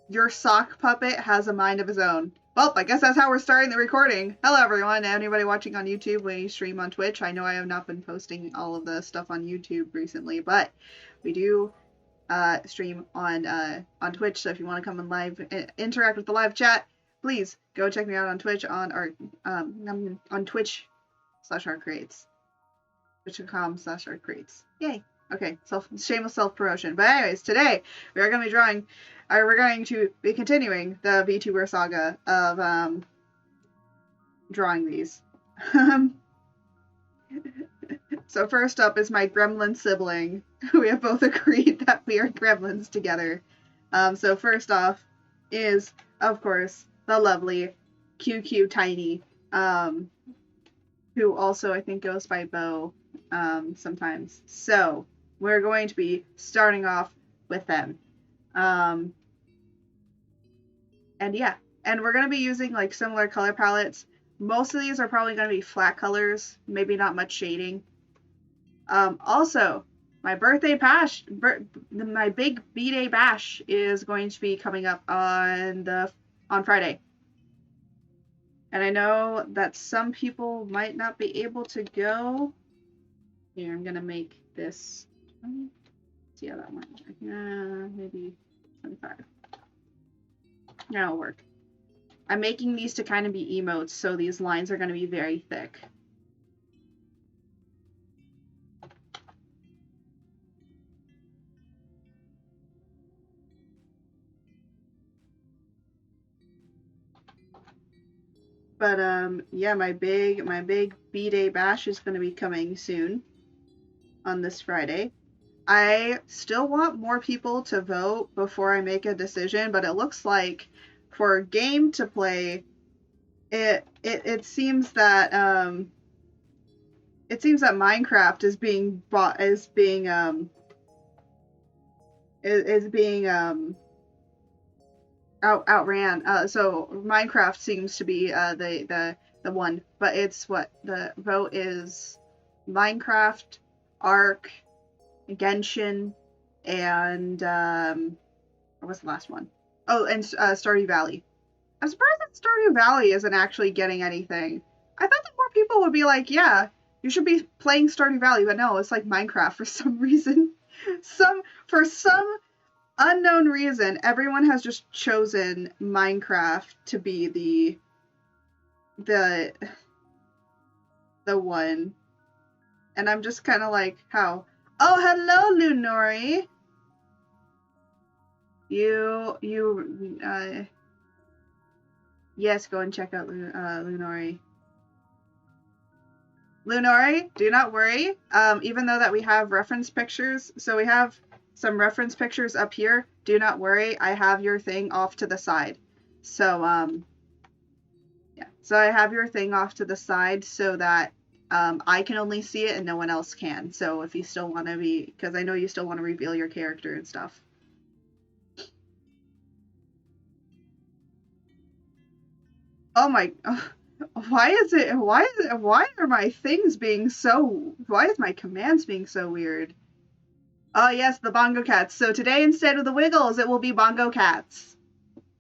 your sock puppet has a mind of his own. Well, I guess that's how we're starting the recording. Hello, everyone. Anybody watching on YouTube, we stream on Twitch. I know I have not been posting all of the stuff on YouTube recently, but we do stream on Twitch. So if you want to come and live interact with the live chat, please go check me out on Twitch on our on Twitch/artcreates, twitch.com/artcreates. Yay! Okay, shameless self-promotion. But anyways, today we are going to be we're going to be continuing the VTuber saga of drawing these. So first up is my gremlin sibling. We have both agreed that we are gremlins together. So first off is, of course, the lovely QQ Tiny, who also I think goes by Bo sometimes. So we're going to be starting off with them. And yeah, and we're going to be using like similar color palettes. Most of these are probably going to be flat colors, maybe not much shading. Also, my birthday bash, my big B-Day bash is going to be coming up on Friday. And I know that some people might not be able to go. Here, I'm going to make this. Let's see how that went. Maybe 25. That'll work. I'm making these to kind of be emotes, so these lines are going to be very thick. But yeah, my big B-Day bash is going to be coming soon on this Friday. I still want more people to vote before I make a decision, but it looks like for a game to play, it seems that Minecraft is being outran. So Minecraft seems to be the one, but it's what the vote is: Minecraft, Ark, Genshin, and what was the last one? Oh, and Stardew Valley. I'm surprised that Stardew Valley isn't actually getting anything. I thought that more people would be like, yeah, you should be playing Stardew Valley, but no, it's like Minecraft for some reason. For some unknown reason, everyone has just chosen Minecraft to be the one. And I'm just kind of like, how? Oh, hello, Lunori. Yes, go and check out Lunori. Lunori, do not worry. Even though that we have reference pictures, so we have some reference pictures up here. Do not worry, I have your thing off to the side. So, yeah. So I have your thing off to the side so that I can only see it and no one else can. So if you still want to be, because I know you still want to reveal your character and stuff. Oh my, why is my commands being so weird? Oh yes, the bongo cats. So today instead of the Wiggles, it will be bongo cats.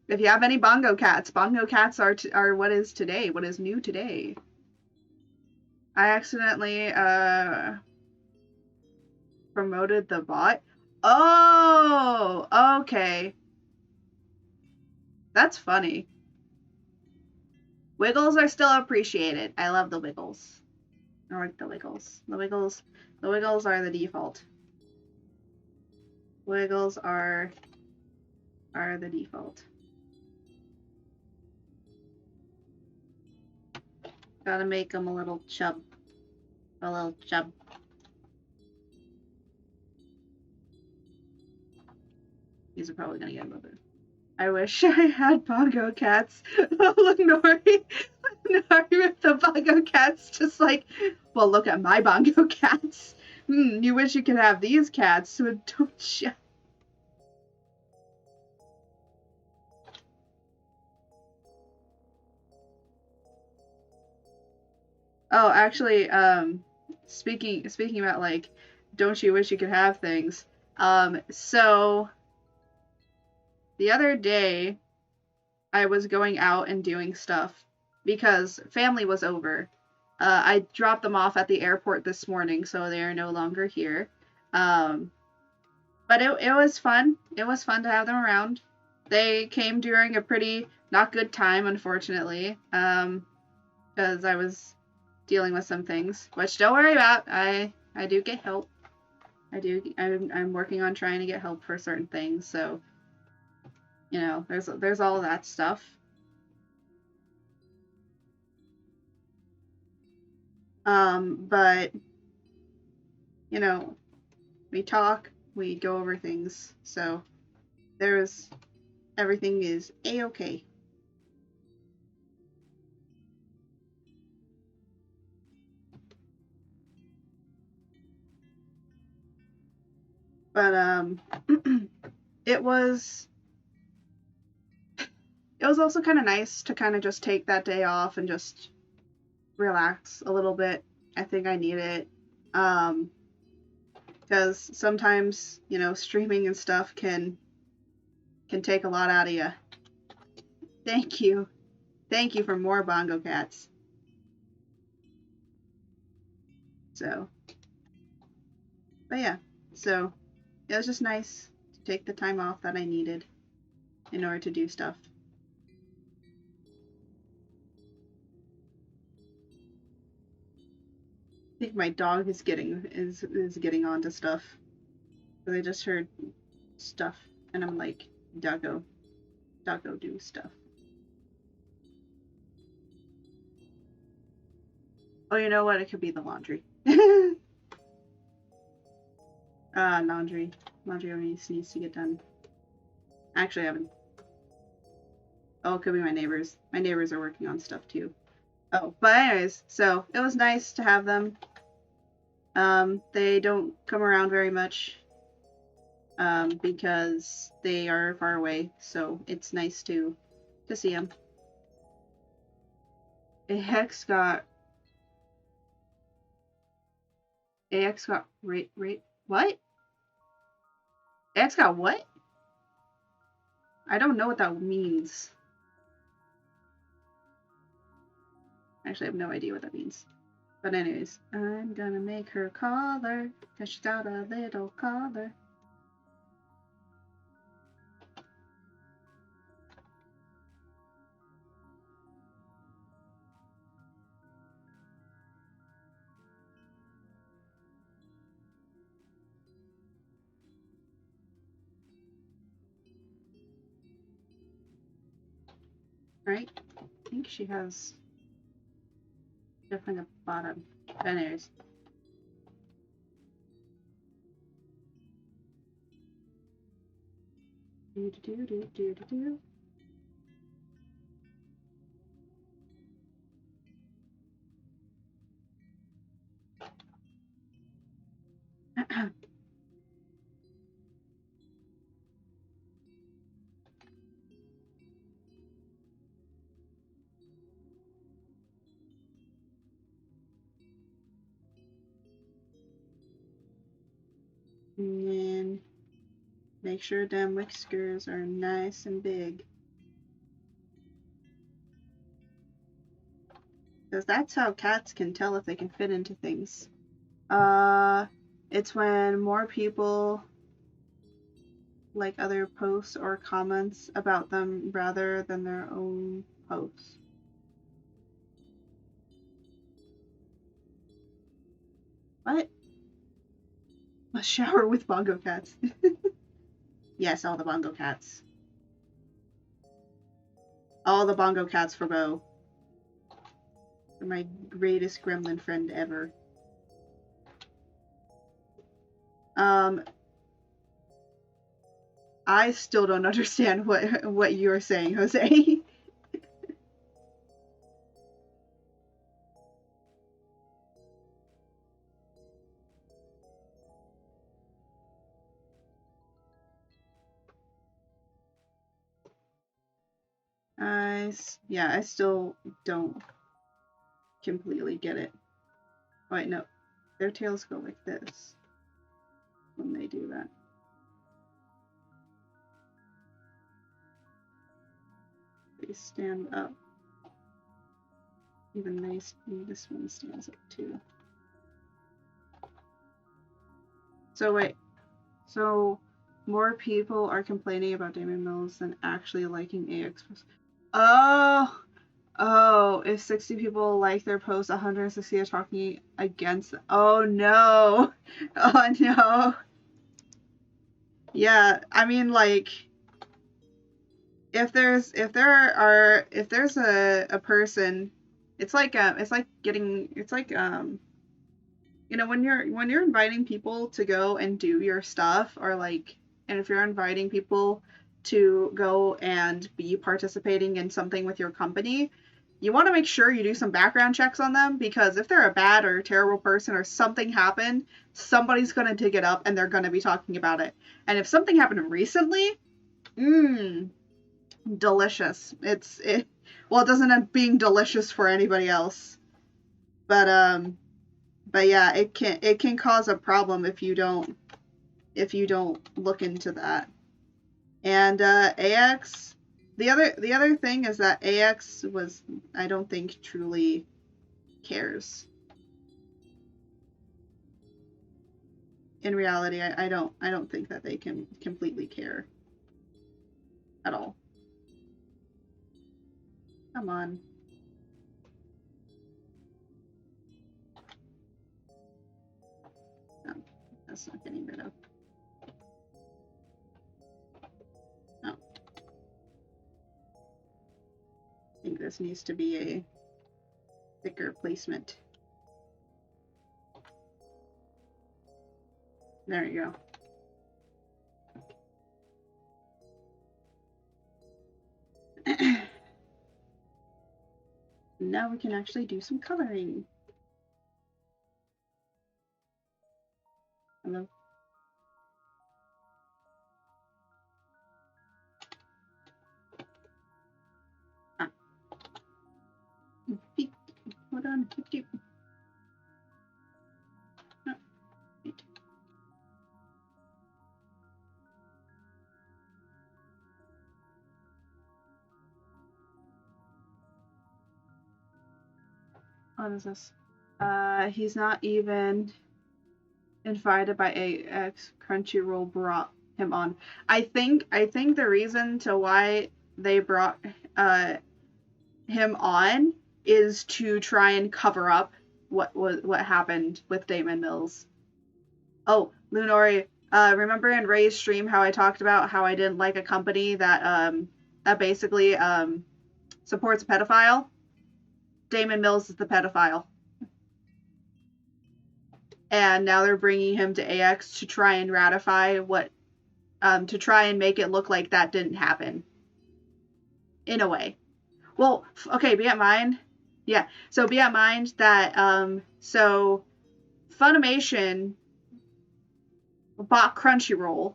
If you have any bongo cats are what is today, what is new today. I accidentally promoted the bot. Oh, okay. That's funny. Wiggles are still appreciated. I love the Wiggles. I like the Wiggles. The Wiggles are the default. Wiggles are the default. Gotta make them a little chub. A little chub. These are probably gonna get a little bit. I wish I had bongo cats. Nori with the bongo cats, just like, well, look at my bongo cats. You wish you could have these cats, don't you? Oh, actually, speaking about like, don't you wish you could have things? So the other day I was going out and doing stuff because family was over. I dropped them off at the airport this morning, so they are no longer here. Um, but it was fun. It was fun to have them around. They came during a pretty not good time, unfortunately, because I was dealing with some things, which don't worry about. I do get help. I'm working on trying to get help for certain things, so you know, there's all that stuff. But you know, we talk, we go over things, so there's everything is a-okay. But it was also kind of nice to kind of just take that day off and just relax a little bit. I think I need it. Because sometimes, you know, streaming and stuff can take a lot out of you. Thank you. Thank you for more bongo cats. So, but yeah, so it was just nice to take the time off that I needed in order to do stuff. I think my dog is getting onto stuff. But I just heard stuff, and I'm like, doggo do stuff. Oh, you know what? It could be the laundry. Laundry. Laundry always needs to get done. Actually, I haven't. Oh, it could be my neighbors. My neighbors are working on stuff too. Oh, but anyways, so it was nice to have them. They don't come around very much because they are far away, so it's nice to see them. AX got what? AX got what? I don't know what that means. Actually, I have no idea what that means. But anyways, I'm gonna make her collar, cause she's got a little collar. Right? I think she has definitely a bottom. But anyways. Do do do do do do do. And then make sure them whiskers are nice and big. Because that's how cats can tell if they can fit into things. It's when more people like other posts or comments about them rather than their own posts. What? A shower with bongo cats. Yes, all the bongo cats. All the bongo cats for Bo. They're my greatest gremlin friend ever. I still don't understand what you're saying, Jose. I still don't completely get it. Wait, no. Their tails go like this when they do that. they stand up. Even this one stands up too. So wait, so more people are complaining about Damon Mills than actually liking AX. Oh, if 60 people like their post, 160 are talking against. Oh no, oh no. Yeah, I mean, like, if there's a person, it's like when you're inviting people to go and do your stuff, or like, and if you're inviting people to go and be participating in something with your company, you want to make sure you do some background checks on them, because if they're a bad or terrible person or something happened, somebody's going to dig it up and they're going to be talking about it. And if something happened recently, delicious. It doesn't end up being delicious for anybody else. But yeah, it can cause a problem if you don't look into that. And AX, the other thing is that AX was, I don't think, truly cares. In reality, I don't think that they can completely care at all. Come on. No, that's not getting rid of. No. I think this needs to be a thicker placement. There you go. Now we can actually do some coloring. Hello. Hold on. No. Wait. What is this? He's not even invited by AX. Crunchyroll brought him on. I think the reason to why they brought him on is to try and cover up what happened with Damon Mills. Oh, Lunori, remember in Ray's stream how I talked about how I didn't like a company that basically supports a pedophile? Damon Mills is the pedophile. And now they're bringing him to AX to try and ratify to try and make it look like that didn't happen. In a way. Well, okay, be at mind. Yeah, so be at mind that, so Funimation bought Crunchyroll.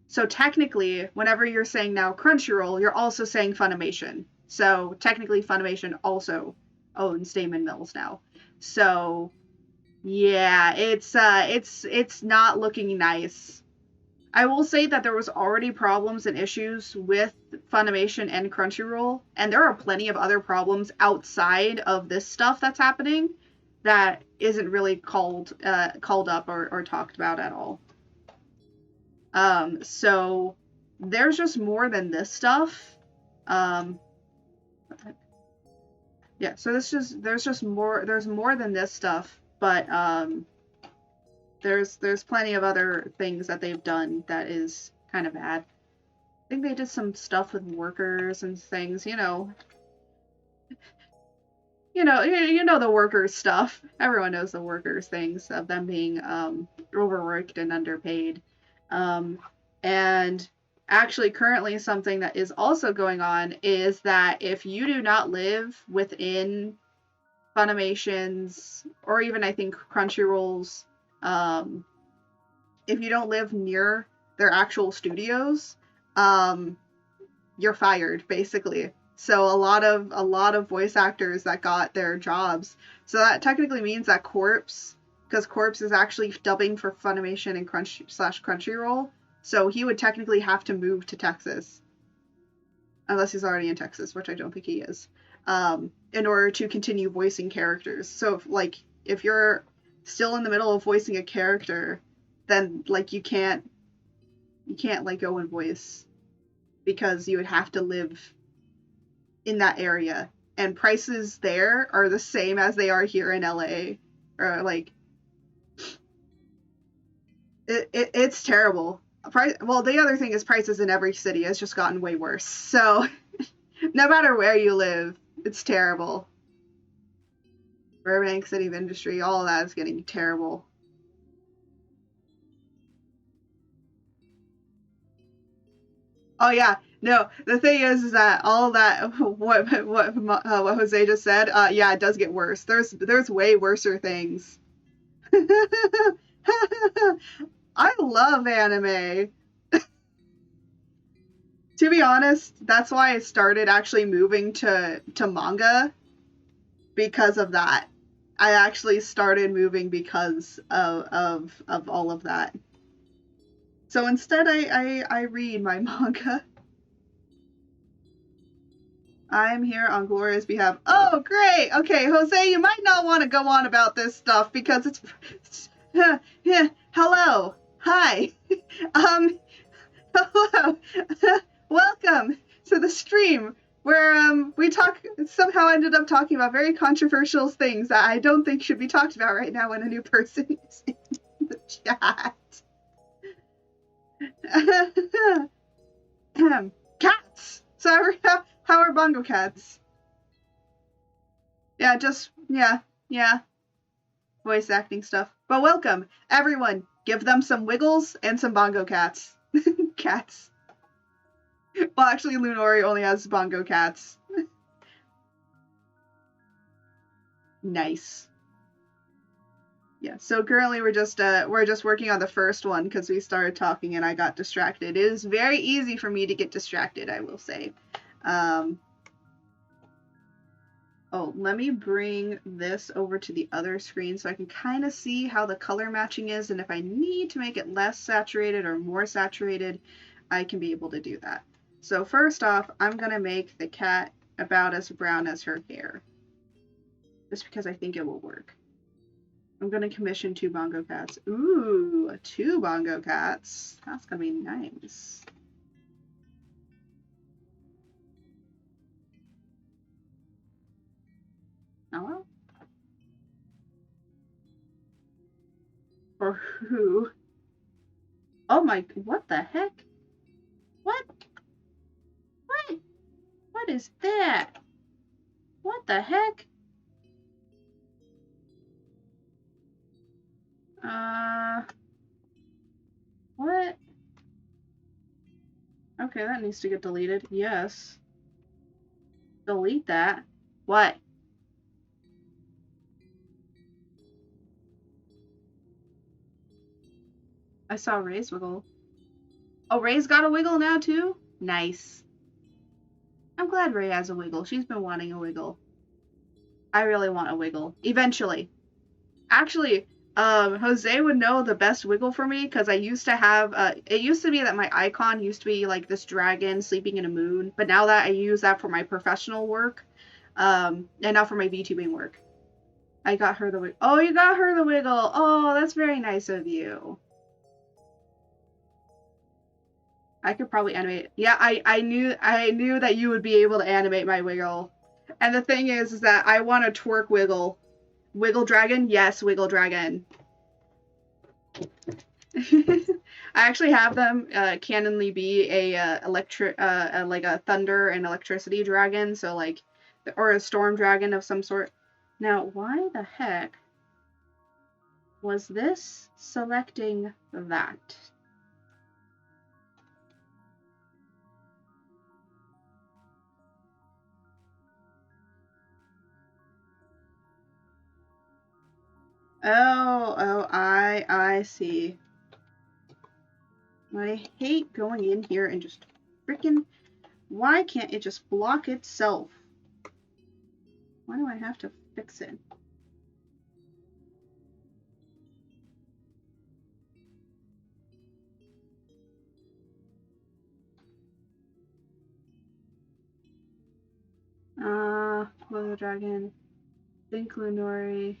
So technically, whenever you're saying now Crunchyroll, you're also saying Funimation. So technically, Funimation also owns Damon Mills now. So yeah, it's not looking nice. I will say that there was already problems and issues with Funimation and Crunchyroll, and there are plenty of other problems outside of this stuff that's happening that isn't really called up or talked about at all. So there's just more than this stuff. Yeah, so there's more than this stuff, but there's plenty of other things that they've done that is kind of bad. I think they did some stuff with workers and things, you know the workers stuff. Everyone knows the workers things of them being overworked and underpaid. And actually currently something that is also going on is that if you do not live within Funimation's, or even I think Crunchyroll's, if you don't live near their actual studios, you're fired, basically. So a lot of voice actors that got their jobs. So that technically means that Corpse, because Corpse is actually dubbing for Funimation and Crunchyroll, so he would technically have to move to Texas. unless he's already in Texas, which I don't think he is, in order to continue voicing characters. So if you're still in the middle of voicing a character, then like you can't like go and voice, because you would have to live in that area, and prices there are the same as they are here in LA, or like it's terrible. Well, the other thing is prices in every city has just gotten way worse. So no matter where you live, it's terrible. Burbank, City of Industry, all of that is getting terrible. Oh yeah, no. The thing is that all that what Jose just said, yeah, it does get worse. There's way worser things. I love anime. To be honest, that's why I started actually moving to manga, because of that. I actually started moving because of all of that. So instead, I read my manga. I'm here on Gloria's behalf. Oh, great. Okay, Jose, you might not want to go on about this stuff because it's hello. Hi. Um, hello. Welcome to the stream where we somehow ended up talking about very controversial things that I don't think should be talked about right now when a new person is in the chat. Cats. So how are bongo cats? Yeah, yeah. Voice acting stuff. But welcome, everyone. Give them some wiggles and some bongo cats. Cats. Well, actually, Lunori only has bongo cats. Nice. Yeah, so currently we're just working on the first one because we started talking and I got distracted. It is very easy for me to get distracted, I will say. Oh, let me bring this over to the other screen so I can kind of see how the color matching is, and if I need to make it less saturated or more saturated, I can be able to do that. So first off, I'm going to make the cat about as brown as her hair, just because I think it will work. I'm going to commission 2 bongo cats. Ooh, 2 bongo cats. That's going to be nice. Hello? For who? Oh my, what the heck? What? What? What is that? What the heck? What? Okay, that needs to get deleted. Yes. Delete that. What? I saw Ray's wiggle. Oh, Ray's got a wiggle now too? Nice. I'm glad Ray has a wiggle. She's been wanting a wiggle. I really want a wiggle. Eventually. Actually, Jose would know the best wiggle for me because I used to have, it used to be that my icon used to be like this dragon sleeping in a moon, but now that I use that for my professional work, and now for my VTubing work. I got her the wiggle. Oh, you got her the wiggle. Oh, that's very nice of you. I could probably animate. Yeah, I knew that you would be able to animate my wiggle. And the thing is that I want a twerk wiggle. Wiggle dragon? Yes, wiggle dragon. I actually have them canonly be a like a thunder and electricity dragon, so like, or a storm dragon of some sort. Now, why the heck was this selecting that? Oh, I see. I hate going in here and just freaking, why can't it just block itself? Why do I have to fix it? Blue Dragon, think Lunori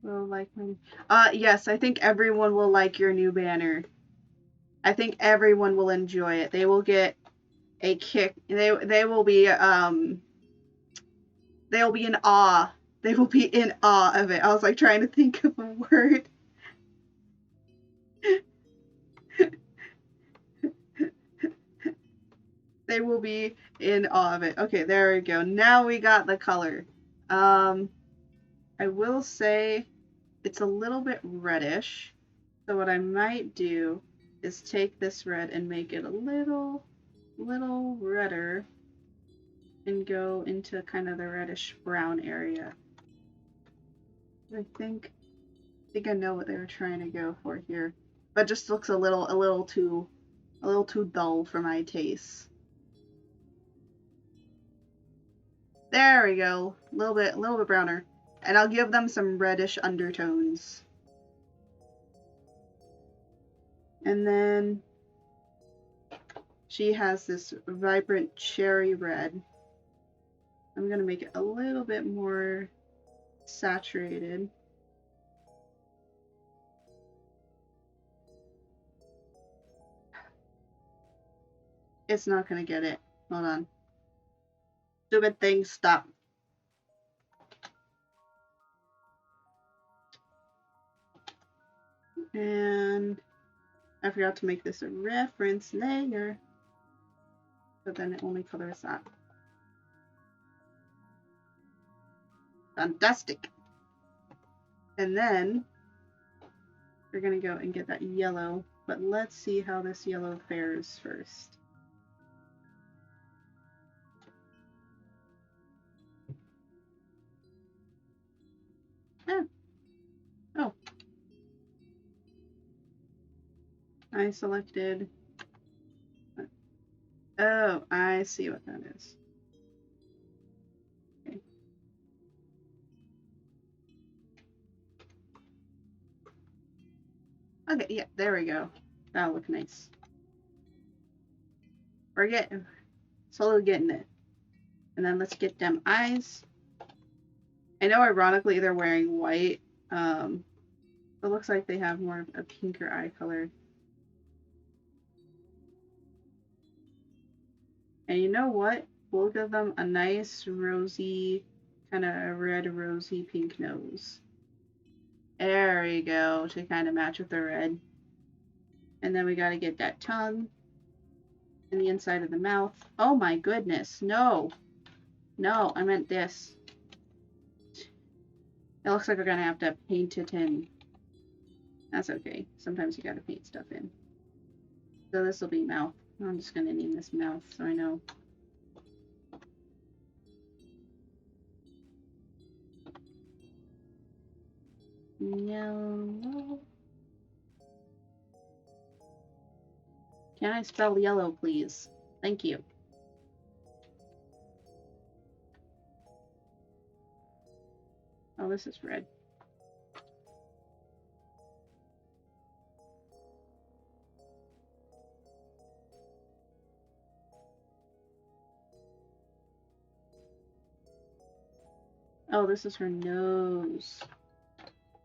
will like my... yes, I think everyone will like your new banner. I think everyone will enjoy it. They will get a kick. They will be in awe. They will be in awe of it. I was like trying to think of a word. They will be in awe of it. Okay, there we go. Now we got the color. I will say it's a little bit reddish. So what I might do is take this red and make it a little redder and go into kind of the reddish brown area. I think I know what they were trying to go for here, but just looks a little too dull for my taste. There we go, a little bit browner, and I'll give them some reddish undertones. And then she has this vibrant cherry red. I'm gonna make it a little bit more saturated. It's not gonna get it. Hold on. Stupid thing, stop. And I forgot to make this a reference layer. But then it only colors that. Fantastic. And then we're gonna go and get that yellow, but let's see how this yellow fares first. Oh. I selected. Oh, I see what that is. Okay. Okay, yeah, there we go. That'll look nice. We're slowly getting it. And then let's get them eyes. I know ironically they're wearing white. It looks like they have more of a pinker eye color. And you know what? We'll give them a nice rosy, kind of red rosy pink nose. There we go, to kind of match with the red. And then we gotta get that tongue and the inside of the mouth. Oh my goodness, no. No, I meant this. It looks like we're gonna have to paint it in. That's okay. Sometimes you gotta paint stuff in. So this will be mouth. I'm just gonna name this mouth so I know. Yellow. Can I spell yellow, please? Thank you. Oh, this is red. Oh, this is her nose.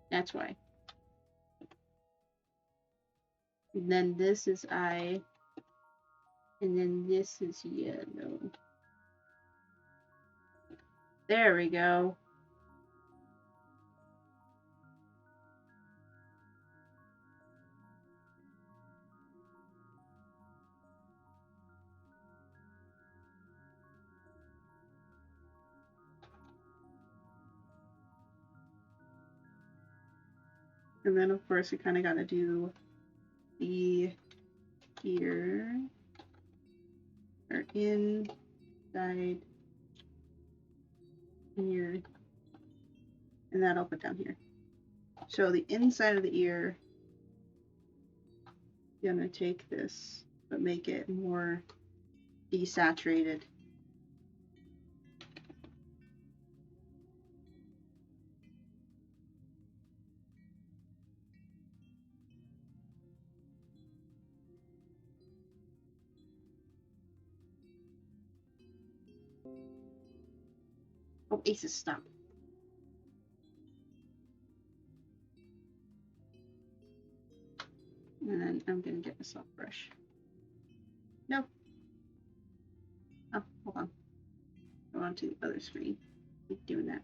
That's why. And then this is eye. And then this is yellow. There we go. And then, of course, we kind of got to do the ear, or inside ear, and that I'll put down here. So the inside of the ear, I'm going to take this, but make it more desaturated. Oh, Aces, stop. And then I'm gonna get a soft brush. No. Oh, hold on. Go on to the other screen. Keep doing that.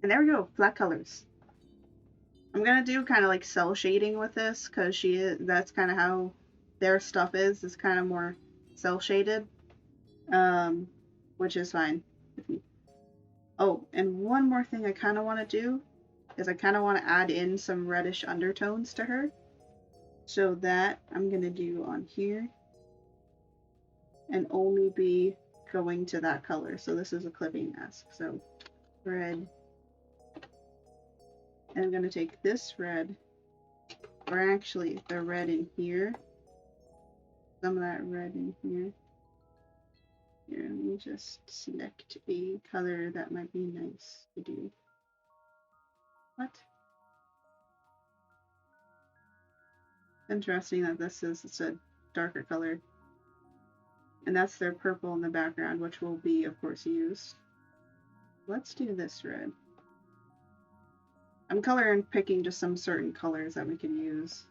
And there we go, flat colors. I'm gonna do kind of like cell shading with this because that's kind of how their stuff is kind of more cell shaded, which is fine. Oh, and one more thing I kind of want to do is I kind of want to add in some reddish undertones to her. So that I'm gonna do on here and only be going to that color. So this is a clipping mask. So red. And I'm gonna take this red, or actually the red in here, some of that red in here. Here, let me just select a color that might be nice to do. What? Interesting that this is a darker color. And that's their purple in the background, which will be, of course, used. Let's do this red. I'm color and picking just some certain colors that we can use.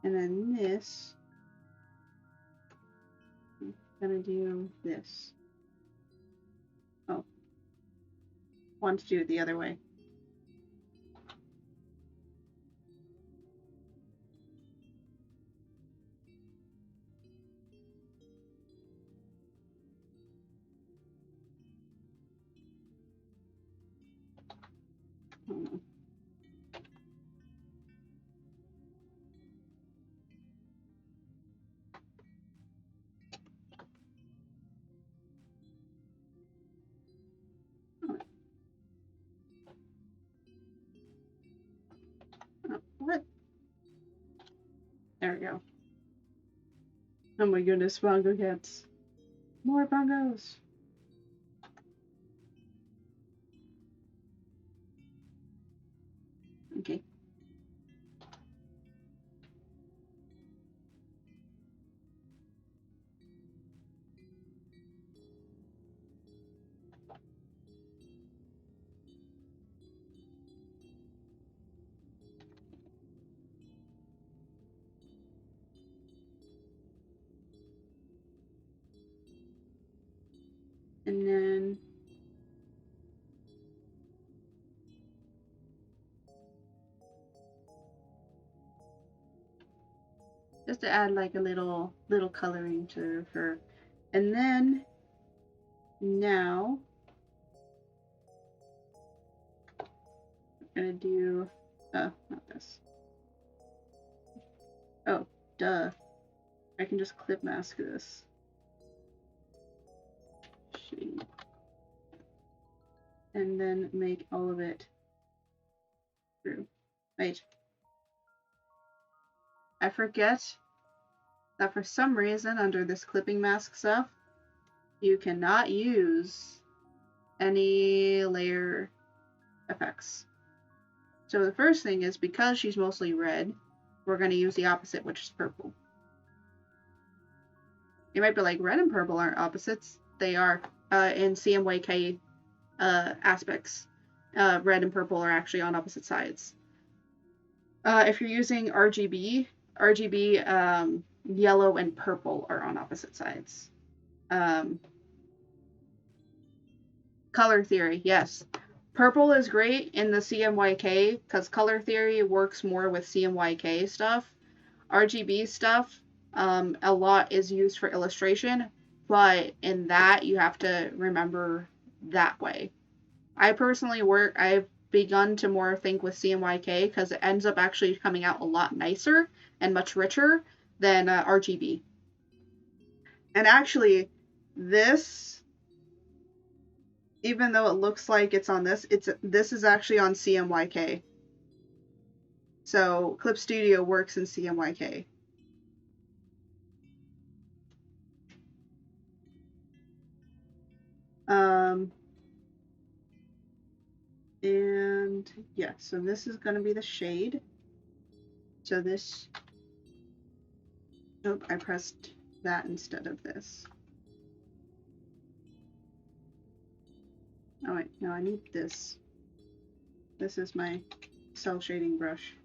And then this, I'm gonna do this. Oh, want to do it the other way. Oh. What? There we go. Oh my goodness, bongo cats. More bongos. Okay. And then just to add like a little coloring to her. And then now I'm gonna do not this. Oh, duh. I can just clip mask this. Shade. And then make all of it through. Wait. I forget that for some reason under this clipping mask stuff, you cannot use any layer effects. So the first thing is, because she's mostly red, we're going to use the opposite, which is purple. You might be like, red and purple aren't opposites. They are in CMYK aspects. Red and purple are actually on opposite sides. If you're using RGB, yellow and purple are on opposite sides. Color theory, yes. Purple is great in the CMYK because color theory works more with CMYK stuff. RGB stuff, a lot is used for illustration, but in that you have to remember that way. I personally I've begun to more think with CMYK because it ends up actually coming out a lot nicer and much richer than RGB. And actually, this, even though it looks like it's on this is actually on CMYK. So Clip Studio works in CMYK. And yeah, so this is going to be the shade. So this, nope, I pressed that instead of this. Oh wait, no, I need this. This is my cell shading brush.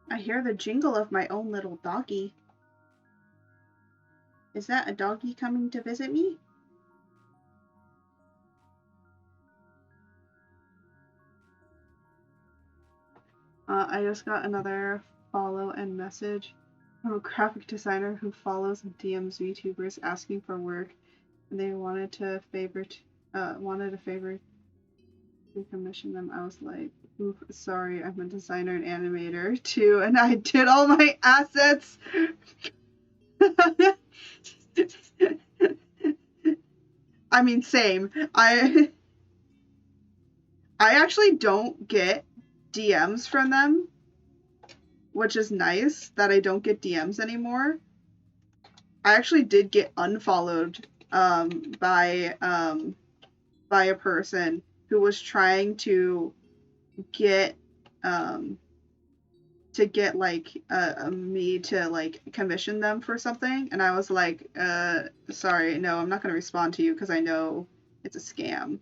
I hear the jingle of my own little doggy. Is that a doggy coming to visit me? I just got another follow and message from a graphic designer who follows and DMs VTubers asking for work, and they wanted a favor to commission them. I was like, oof, sorry, I'm a designer and animator too, and I did all my assets. I mean, same. I actually don't get DMs from them, which is nice that I don't get DMs anymore. I actually did get unfollowed by a person who was trying to get like me to like commission them for something, and I was like, sorry, no, I'm not going to respond to you because I know it's a scam.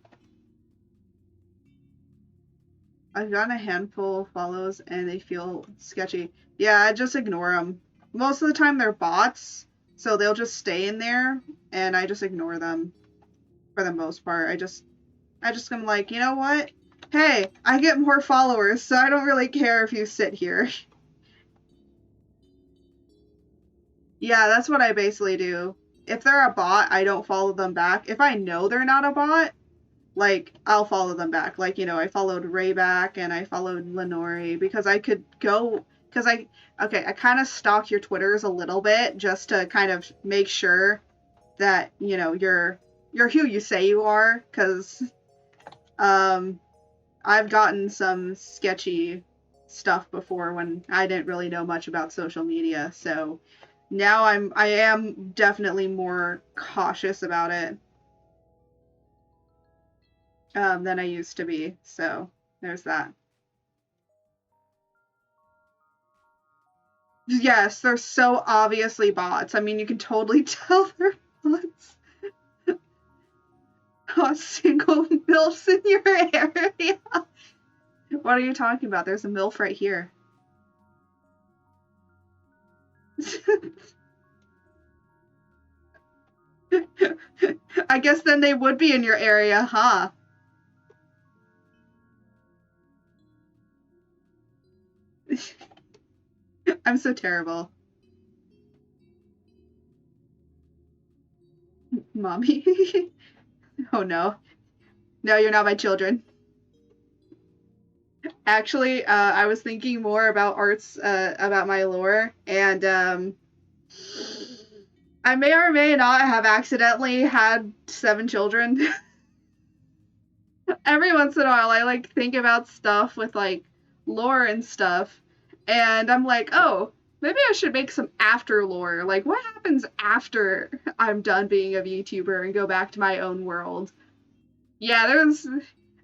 I've gotten a handful of follows and they feel sketchy. Yeah, I just ignore them. Most of the time they're bots, so they'll just stay in there, and I just ignore them for the most part. I just am like, you know what? Hey, I get more followers, so I don't really care if you sit here. Yeah, that's what I basically do. If they're a bot, I don't follow them back. If I know they're not a bot, like, I'll follow them back. Like, you know, I followed Ray back and I followed Lenore because I could go, because I kind of stalk your Twitters a little bit just to kind of make sure that, you know, you're who you say you are, because I've gotten some sketchy stuff before when I didn't really know much about social media. So now I am definitely more cautious about it than I used to be. So there's that. Yes, they're so obviously bots. I mean, you can totally tell they're bots. Single MILFs in your area. What are you talking about? There's a MILF right here. I guess then they would be in your area, huh? I'm so terrible. Mommy? Oh no. No, you're not my children. Actually, I was thinking more about arts, about my lore, and I may or may not have accidentally had 7 children. Every once in a while, I like think about stuff with like lore and stuff, and I'm like, oh, maybe I should make some after lore. Like, what happens after I'm done being a VTuber and go back to my own world? Yeah,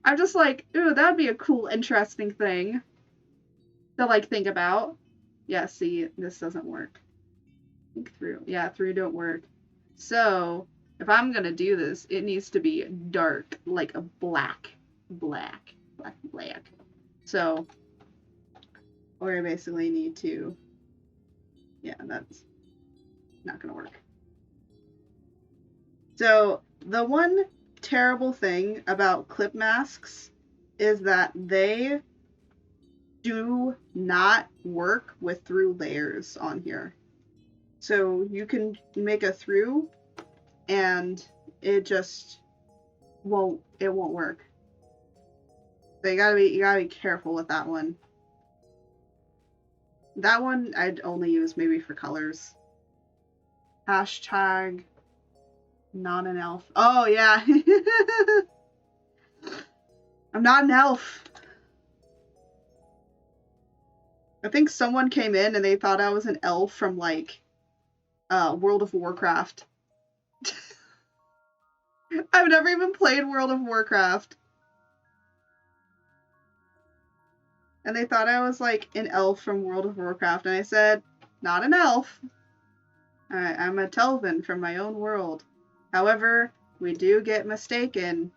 I'm just like, ooh, that'd be a cool, interesting thing to like think about. Yeah, see, this doesn't work. Think through. Yeah, through don't work. So if I'm gonna do this, it needs to be dark, like a black. So, or I basically need to, yeah, that's not gonna work. So the one terrible thing about clip masks is that they do not work with through layers on here. So you can make a through and it just won't work. So you gotta be careful with that one. That one I'd only use maybe for colors. Hashtag not an elf. Oh yeah. I'm not an elf. I think someone came in and they thought I was an elf from like World of Warcraft. I've never even played World of Warcraft. And they thought I was like an elf from World of Warcraft. And I said, not an elf. I'm a Telvin from my own world. However, we do get mistaken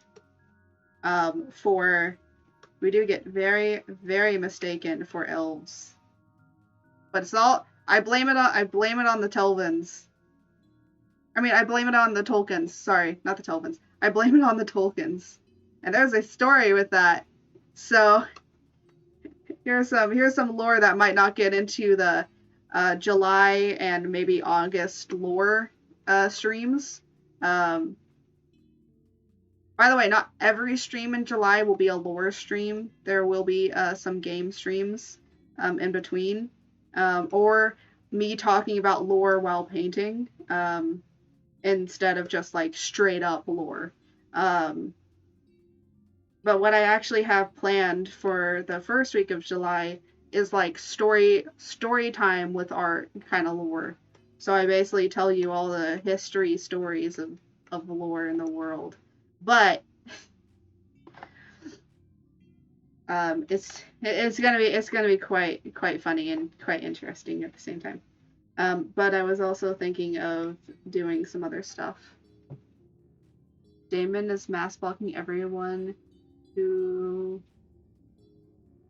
we do get very, very mistaken for elves. But it's all, I blame it on the Telvins. I mean, I blame it on the Tolkiens. Sorry, not the Telvins. I blame it on the Tolkiens. And there's a story with that. So here's some lore that might not get into the July and maybe August lore streams. By the way, not every stream in July will be a lore stream. There will be some game streams in between. Or me talking about lore while painting instead of just like straight up lore. But what I actually have planned for the first week of July is like story time with art kind of lore. So I basically tell you all the history stories of the lore in the world. But it's gonna be quite funny and quite interesting at the same time. But I was also thinking of doing some other stuff. Damon is mass blocking everyone who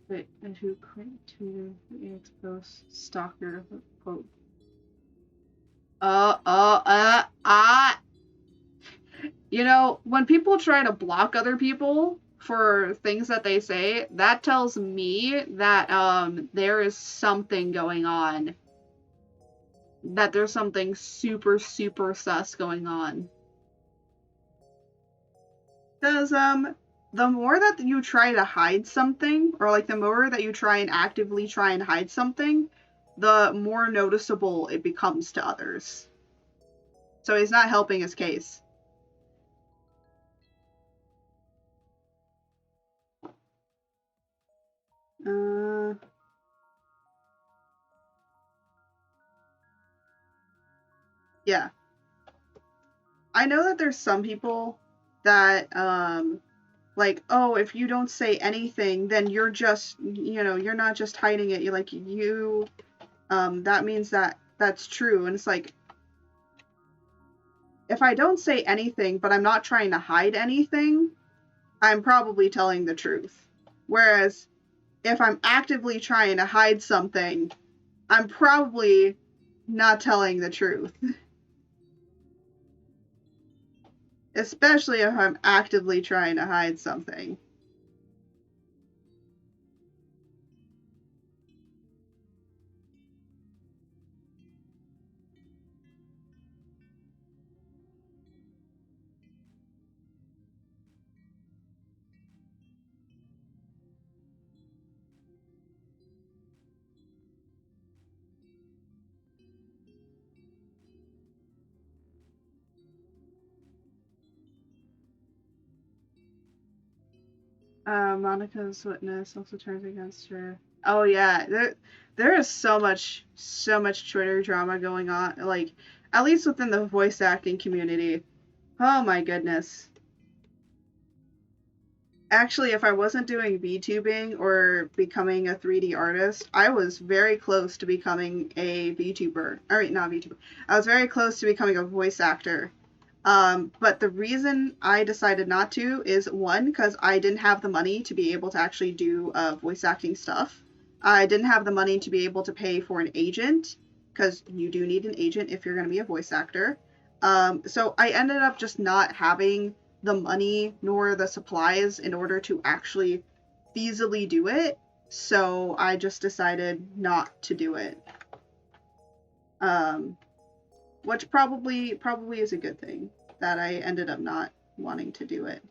quit Twitter expose stalker quote. You know, when people try to block other people for things that they say, that tells me that there is something going on. That there's something super, super sus going on. Because the more that you try to hide something, or like the more that you try and actively try and hide something, the more noticeable it becomes to others. So he's not helping his case. Yeah. I know that there's some people that, like, oh, if you don't say anything, then you're just, you know, you're not just hiding it. You're like, that means that that's true. And it's like, if I don't say anything, but I'm not trying to hide anything, I'm probably telling the truth. Whereas, if I'm actively trying to hide something, I'm probably not telling the truth. Especially if I'm actively trying to hide something. Monica's witness also turns against her. Oh yeah, there is so much Twitter drama going on, like, at least within the voice acting community. Oh my goodness. Actually, if I wasn't doing VTubing or becoming a 3D artist, I was very close to becoming a VTuber. Or not VTuber. I was very close to becoming a voice actor. But the reason I decided not to is, one, because I didn't have the money to be able to actually do voice acting stuff. I didn't have the money to be able to pay for an agent, because you do need an agent if you're going to be a voice actor. So I ended up just not having the money nor the supplies in order to actually feasibly do it. So I just decided not to do it. Which probably is a good thing that I ended up not wanting to do it,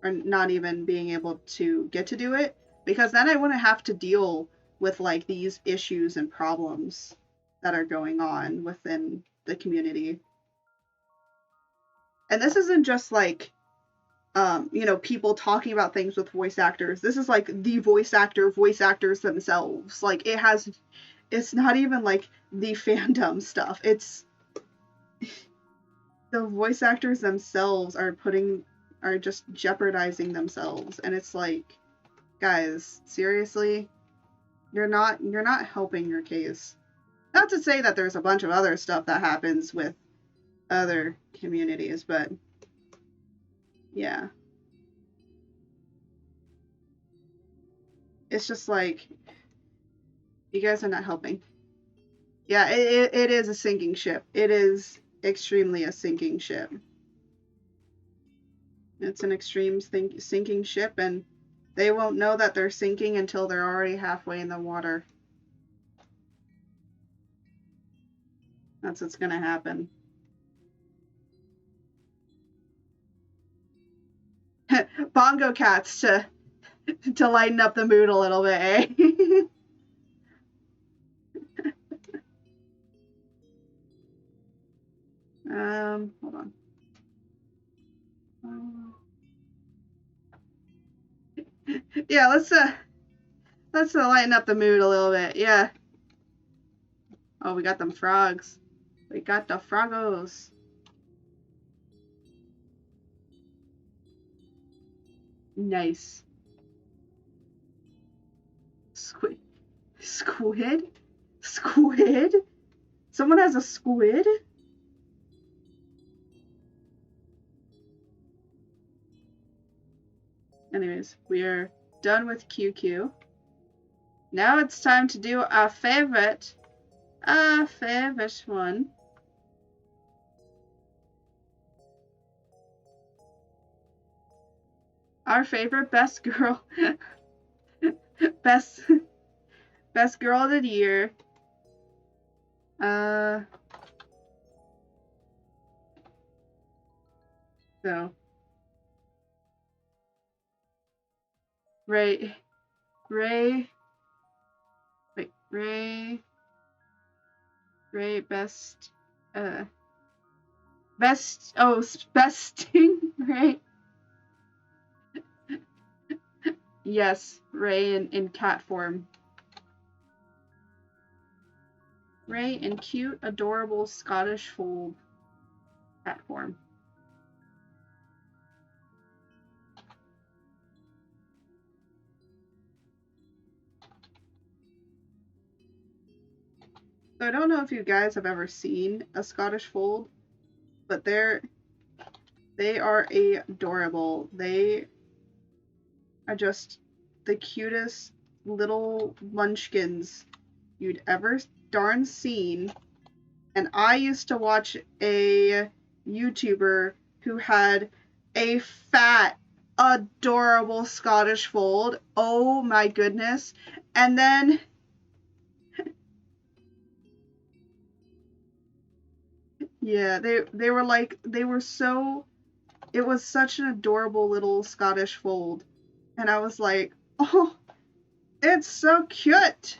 or not even being able to get to do it, because then I wouldn't have to deal with like these issues and problems that are going on within the community. And this isn't just like you know, people talking about things with voice actors. This is like the voice actors themselves. Like it's not even like the fandom stuff. It's the voice actors themselves are just jeopardizing themselves, and it's like, guys, seriously, you're not helping your case. Not to say that there's a bunch of other stuff that happens with other communities, but yeah. It's just like, you guys are not helping. Yeah, it is a sinking ship. It is extremely a sinking ship. It's an extreme sinking ship, and they won't know that they're sinking until they're already halfway in the water. That's what's gonna happen. Bongo cats to lighten up the mood a little bit, eh? Hold on. Yeah, let's lighten up the mood a little bit. Yeah. Oh, we got them frogs. We got the froggos. Nice. Squid? Squid? Squid? Someone has a squid? Anyways, we are done with QQ. Now it's time to do our favorite one. Our favorite best girl. best girl of the year. So Ray, best, Stingray. Yes, Ray in cat form. Ray in cute, adorable Scottish fold cat form. So I don't know if you guys have ever seen a Scottish fold, but they are adorable. They are just the cutest little munchkins you'd ever darn seen. And I used to watch a YouTuber who had a fat, adorable Scottish fold. Oh my goodness. And then yeah, they were so, it was such an adorable little Scottish fold. And I was like, oh, it's so cute.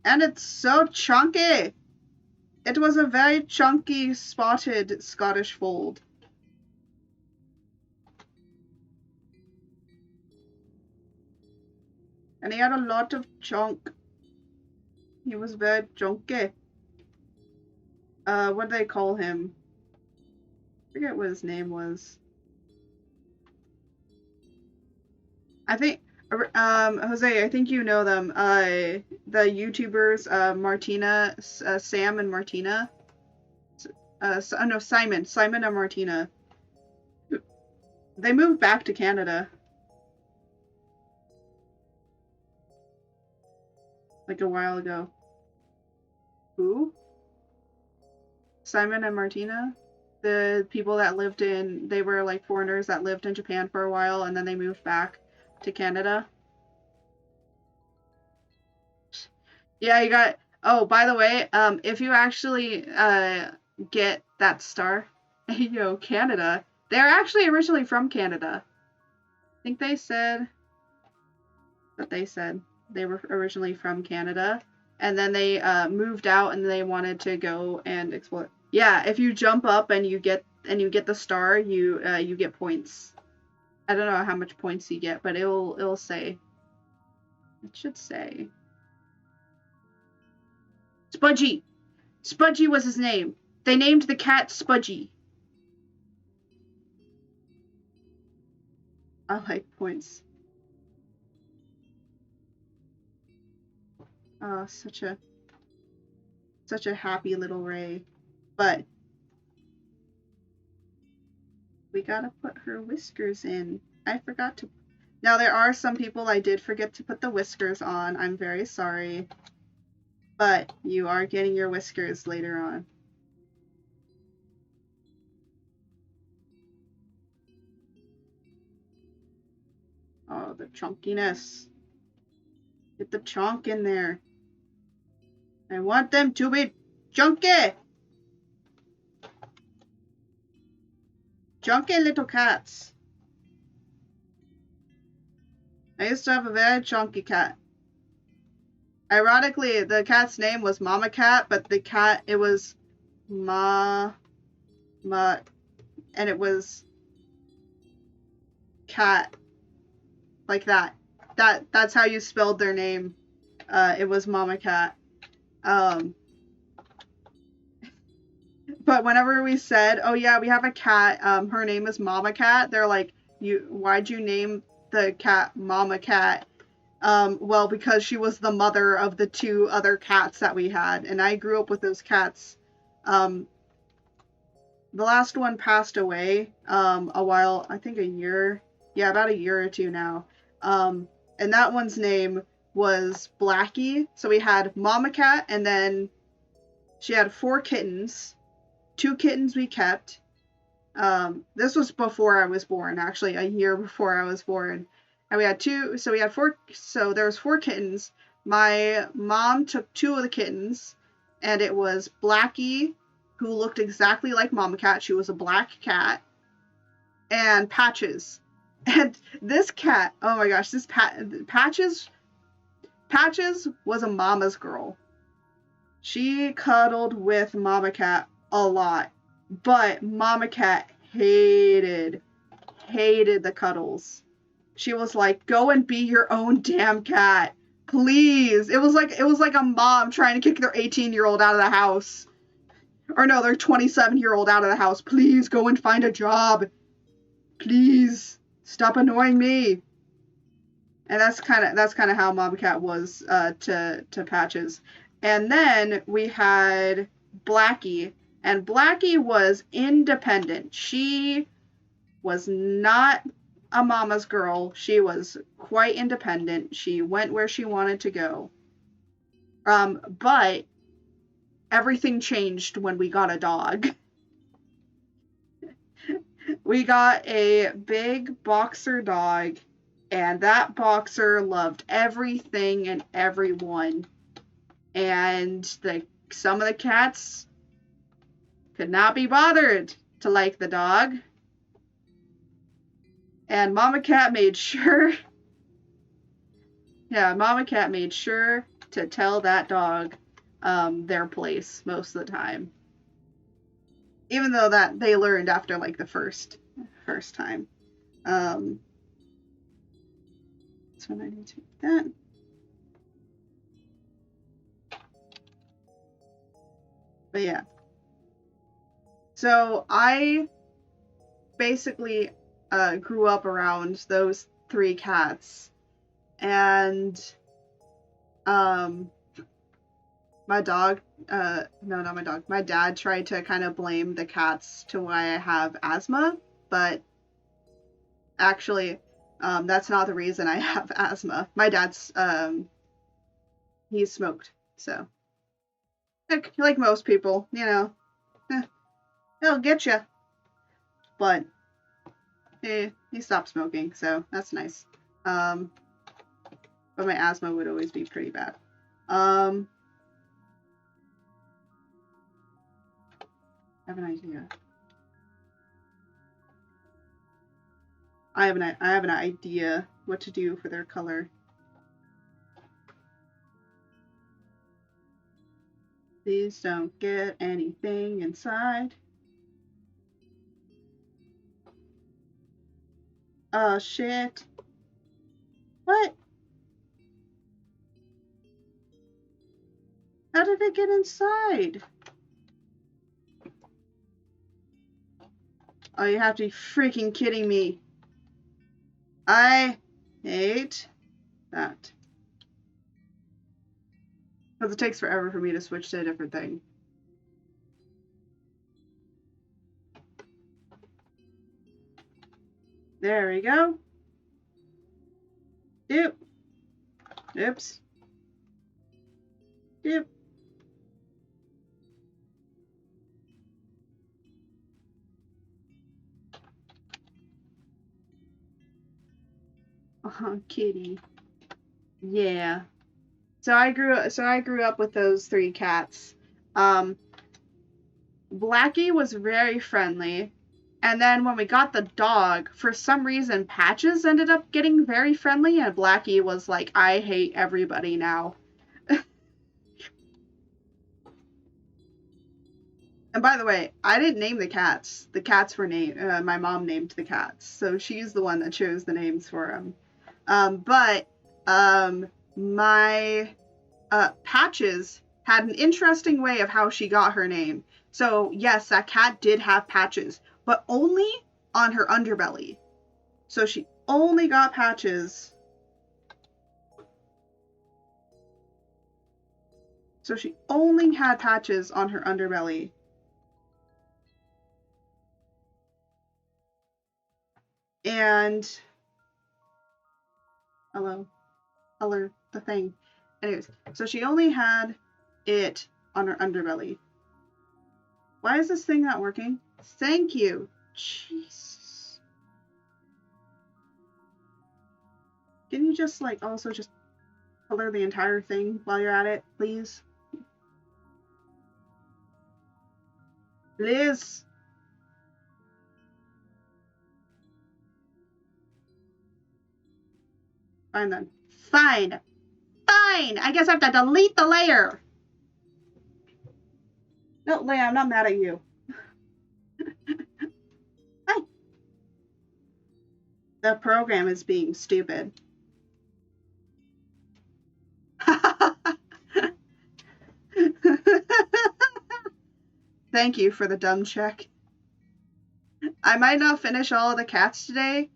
And it's so chunky. It was a very chunky, spotted Scottish fold. And he had a lot of chunk. He was very chunky. What did they call him? I forget what his name was. I think, Jose, I think you know them. The YouTubers, Martina, Sam and Martina. No, Simon and Martina. They moved back to Canada. Like a while ago. Who? Simon and Martina? The people that lived they were like foreigners that lived in Japan for a while and then they moved back to Canada. Yeah, you got. Oh, by the way, if you actually get that star, yo, Canada, they're actually originally from Canada. I think they said they were originally from Canada, and then they moved out and they wanted to go and explore. Yeah, if you jump up and you get the star, you get points. I don't know how much points you get, but it'll say. It should say. Spudgy. Spudgy was his name. They named the cat Spudgy. I like points. Oh, such a happy little Ray. But we gotta put her whiskers in. I forgot to. Now there are some people I did forget to put the whiskers on. I'm very sorry. But you are getting your whiskers later on. Oh, the chunkiness. Get the chunk in there. I want them to be chunky. Chunky little cats. I used to have a very chunky cat. Ironically, the cat's name was Mama Cat, but the cat, it was and it was cat. Like that. That's how you spelled their name. It was Mama Cat. But whenever we said, oh yeah, we have a cat, her name is Mama Cat, they're like, why'd you name the cat Mama Cat? Well, because she was the mother of the two other cats that we had, and I grew up with those cats. The last one passed away, a while, I think about a year or two now. And that one's name was Blackie. So we had Mama Cat, and then she had 4 kittens. 2 kittens we kept. This was before I was born, actually, a year before I was born. And we had 4, so there was 4 kittens. My mom took 2 of the kittens, and it was Blackie, who looked exactly like Mama Cat. She was a black cat. And Patches. And this cat, oh my gosh, Patches was a mama's girl. She cuddled with Mama Cat a lot, but Mama Cat hated the cuddles. She was like, "Go and be your own damn cat, please." It was like a mom trying to kick their 18-year-old out of the house. Or no, their 27-year-old out of the house. "Please go and find a job. Please stop annoying me." And that's kind of how Mama Cat was to Patches. And then we had Blackie, and Blackie was independent. She was not a mama's girl. She was quite independent. She went where she wanted to go. But everything changed when we got a dog. We got a big boxer dog, and that boxer loved everything and everyone. And some of the cats could not be bothered to like the dog. And Mama Cat made sure to tell that dog their place most of the time. Even though that they learned after like the first time. So I need to make that. But yeah. So I basically grew up around those 3 cats, and my dad tried to kind of blame the cats to why I have asthma, but actually that's not the reason I have asthma. My dad's he smoked, so like most people, you know. He'll get you. But he stopped smoking, so that's nice. But my asthma would always be pretty bad. I have an idea. I have an idea what to do for their color. Please don't get anything inside. Oh shit. What? How did it get inside? Oh, you have to be freaking kidding me. I hate that. Because it takes forever for me to switch to a different thing. There we go. Doop. Oops. Doop. Oh, kitty. Yeah. So I grew up with those 3 cats. Blackie was very friendly. And then when we got the dog, for some reason Patches ended up getting very friendly and Blackie was like, I hate everybody now. And by the way, I didn't name the cats. The cats were named. My mom named the cats, so she's the one that chose the names for them. But my Patches had an interesting way of how she got her name. So yes, that cat did have patches, but only on her underbelly. So she only got patches. So she only had patches on her underbelly. And hello, color the thing. Anyways, so she only had it on her underbelly. Why is this thing not working? Thank you. Jesus. Can you just like also just color the entire thing while you're at it, please? Liz. Fine then. Fine. Fine. I guess I have to delete the layer. No, Leia, I'm not mad at you. Hi. The program is being stupid. Thank you for the dumb check. I might not finish all of the cats today.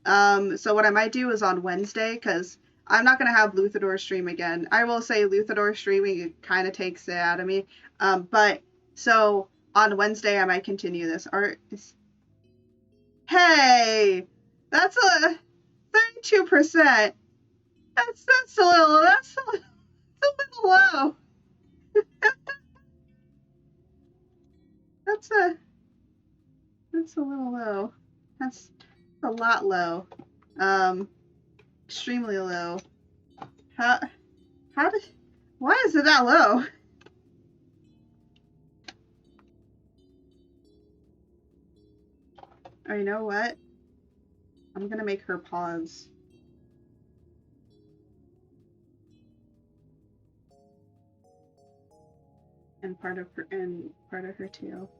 So what I might do is on Wednesday, because I'm not going to have Luthador stream again. I will say Luthador streaming kind of takes it out of me. But so on Wednesday I might continue this. Hey, that's a 32%. That's a little low. That's a little low. That's a lot low. Extremely low. Why is it that low? Oh, you know what? I'm gonna make her pause. And part of her tail.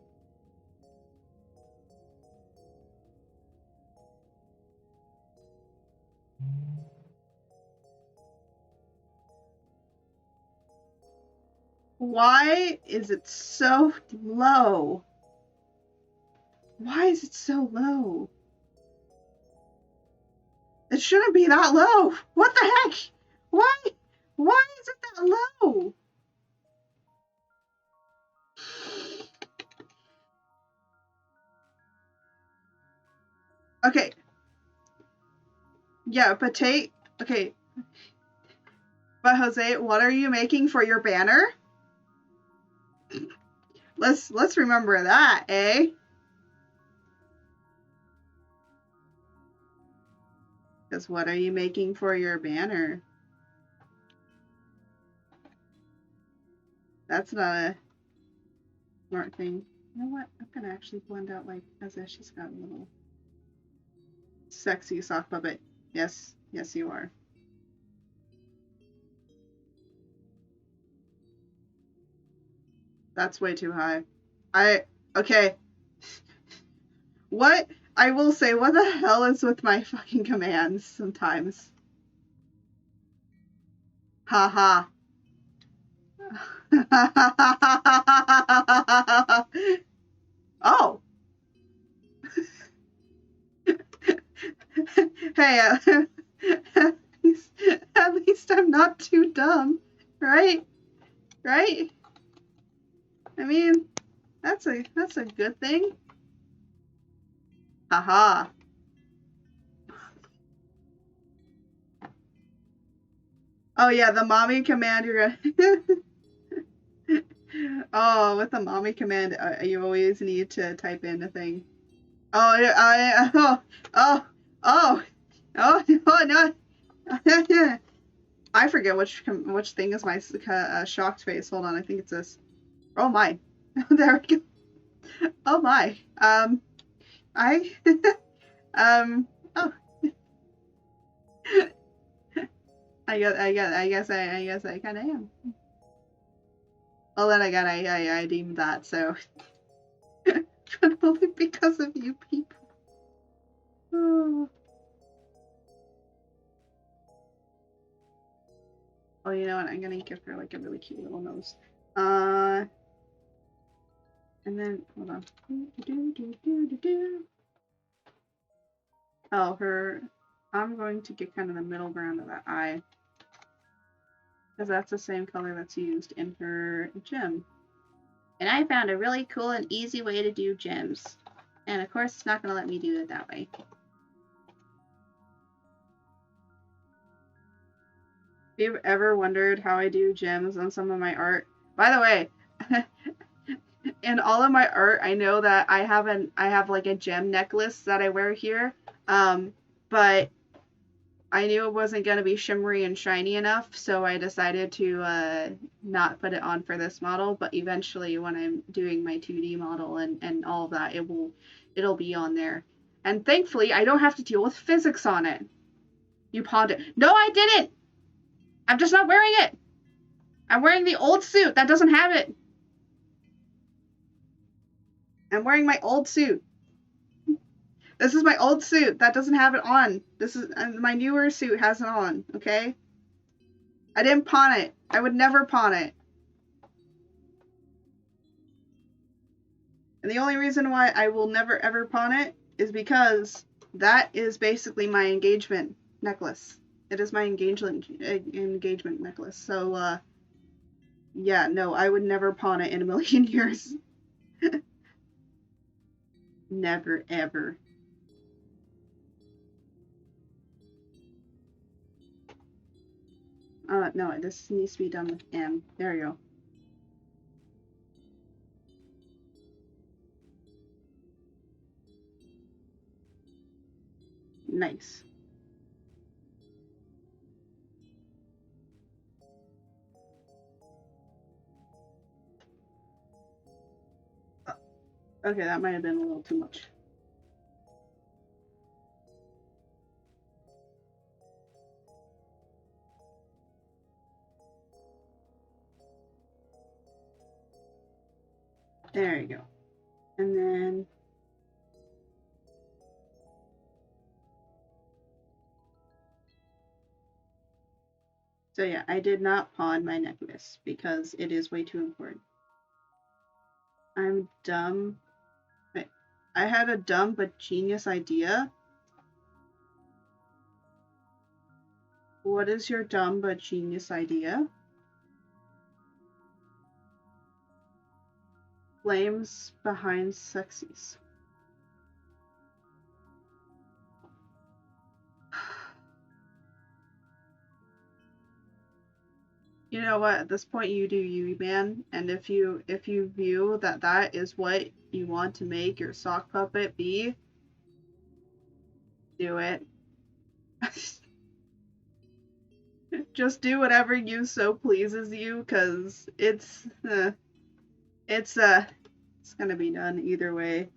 Why is it so low? Why is it so low? It shouldn't be that low. What the heck? Why is it that low? Okay. Yeah, but okay. But Jose, what are you making for your banner? Let's remember that, eh? Because what are you making for your banner? That's not a smart thing. You know what? I'm gonna actually blend out like as if she's got a little sexy sock puppet. Yes, yes you are. That's way too high. Okay. What? I will say, what the hell is with my fucking commands sometimes? Haha. Oh. Hey, at least I'm not too dumb, right? Right? I mean, that's a good thing. Haha. Oh yeah, the mommy command you're gonna Oh, with the mommy command you always need to type in a thing. Oh, oh, oh, oh, oh, oh, no. I forget which thing is my shocked face. Hold on, I think it's this. Oh my. There we go. Oh my. I oh. I guess I kind of am. Well, then again, I deemed that, so. But only because of you people. Oh. Oh, you know what? I'm gonna give her like a really cute little nose. And then hold on. Oh, her. I'm going to get kind of the middle ground of that eye, because that's the same color that's used in her gem. And I found a really cool and easy way to do gems. And of course, it's not going to let me do it that way. If you've ever wondered how I do gems on some of my art, by the way, in all of my art, I know that I have like a gem necklace that I wear here, but I knew it wasn't going to be shimmery and shiny enough, so I decided to not put it on for this model, but eventually when I'm doing my 2D model and all of that, it'll be on there. And thankfully, I don't have to deal with physics on it. You pawned it. No, I didn't! I'm just not wearing it! I'm wearing the old suit that doesn't have it. I'm wearing my old suit. This is my old suit that doesn't have it on. This is my newer suit has it on, okay? I didn't pawn it. I would never pawn it. And the only reason why I will never ever pawn it is because that is basically my engagement necklace. It is my engagement necklace. So yeah, no, I would never pawn it in a million years. Never ever. No, this needs to be done with M. There you go. Nice. Okay, that might have been a little too much. There you go. And then so yeah, I did not pawn my necklace because it is way too important. I'm dumb. I had a dumb but genius idea. What is your dumb but genius idea? Flames behind sexies. You know what? At this point, you do you, man. And if you view that that is what you want to make your sock puppet be, do it. Just do whatever you so pleases you, cause it's it's gonna be done either way.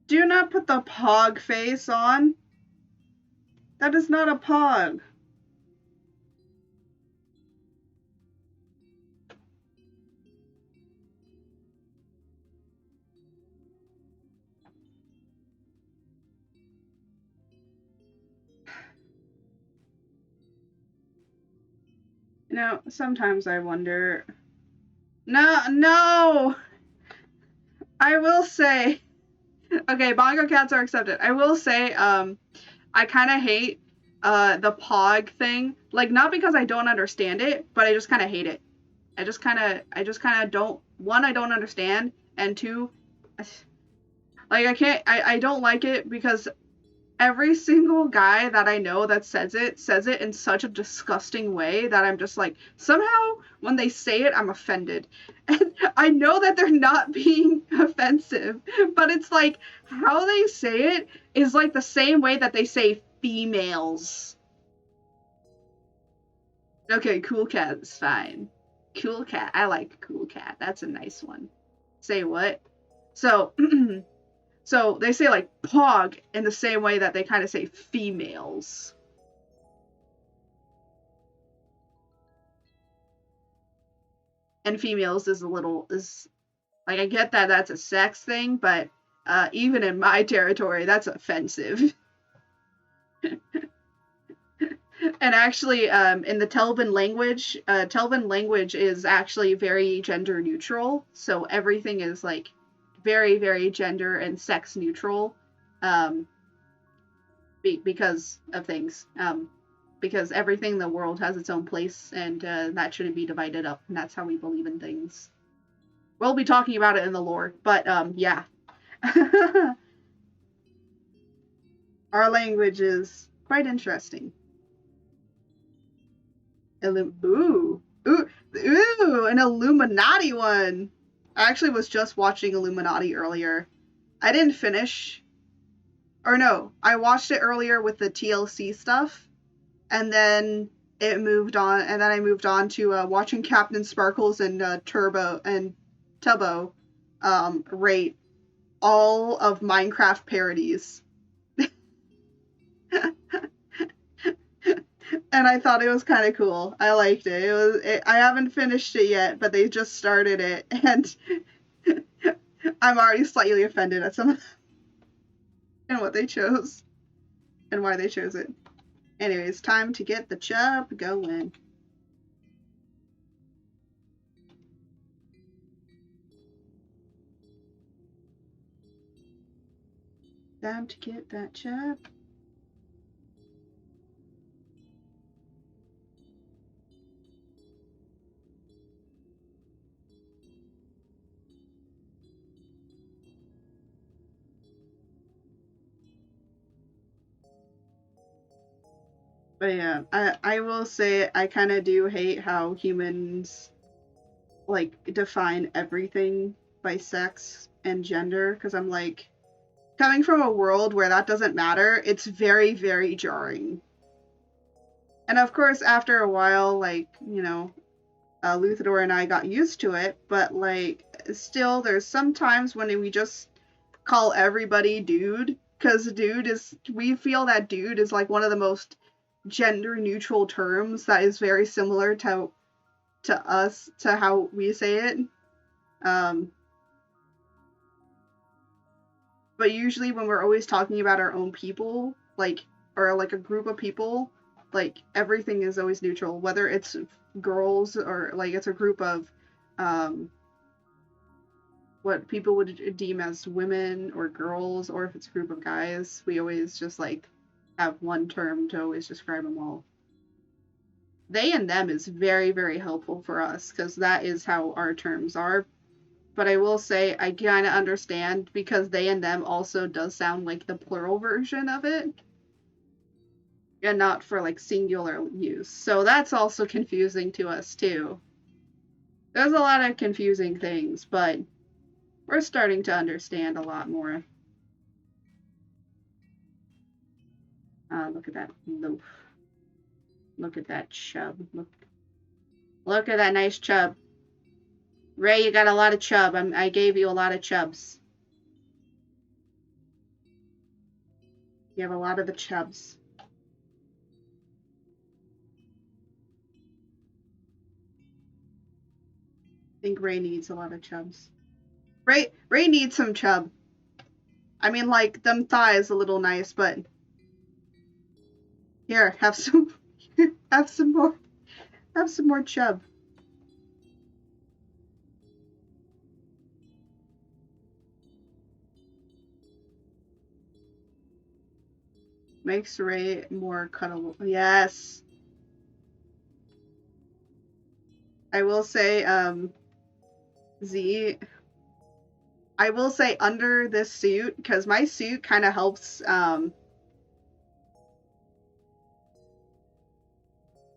Do not put the pog face on. That is not a pog. You know, sometimes I wonder. No, no! I will say. Okay, bongo cats are accepted. I will say, I kind of hate the pog thing. Like, not because I don't understand it, but I just kind of hate it. I just kind of don't. One, I don't understand, and two, like I can't. I don't like it because every single guy that I know that says it in such a disgusting way that I'm just like, somehow when they say it, I'm offended. And I know that they're not being offensive, but it's like how they say it is like the same way that they say females. Okay, cool cat is fine. Cool cat. I like cool cat. That's a nice one. Say what? So so they say like pog in the same way that they kind of say females. And females is a little is like I get that that's a sex thing, but even in my territory, that's offensive. And actually, in the Telvan language is actually very gender neutral. So everything is like very, very gender and sex neutral, um, because of things. Because everything in the world has its own place, and that shouldn't be divided up. And that's how we believe in things. We'll be talking about it in the lore, but yeah. Our language is quite interesting. Ooh, ooh, ooh, an Illuminati one. I actually was just watching Illuminati earlier. I didn't finish, or no, I watched it earlier with the TLC stuff, and then it moved on, and then I moved on to watching Captain Sparkles and Turbo and Tubbo rate all of Minecraft parodies. And I thought it was kind of cool. I liked it. I haven't finished it yet, but they just started it, and I'm already slightly offended at some of and what they chose and why they chose it. Anyways, time to get the chub going. Time to get that chub. But yeah, I will say I kind of do hate how humans like define everything by sex and gender, because I'm like, coming from a world where that doesn't matter, it's very, very jarring. And of course, after a while, like, you know, Luthador and I got used to it, but like, still, there's sometimes when we just call everybody dude, because dude is, we feel that dude is like one of the most gender neutral terms that is very similar to us, to how we say it. Um, but usually when we're always talking about our own people, like, or like a group of people, like everything is always neutral, whether it's girls or like it's a group of um, what people would deem as women or girls, or if it's a group of guys, we always just like have one term to always describe them all. They and them is very, very helpful for us because that is how our terms are. But I will say I kind of understand because they and them also does sound like the plural version of it. and not for like singular use. So that's also confusing to us too. There's a lot of confusing things, but we're starting to understand a lot more. Look at that loaf. Look at that chub. Look at that nice chub. Ray, you got a lot of chub. I gave you a lot of chubs. You have a lot of the chubs. I think Ray needs a lot of chubs. Ray needs some chub. I mean, like, them thighs a little nice, but here, have some, have some more chub. Makes Ray more cuddable. Yes. I will say, Z, I will say under this suit, because my suit kind of helps,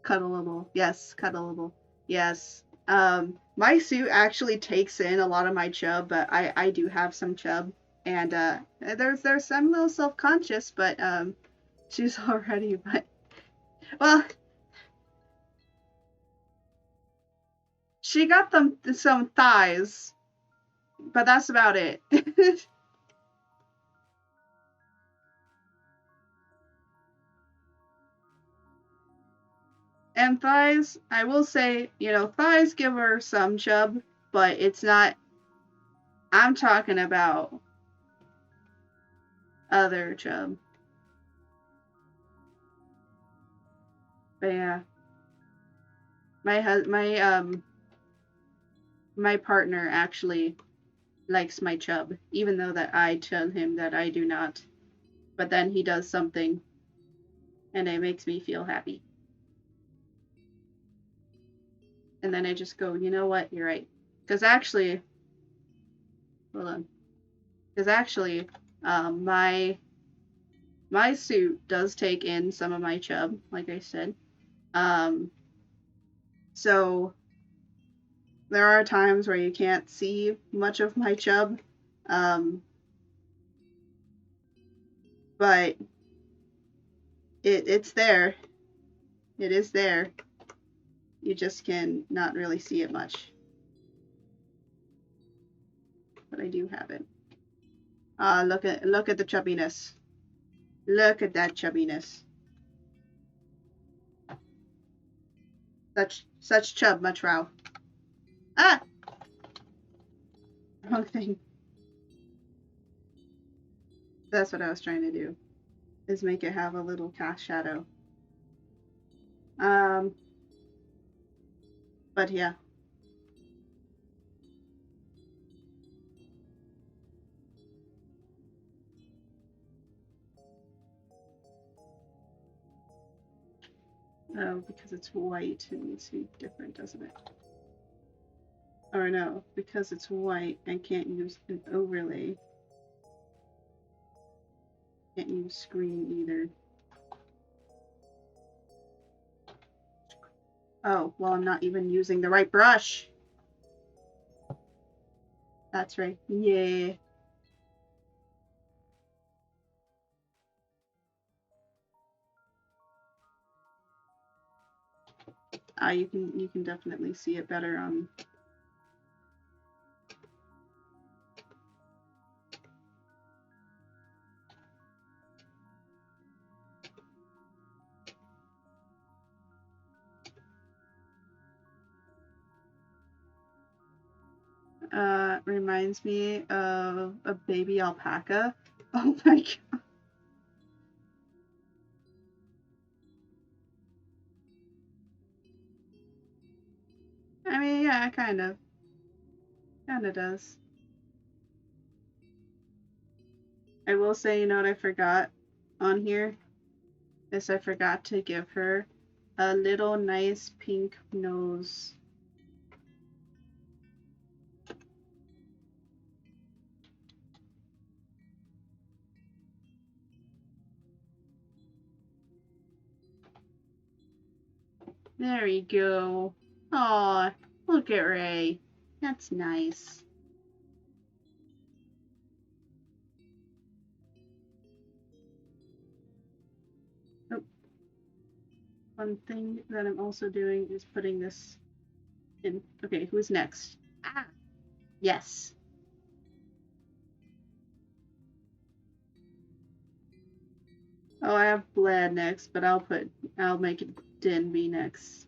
cuddleable. Yes, cuddleable. Yes. My suit actually takes in a lot of my chub, but I do have some chub. And there's I'm a little self-conscious, but she's already, but well, she got them some thighs, but that's about it. And thighs, I will say, thighs give her some chub, but it's not. I'm talking about other chub. But yeah, my partner actually likes my chub, even though that I tell him that I do not. But then he does something, and it makes me feel happy. And then I just go, you know what? You're right. Because actually, hold on. Because actually, my suit does take in some of my chub, like I said. So there are times where you can't see much of my chub, but it's there. It is there. You just can not really see it much. But I do have it. Look at the chubbiness. Look at that chubbiness. Such chub, much row. Ah! Wrong thing. That's what I was trying to do. Is make it have a little cast shadow. But yeah. Oh, because it's white, it needs to be different, doesn't it? Or no, because it's white, I can't use an overlay. Can't use screen either. Oh, well, I'm not even using the right brush. That's right. Yeah. You can definitely see it better on. Reminds me of a baby alpaca. Oh my god. I mean, yeah, kind of. Kind of does. I will say, you know what I forgot on here? Is I forgot to give her a little nice pink nose. There you go. Aw, look at Ray. That's nice. Oh, one thing that I'm also doing is putting this in. Okay, who's next? Ah, yes. Oh, I have Blad next, but I'll make it Din be next.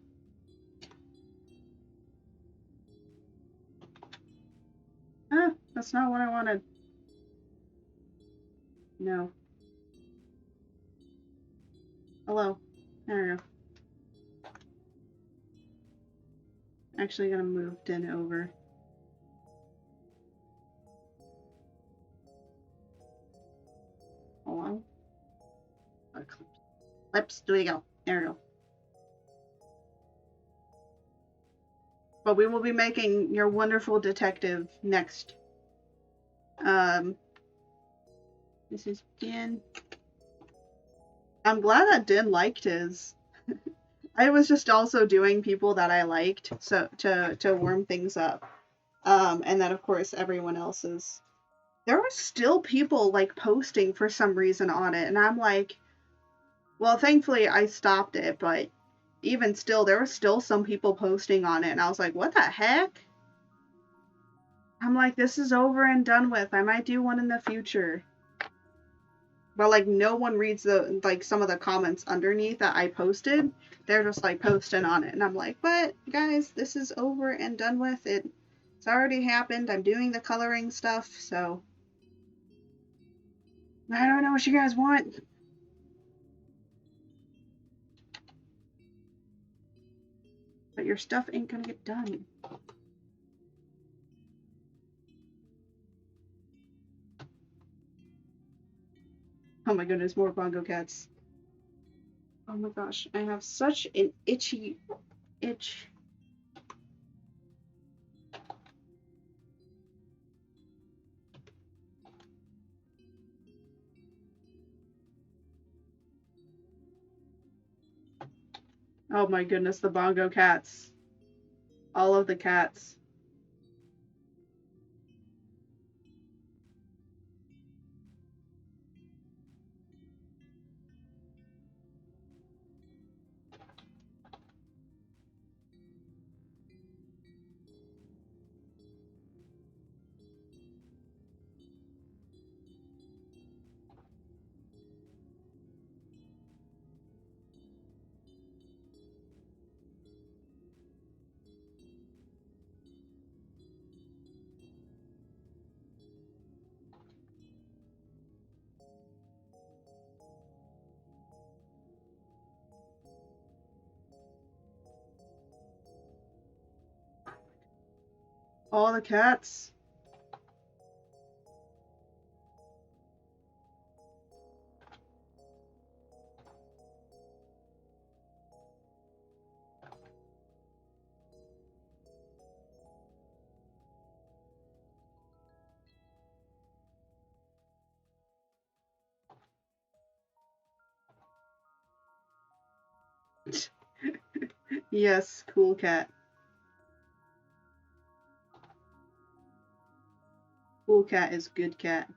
Ah, that's not what I wanted. No. Hello. There we go. Actually gonna move Din over. Hold on. Clips. There we go. There we go. But we will be making your wonderful detective next. This is Din. I'm glad that Din liked his. I was just also doing people that I liked, so to warm things up. And then of course everyone else's. There were still people like posting for some reason on it, and I'm like, well, thankfully I stopped it, but even still, there were still some people posting on it, and I was like, what the heck? I'm like, this is over and done with. I might do one in the future. But like no one reads the like some of the comments underneath that I posted. They're just like posting on it, and I'm like, but guys, this is over and done with. It's already happened. I'm doing the coloring stuff, so I don't know what you guys want. But your stuff ain't gonna get done. Oh my goodness, more bongo cats. Oh my gosh, I have such an itchy itch. Oh my goodness, the bongo cats. All of the cats. All the cats. Yes, cool cat. Cool cat is good cat.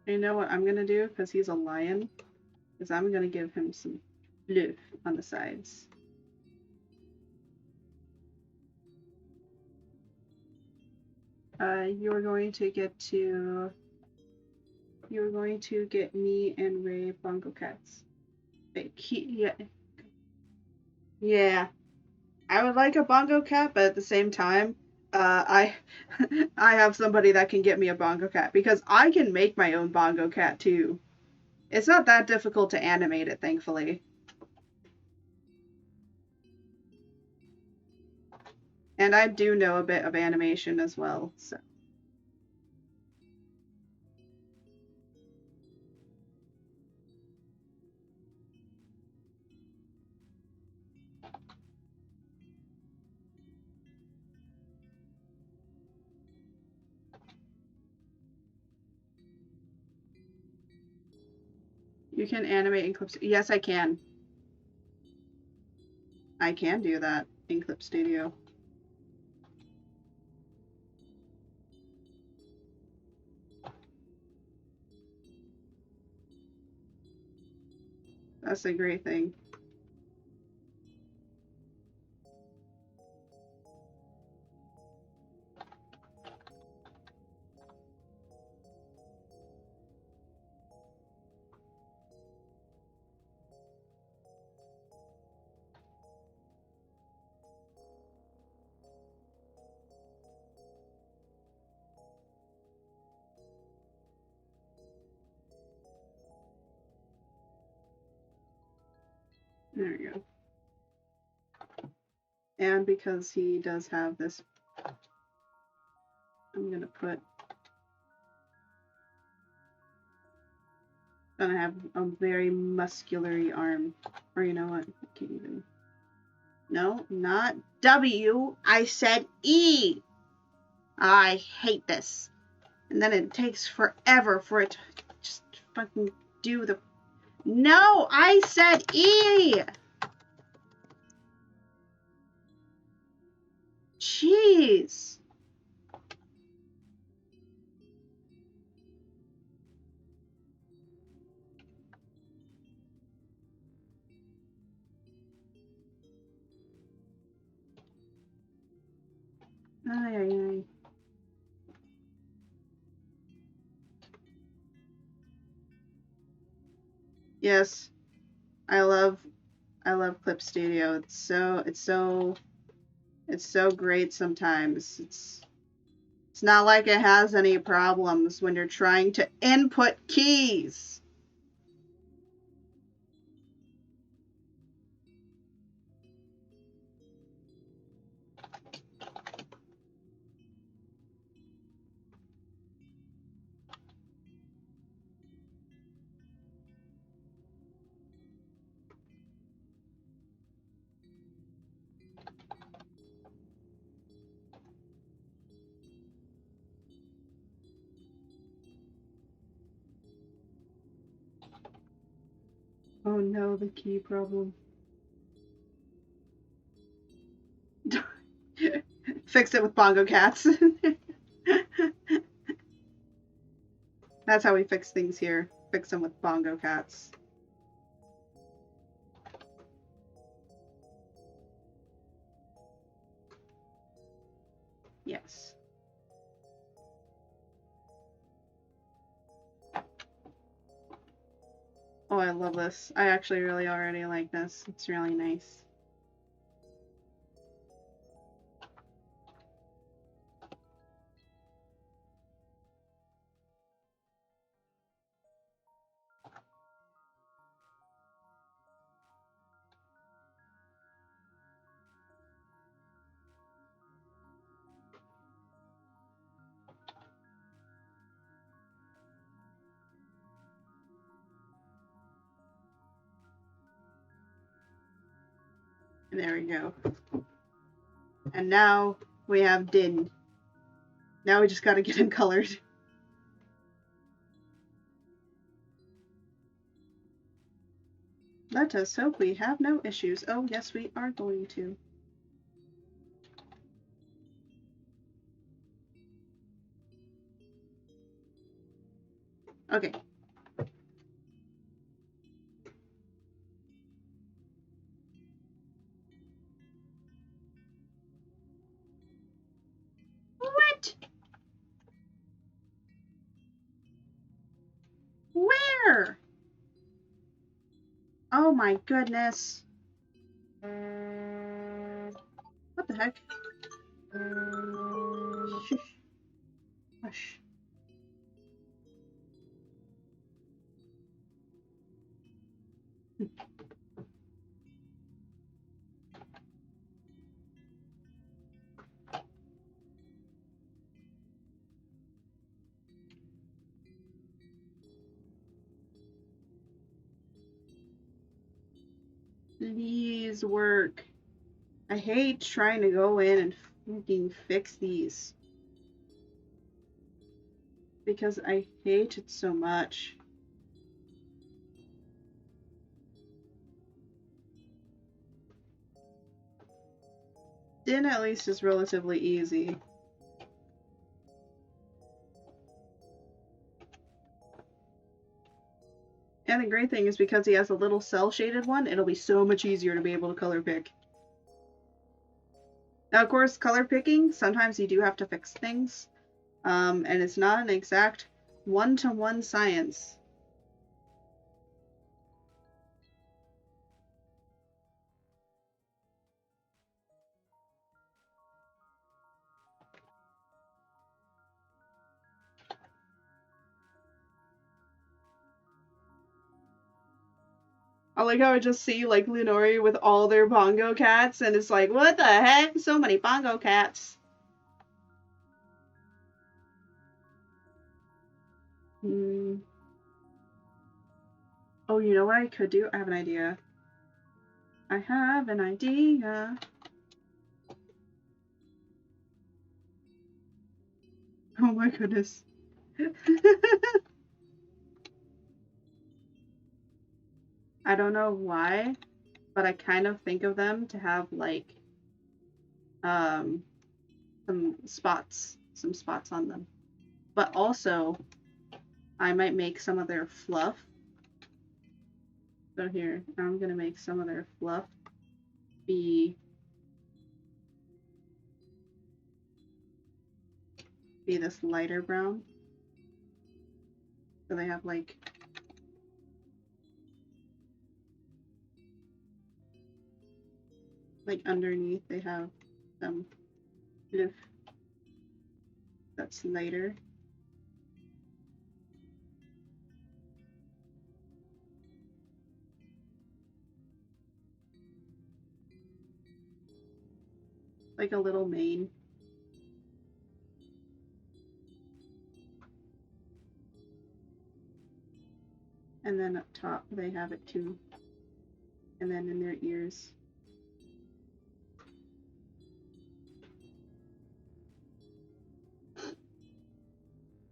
You know what I'm gonna do, because he's a lion, is I'm gonna give him some blue on the sides. You're going to get me and Ray bongo cats. Yeah. Yeah. I would like a bongo cat, but at the same time, I I have somebody that can get me a bongo cat, because I can make my own bongo cat too. It's not that difficult to animate it, thankfully. And I do know a bit of animation as well, so. You can animate in Clip. Yes, I can. I can do that in Clip Studio. That's a great thing. There we go. And because he does have this, I'm gonna have a very muscular arm. Or you know what? I can't even. No, not W. I said E. I hate this. And then it takes forever for it to just fucking do the. No, I said E. Jeez. Ay, ay, ay. Yes, I love Clip Studio. It's so great sometimes. It's not like it has any problems when you're trying to input keys. Oh no, the key problem. Fix it with bongo cats. That's how we fix things here. Fix them with bongo cats. Yes. Oh, I love this. I actually really already like this. It's really nice. There we go. And now we have Din. Now we just gotta get him colored. Let us hope we have no issues. Oh, yes, we are going to. Okay. What? Where? Oh my goodness. What the heck? Shush. Hush. Please work. I hate trying to go in and fucking fix these. Because I hate it so much. Din at least is relatively easy. And the great thing is because he has a little cell shaded one, it'll be so much easier to be able to color pick. Now, of course, color picking, sometimes you do have to fix things. And it's not an exact one-to-one science. I like how I just see like Lunori with all their bongo cats, and it's like, what the heck? So many bongo cats. Oh, you know what I could do? I have an idea. I have an idea. Oh my goodness. I don't know why, but I kind of think of them to have like some spots on them. But also, I might make some of their fluff. So here, I'm gonna make some of their fluff be this lighter brown. So they have like underneath they have some fluff that's lighter. Like a little mane. And then up top they have it too. And then in their ears.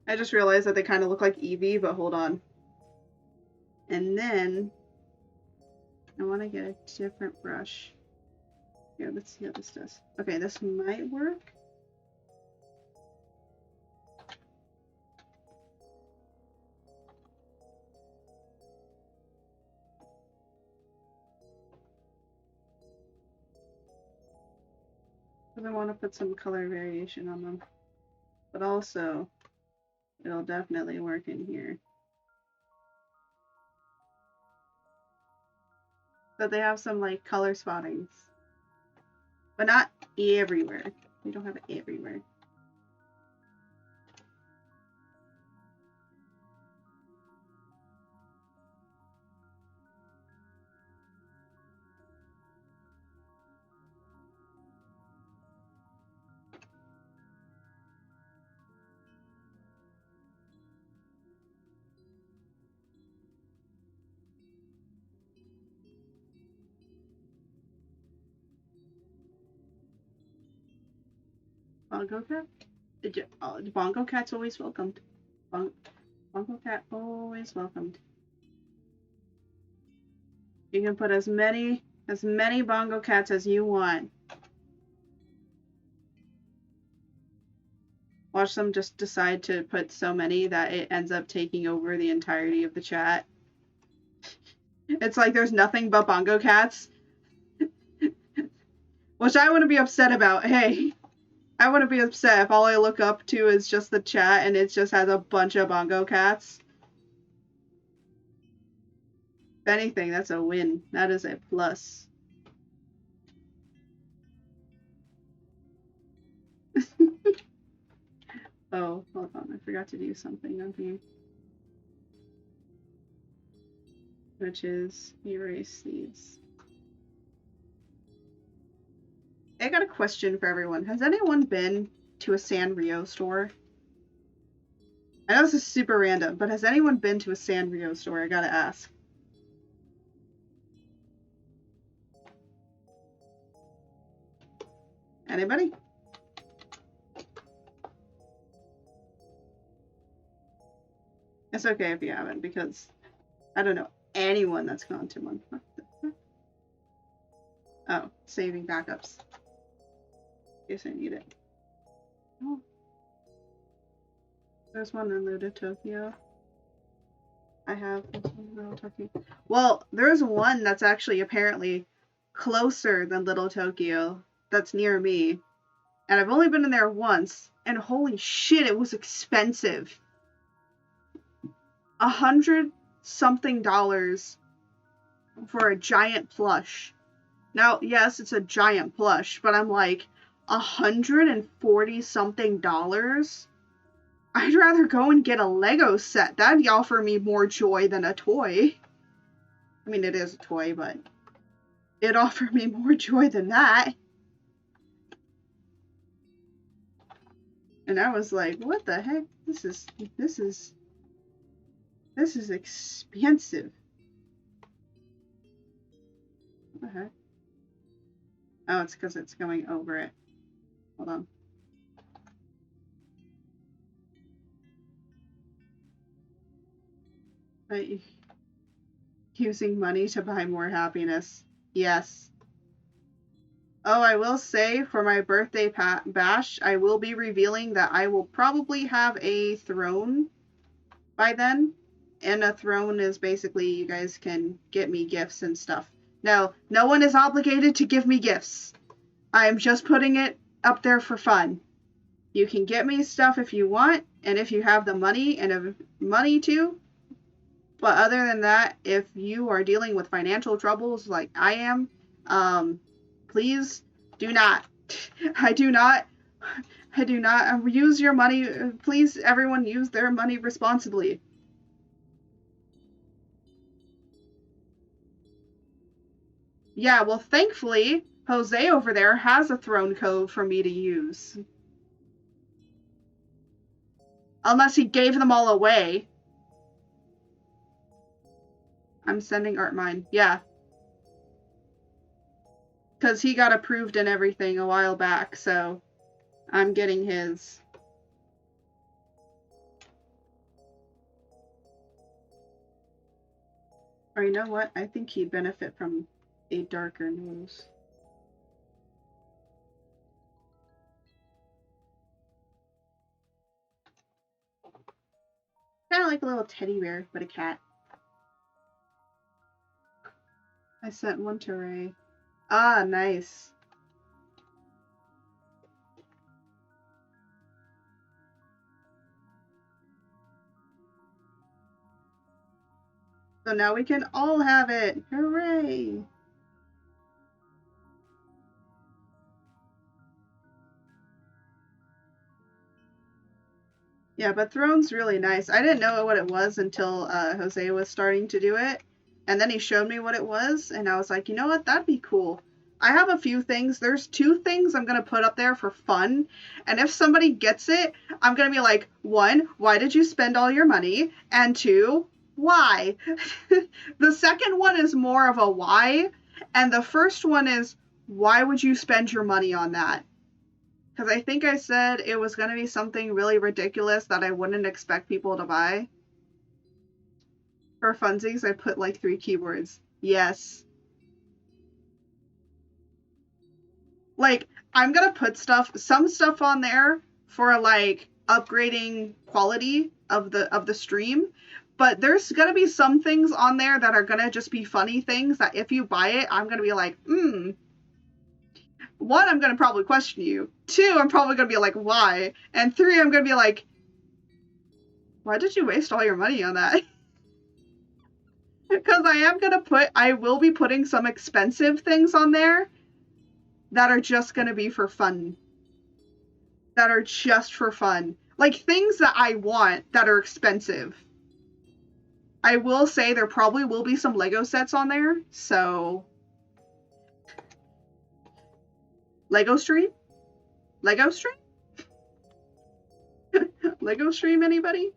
I just realized that they kind of look like Eevee, but hold on. And then I want to get a different brush. Here, let's see how this does. Okay, this might work. Because I want to put some color variation on them. But also, it'll definitely work in here. So they have some like color spottings. But not everywhere. We don't have it everywhere. Bongo cat? The bongo cat's always welcomed. Bongo cat always welcomed. You can put as many bongo cats as you want. Watch them just decide to put so many that it ends up taking over the entirety of the chat. It's like there's nothing but bongo cats. Which I wouldn't be upset about. Hey, I wouldn't be upset if all I look up to is just the chat and it just has a bunch of bongo cats. If anything, that's a win. That is a plus. Oh, hold on. I forgot to do something on here. Which is erase these. I got a question for everyone. Has anyone been to a Sanrio store? I know this is super random, but has anyone been to a Sanrio store? I gotta ask. Anybody? It's okay if you haven't, because I don't know anyone that's gone to one. Oh, saving backups. In case I need it. Oh. There's one in Little Tokyo. I have Little Tokyo. Well, there's one that's actually apparently closer than Little Tokyo that's near me. And I've only been in there once, and holy shit, it was expensive. $100-something for a giant plush. Now, yes, it's a giant plush, but I'm like, $140-something? I'd rather go and get a Lego set. That'd offer me more joy than a toy. I mean, it is a toy, but it'd offer me more joy than that. And I was like, what the heck? This is expensive. What the heck? Oh, it's because it's going over it. Hold on. Right. Using money to buy more happiness. Yes. Oh, I will say, for my birthday bash, I will be revealing that I will probably have a throne by then. And a throne is basically, you guys can get me gifts and stuff. Now, no one is obligated to give me gifts. I am just putting it up there for fun. You can get me stuff if you want, and if you have the money and money to. But other than that, if you are dealing with financial troubles like I am, please do not. I do not use your money. Please, everyone, use their money responsibly. Yeah, well, thankfully, Jose over there has a throne code for me to use. Unless he gave them all away. I'm sending Art mine. Yeah. Because he got approved and everything a while back, so I'm getting his. Or you know what? I think he'd benefit from a darker nose. Kind of like a little teddy bear, but a cat. I sent one to Ray. Ah, nice. So now we can all have it. Hooray! Yeah, but Throne's really nice. I didn't know what it was until Jose was starting to do it. And then he showed me what it was, and I was like, you know what? That'd be cool. I have a few things. There's 2 things I'm going to put up there for fun. And if somebody gets it, I'm going to be like, 1, why did you spend all your money? And 2, why? The second one is more of a why. And the first one is, why would you spend your money on that? Because I think I said it was going to be something really ridiculous that I wouldn't expect people to buy. For funsies, I put like 3 keywords. Yes. Like, I'm gonna put some stuff on there for like upgrading quality of the stream, but there's gonna be some things on there that are gonna just be funny things that if you buy it, I'm gonna be like, 1, I'm gonna probably question you. 2, I'm probably gonna be like, why? And 3, I'm gonna be like, why did you waste all your money on that? Because I will be putting some expensive things on there that are just gonna be for fun. That are just for fun. Like things that I want that are expensive. I will say there probably will be some Lego sets on there, so. Lego stream? Lego stream? Lego stream, anybody?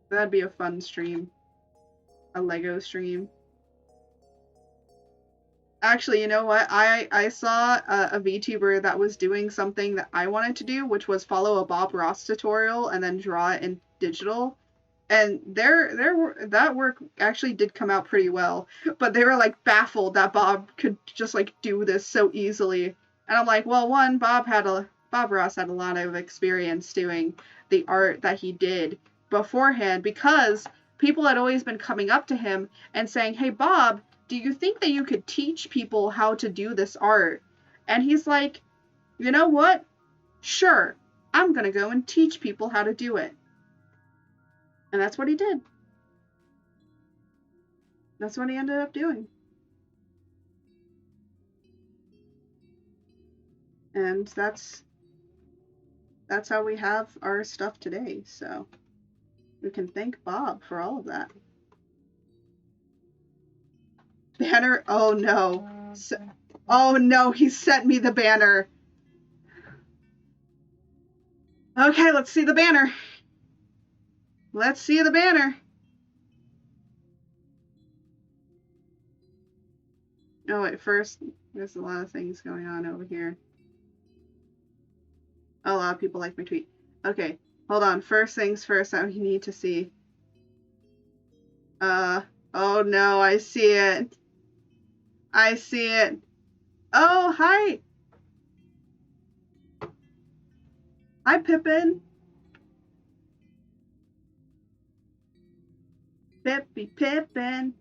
That'd be a fun stream. A Lego stream. Actually, you know what? I saw a VTuber that was doing something that I wanted to do, which was follow a Bob Ross tutorial and then draw it in digital. and that work actually did come out pretty well, but they were like baffled that Bob could just like do this so easily. And I'm like, well, one, Bob Ross had a lot of experience doing the art that he did beforehand, because people had always been coming up to him and saying, hey Bob, do you think that you could teach people how to do this art? And he's like, you know what, sure, I'm gonna go and teach people how to do it. And that's what he did. That's what he ended up doing. And that's how we have our stuff today. So we can thank Bob for all of that. Banner? Oh no. Oh no, he sent me the banner. Okay, let's see the banner. Let's see the banner. Oh wait, first, there's a lot of things going on over here. A lot of people like my tweet. Okay, hold on. First things first, I need to see. Oh no, I see it. I see it. Oh, hi. Hi, Pippin. Pippy Pippin.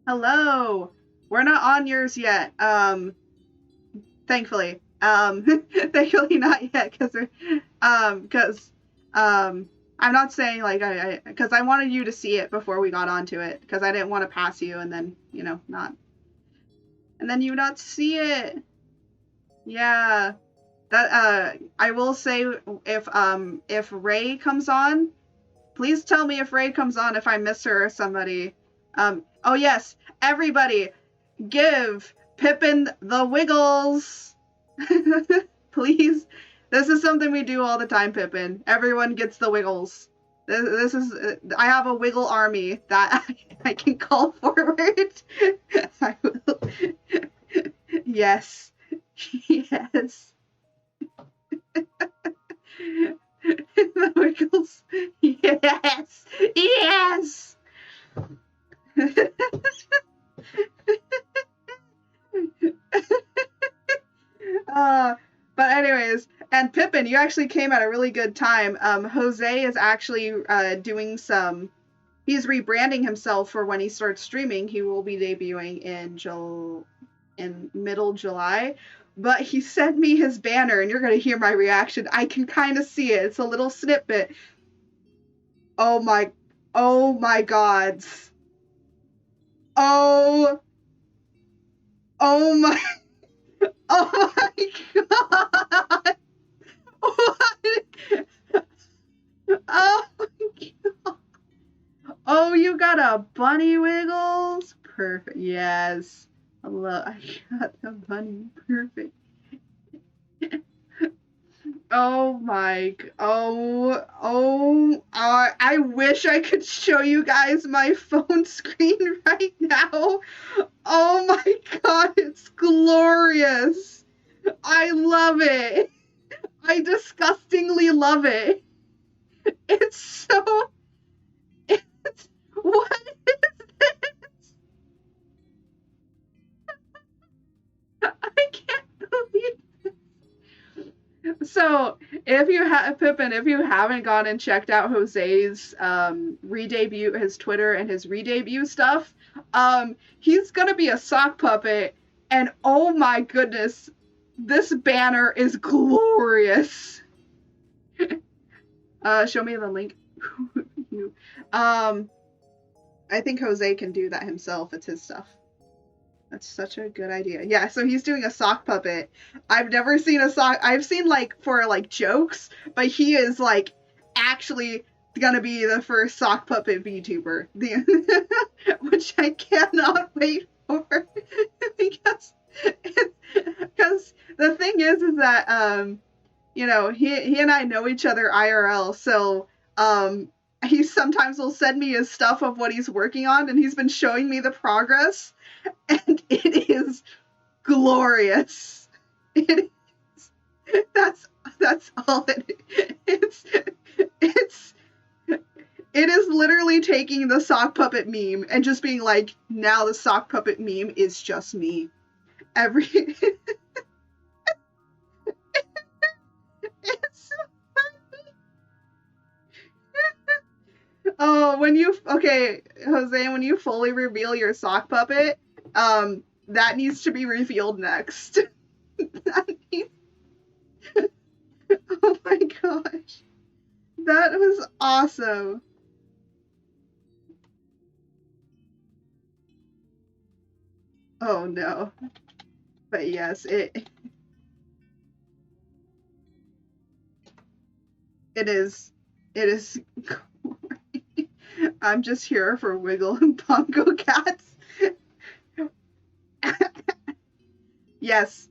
Hello. We're not on yours yet. Thankfully. Thankfully not yet, because I'm not saying like because I wanted you to see it before we got onto it, because I didn't want to pass you and then, you know, not, and then you not see it. Yeah. That I will say, if Ray comes on, please tell me if Ray comes on if I miss her or somebody. Oh yes, everybody, give Pippin the wiggles. Please. This is something we do all the time, Pippin. Everyone gets the wiggles. This is, I have a wiggle army that I can call forward. I will. Yes. Yes. The wiggles. Yes. Yes. But anyways, and Pippin, you actually came at a really good time. Jose is actually doing some. He's rebranding himself for when he starts streaming. He will be debuting in middle July. But he sent me his banner, and you're gonna hear my reaction. I can kind of see it. It's a little snippet. Oh my gods. Oh my. Oh my god! What? Oh my god! Oh, you got a bunny wiggles? Perfect. Yes. I got the bunny. Perfect. Oh my. I wish I could show you guys my phone screen right now. Oh my god, it's glorious. I love it. I disgustingly love it. It's so. What is this? I can't believe it. So, if you have Pippin, if you haven't gone and checked out Jose's re-debut, his Twitter and his re-debut stuff, he's gonna be a sock puppet, and oh my goodness, this banner is glorious. Show me the link. I think Jose can do that himself. It's his stuff. That's such a good idea. Yeah, so he's doing a sock puppet. I've never seen a sock. I've seen like for like jokes, but he is like actually gonna be the first sock puppet VTuber, which I cannot wait for, because the thing is that you know, he and I know each other IRL, so he sometimes will send me his stuff of what he's working on, and he's been showing me the progress, and it is glorious. It is. That's all it is. It's It is literally taking the sock puppet meme and just being like, now the sock puppet meme is just me. Every it's so funny. Oh, okay, Jose, when you fully reveal your sock puppet, that needs to be revealed next. Needs... Oh my gosh. That was awesome. Oh no. But yes, it is I'm just here for Wiggle and Bongo Cats. Yes.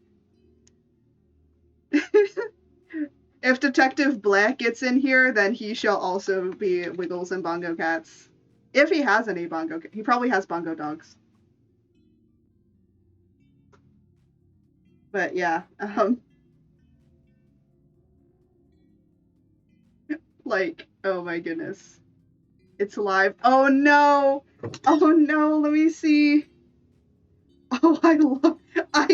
If Detective Black gets in here, then he shall also be Wiggles and Bongo Cats. If he has any bongo, he probably has bongo dogs. But yeah, like, oh my goodness. It's live. Oh no! Oh no, let me see. Oh, I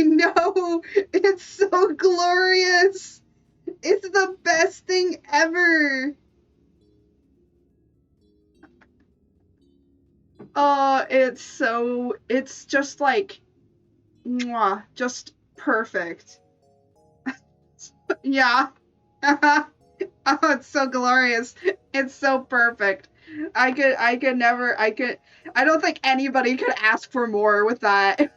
know! It's so glorious! It's the best thing ever! Oh, it's just like, mwah, just perfect. Yeah. Oh, it's so glorious. It's so perfect. I don't think anybody could ask for more with that.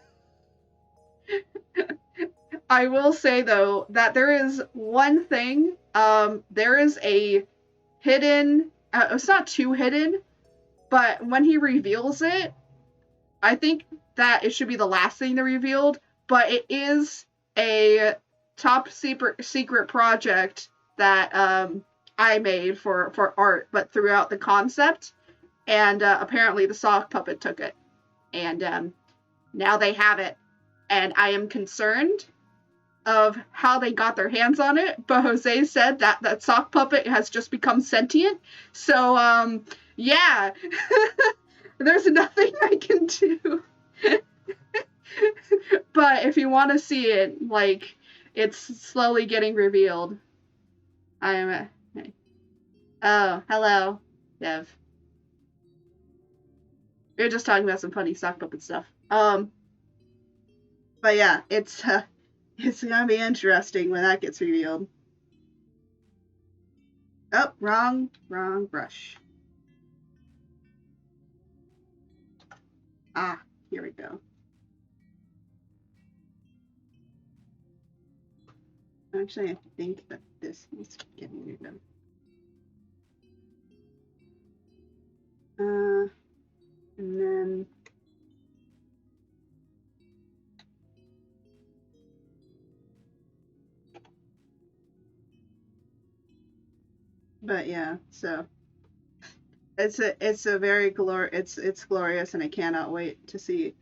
I will say though that there is one thing. There is a hidden. It's not too hidden, but when he reveals it, I think that it should be the last thing they revealed. But it is a top secret project that I made for art, but throughout the concept. And apparently the sock puppet took it, and now they have it. And I am concerned of how they got their hands on it, but Jose said that that sock puppet has just become sentient. So, yeah, there's nothing I can do. But if you want to see it, like, it's slowly getting revealed. I am. Oh, hello, Dev. We were just talking about some funny sock puppet stuff. But yeah, it's gonna be interesting when that gets revealed. Oh, wrong brush. Ah, here we go. Actually, I think that this needs to get moved. And then but yeah, so it's a very it's glorious, and I cannot wait to see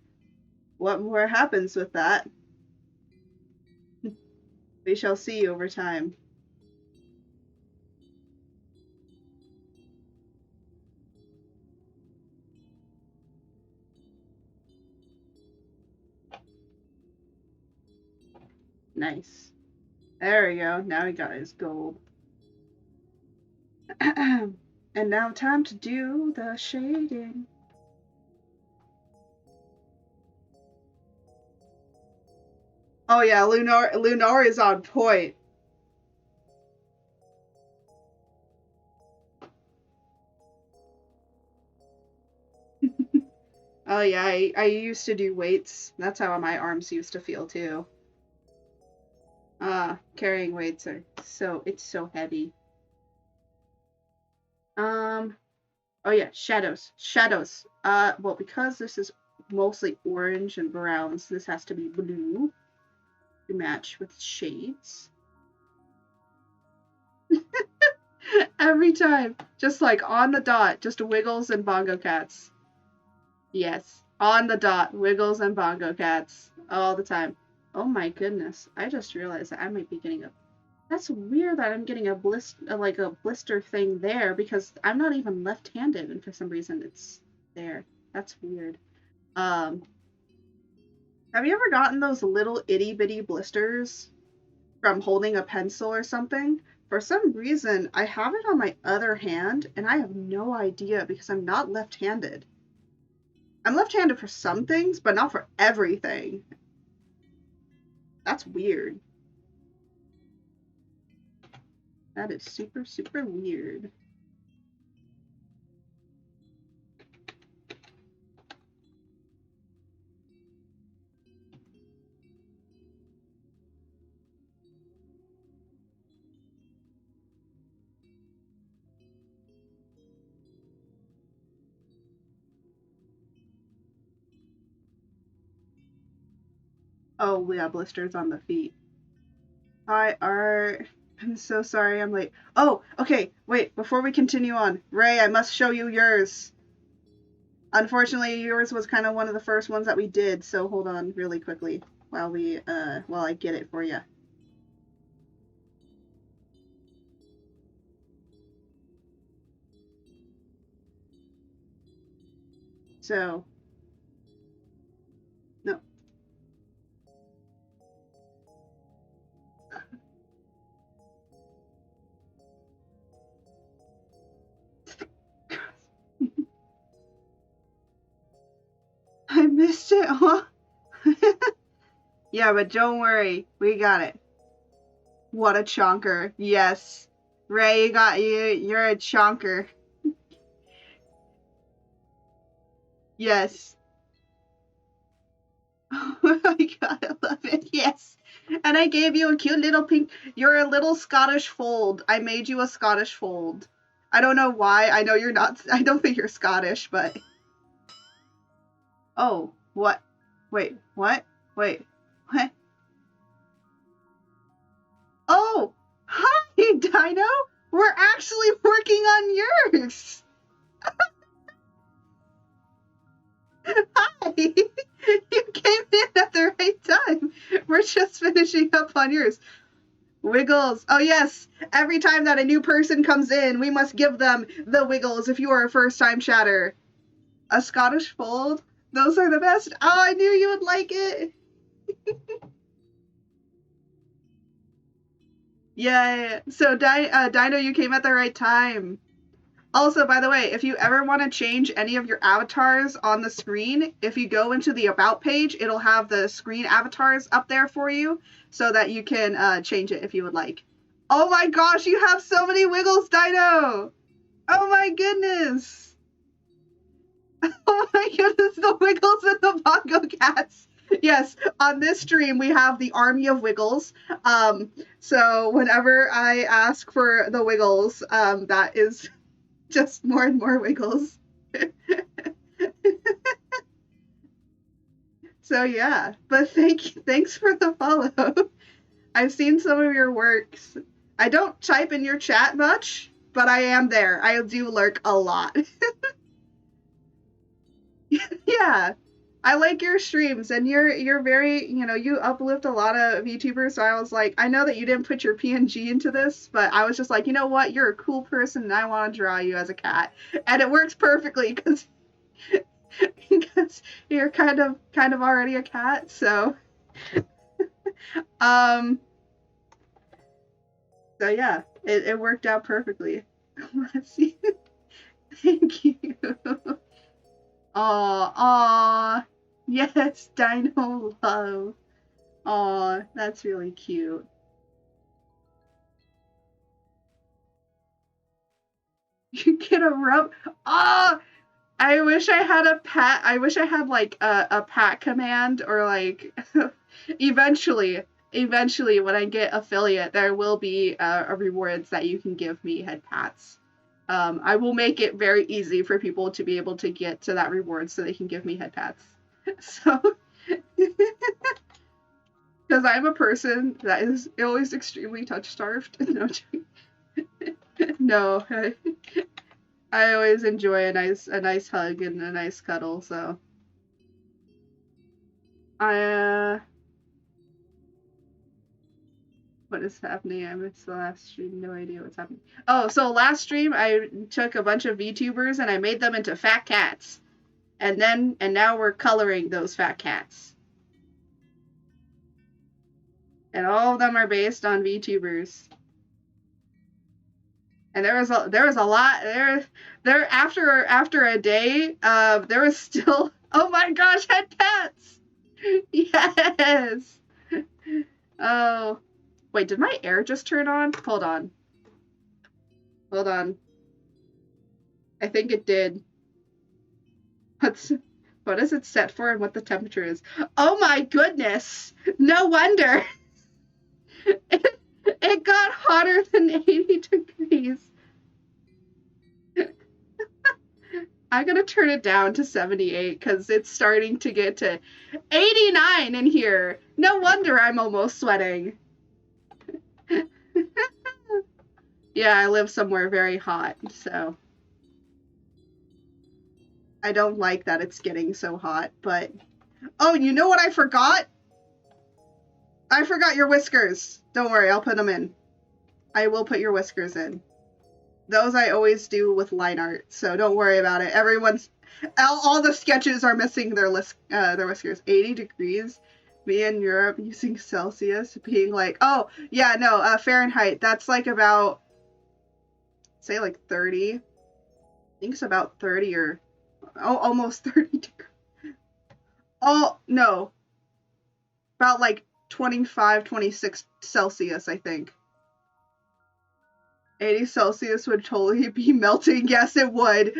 what more happens with that. We shall see over time. Nice. There we go. Now we got his gold. And now time to do the shading. Oh yeah, Lunar is on point. Oh yeah, I used to do weights. That's how my arms used to feel too. Carrying weights are it's so heavy. Oh yeah, shadows. Shadows. Well, because this is mostly orange and browns, this has to be blue to match with shades. Every time. Just like on the dot, just Wiggles and Bongo Cats. Yes, on the dot, Wiggles and Bongo Cats all the time. Oh my goodness, I just realized that I might be getting a That's weird that I'm getting a blister thing there because I'm not even left-handed, and for some reason it's there. That's weird. Um, have you ever gotten those little itty bitty blisters from holding a pencil or something? For some reason, I have it on my other hand, and I have no idea because I'm not left-handed. I'm left-handed for some things, but not for everything. That's weird. That is super, super weird. Oh, we got blisters on the feet. Hi, Art. I'm so sorry I'm late. Oh, okay. Wait, before we continue on, Ray, I must show you yours. Unfortunately, yours was kind of one of the first ones that we did, so hold on really quickly while I get it for you. So, no. I missed it, huh? Yeah, but don't worry. We got it. What a chonker. Yes. Ray, you're a chonker. Yes. Oh my god, I love it. Yes. And I gave you a cute little pink. You're a little Scottish fold. I made you a Scottish fold. I don't know why. I know you're not. I don't think you're Scottish, but. Oh, what? Wait, what? Wait, what? Oh, hi, Dino. We're actually working on yours. Hi. You came in at the right time. We're just finishing up on yours. Wiggles. Oh, yes. Every time that a new person comes in, we must give them the wiggles if you are a first time chatter. A Scottish fold? Those are the best. Oh, I knew you would like it. Yeah. So, Dino, you came at the right time. Also, by the way, if you ever want to change any of your avatars on the screen, if you go into the About page, it'll have the screen avatars up there for you so that you can change it if you would like. Oh my gosh, you have so many wiggles, Dino! Oh my goodness! Oh my goodness, the wiggles and the bongo cats! Yes, on this stream we have the army of wiggles. So whenever I ask for the wiggles, that is just more and more wiggles. So yeah, but thanks for the follow. I've seen some of your works. I don't type in your chat much, but I am there. I do lurk a lot. Yeah. I like your streams and you're very, you uplift a lot of VTubers, so I was like, I know that you didn't put your PNG into this, but I was just like, you know what? You're a cool person and I want to draw you as a cat. And it works perfectly cuz because you're kind of already a cat, so um so yeah, it worked out perfectly. Let's see. Thank you. Aw, aw. Yes, Dino Love. Aw, that's really cute. You get a rub. Ah, I wish I had a pat. I wish I had like a pat command or like eventually, eventually when I get affiliate, there will be a rewards that you can give me head pats. I will make it very easy for people to be able to get to that reward so they can give me head pats. So, because I'm a person that is always extremely touch starved. No, I always enjoy a nice hug and a nice cuddle. So I What is happening? I missed the last stream. No idea what's happening. Oh, so last stream I took a bunch of VTubers and I made them into fat cats. And now we're coloring those fat cats. And all of them are based on VTubers. And there was a lot there after a day. There was still, oh my gosh, head pets. Yes. Oh, wait, did my air just turn on? Hold on. I think it did. What is it set for and what the temperature is? Oh my goodness! No wonder! It got hotter than 80 degrees. I'm gonna turn it down to 78 because it's starting to get to 89 in here. No wonder I'm almost sweating. Yeah, I live somewhere very hot, so I don't like that it's getting so hot, but... Oh, you know what I forgot? I forgot your whiskers. Don't worry, I'll put them in. I will put your whiskers in. Those I always do with line art, so don't worry about it. All the sketches are missing their whiskers. 80 degrees. Me in Europe using Celsius, being like, oh, yeah, no, Fahrenheit. That's like about, say like 30. I think it's about 30 or, almost 30 degrees. Oh, no. About like 25, 26 Celsius, I think. 80 Celsius would totally be melting. Yes, it would.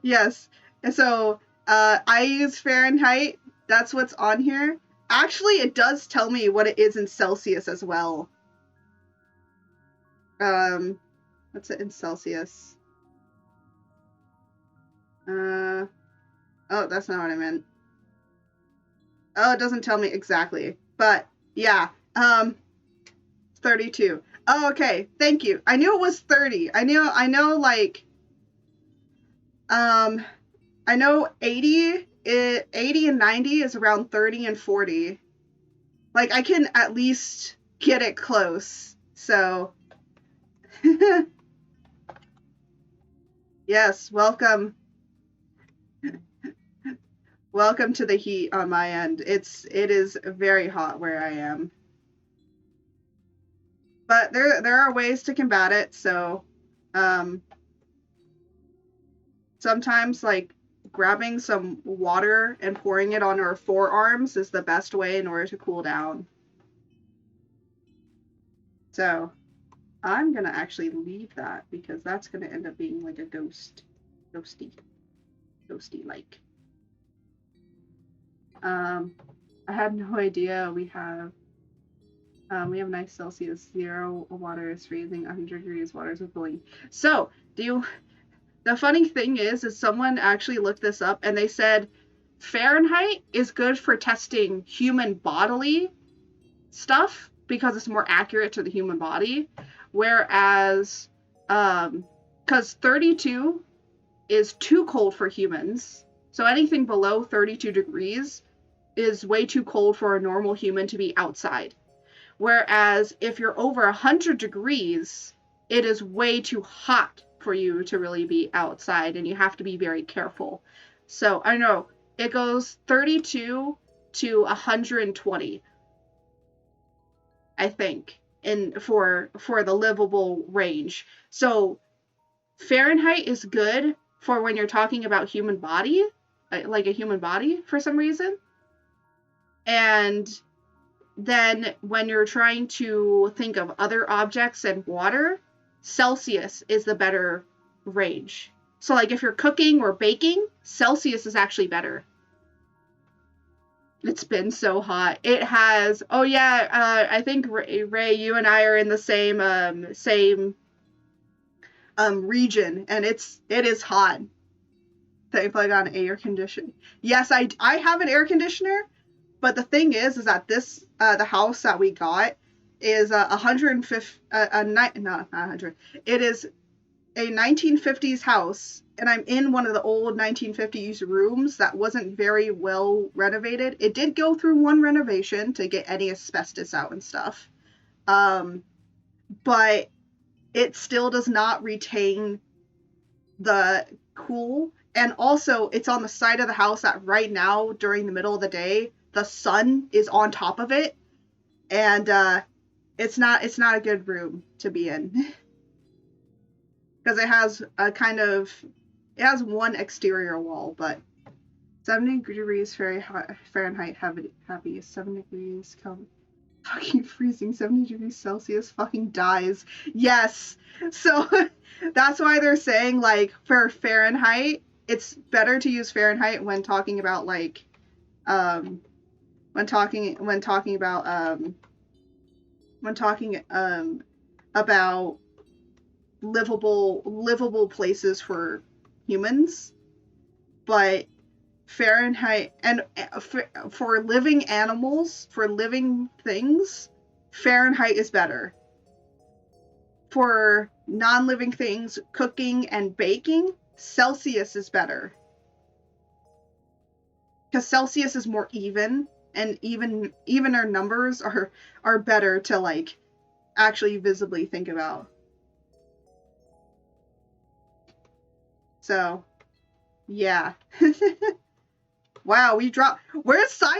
Yes. So, I use Fahrenheit. That's what's on here. Actually, it does tell me what it is in Celsius as well. What's it in Celsius? Oh, that's not what I meant. Oh, it doesn't tell me exactly. But, yeah. 32. Oh, okay. Thank you. I knew it was 30. I know, like, I know 80 and 90 is around 30 and 40. Like, I can at least get it close. So, yes, welcome. Welcome to the heat on my end. It is very hot where I am. But there are ways to combat it, so sometimes like grabbing some water and pouring it on our forearms is the best way in order to cool down. So I'm gonna actually leave that because that's gonna end up being like a ghosty like. I had no idea we have nice Celsius. 0 water is freezing, 100 degrees water is boiling. So, the funny thing is someone actually looked this up and they said Fahrenheit is good for testing human bodily stuff because it's more accurate to the human body, whereas, because 32 is too cold for humans, so anything below 32 degrees is way too cold for a normal human to be outside. Whereas if you're over 100 degrees, it is way too hot for you to really be outside, and you have to be very careful. So I know it goes 32 to 120, I think, for the livable range. So Fahrenheit is good for when you're talking about human body, like a human body for some reason. And then when you're trying to think of other objects and water, Celsius is the better range. So like if you're cooking or baking, Celsius is actually better. It's been so hot. It has, oh yeah, I think Ray, you and I are in the same region, and it is hot. Thankfully I got an air conditioner. Yes, I have an air conditioner. But the thing is that this, the house that we got is 150, not 100. It is a 1950s house, and I'm in one of the old 1950s rooms that wasn't very well renovated. It did go through one renovation to get any asbestos out and stuff. But it still does not retain the cool. And also, it's on the side of the house that right now, during the middle of the day, the sun is on top of it, and it's not a good room to be in because it has a kind of it has one exterior wall, but 70 degrees Fahrenheit happy 7 degrees Kelvin. Fucking freezing. 70 degrees Celsius fucking dies. Yes. So that's why they're saying, like, for Fahrenheit, it's better to use Fahrenheit when talking about, like, when talking about livable places for humans, but Fahrenheit, and for living animals, for living things, Fahrenheit is better. For non-living things, cooking and baking, Celsius is better. Because Celsius is more even, and evener numbers are better to, like, actually visibly think about. So, yeah. Wow, we dropped. Where's our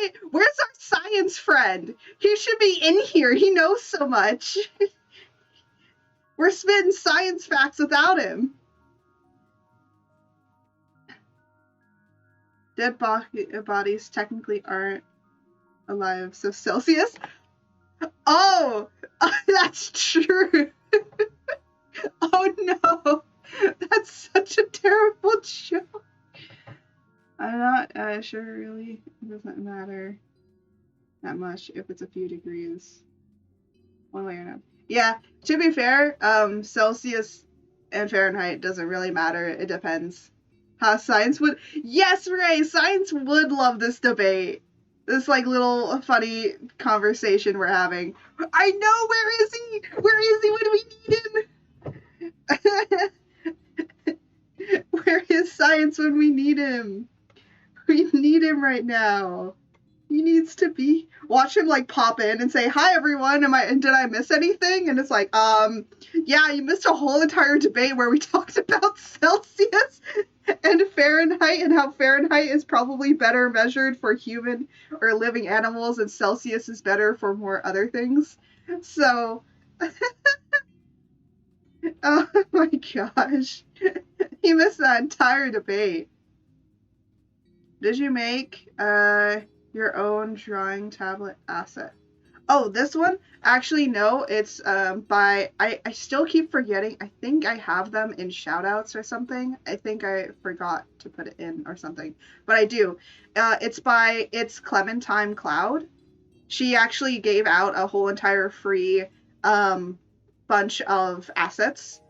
science friend? He should be in here. He knows so much. We're spitting science facts without him. Dead bodies technically aren't alive, so Celsius? Oh, that's true. Oh no, that's such a terrible joke. I'm not sure, really. It doesn't matter that much if it's a few degrees. One way or another. Yeah, to be fair, Celsius and Fahrenheit doesn't really matter. It depends. Science would. Yes, Ray! Science would love this debate. This, like, little funny conversation we're having. I know! Where is he? Where is he when we need him? Where is science when we need him? We need him right now. He needs to be. Watch him, like, pop in and say, "Hi everyone, did I miss anything?" And it's like, yeah, you missed a whole entire debate where we talked about Celsius and Fahrenheit, and how Fahrenheit is probably better measured for human or living animals, and Celsius is better for more other things. So, oh my gosh. He missed that entire debate. Did you make your own drawing tablet asset? Oh, this one? Actually, no. It's by... I still keep forgetting. I think I have them in shoutouts or something. I think I forgot to put it in or something. But I do. It's Clementine Cloud. She actually gave out a whole entire free bunch of assets.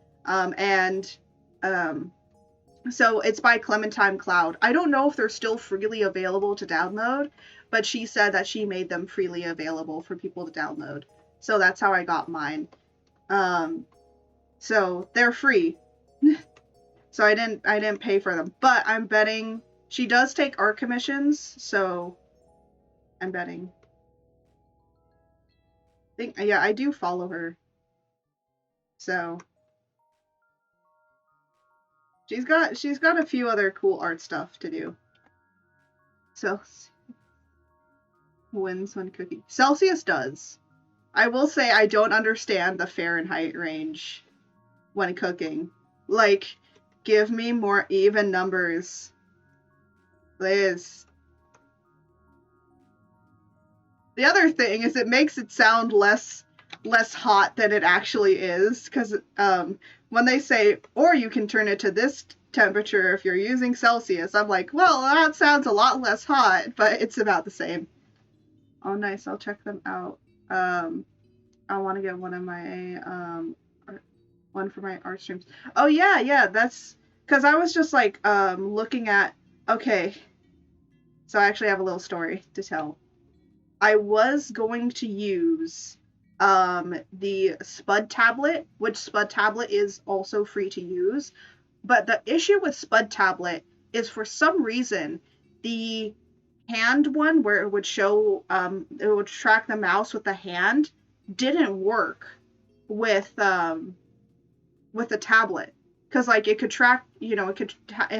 So it's by Clementine Cloud. I don't know if they're still freely available to download, but she said that she made them freely available for people to download. So that's how I got mine. So they're free. So I didn't pay for them, but I'm betting she does take art commissions, so I'm betting. Yeah, I do follow her. So she's got a few other cool art stuff to do. So wins when cooking. Celsius does. I will say I don't understand the Fahrenheit range when cooking. Like, give me more even numbers. Please. The other thing is it makes it sound less hot than it actually is, because when they say, or you can turn it to this temperature if you're using Celsius, I'm like, well, that sounds a lot less hot, but it's about the same. Oh, nice. I'll check them out. I want to get one for my art streams. Oh, yeah, that's because I was just, like, looking at, okay, so I actually have a little story to tell. I was going to use the Spud tablet, which Spud tablet is also free to use, but the issue with Spud tablet is, for some reason, the hand one, where it would show, it would track the mouse with the hand, didn't work with the tablet, because like it could track, it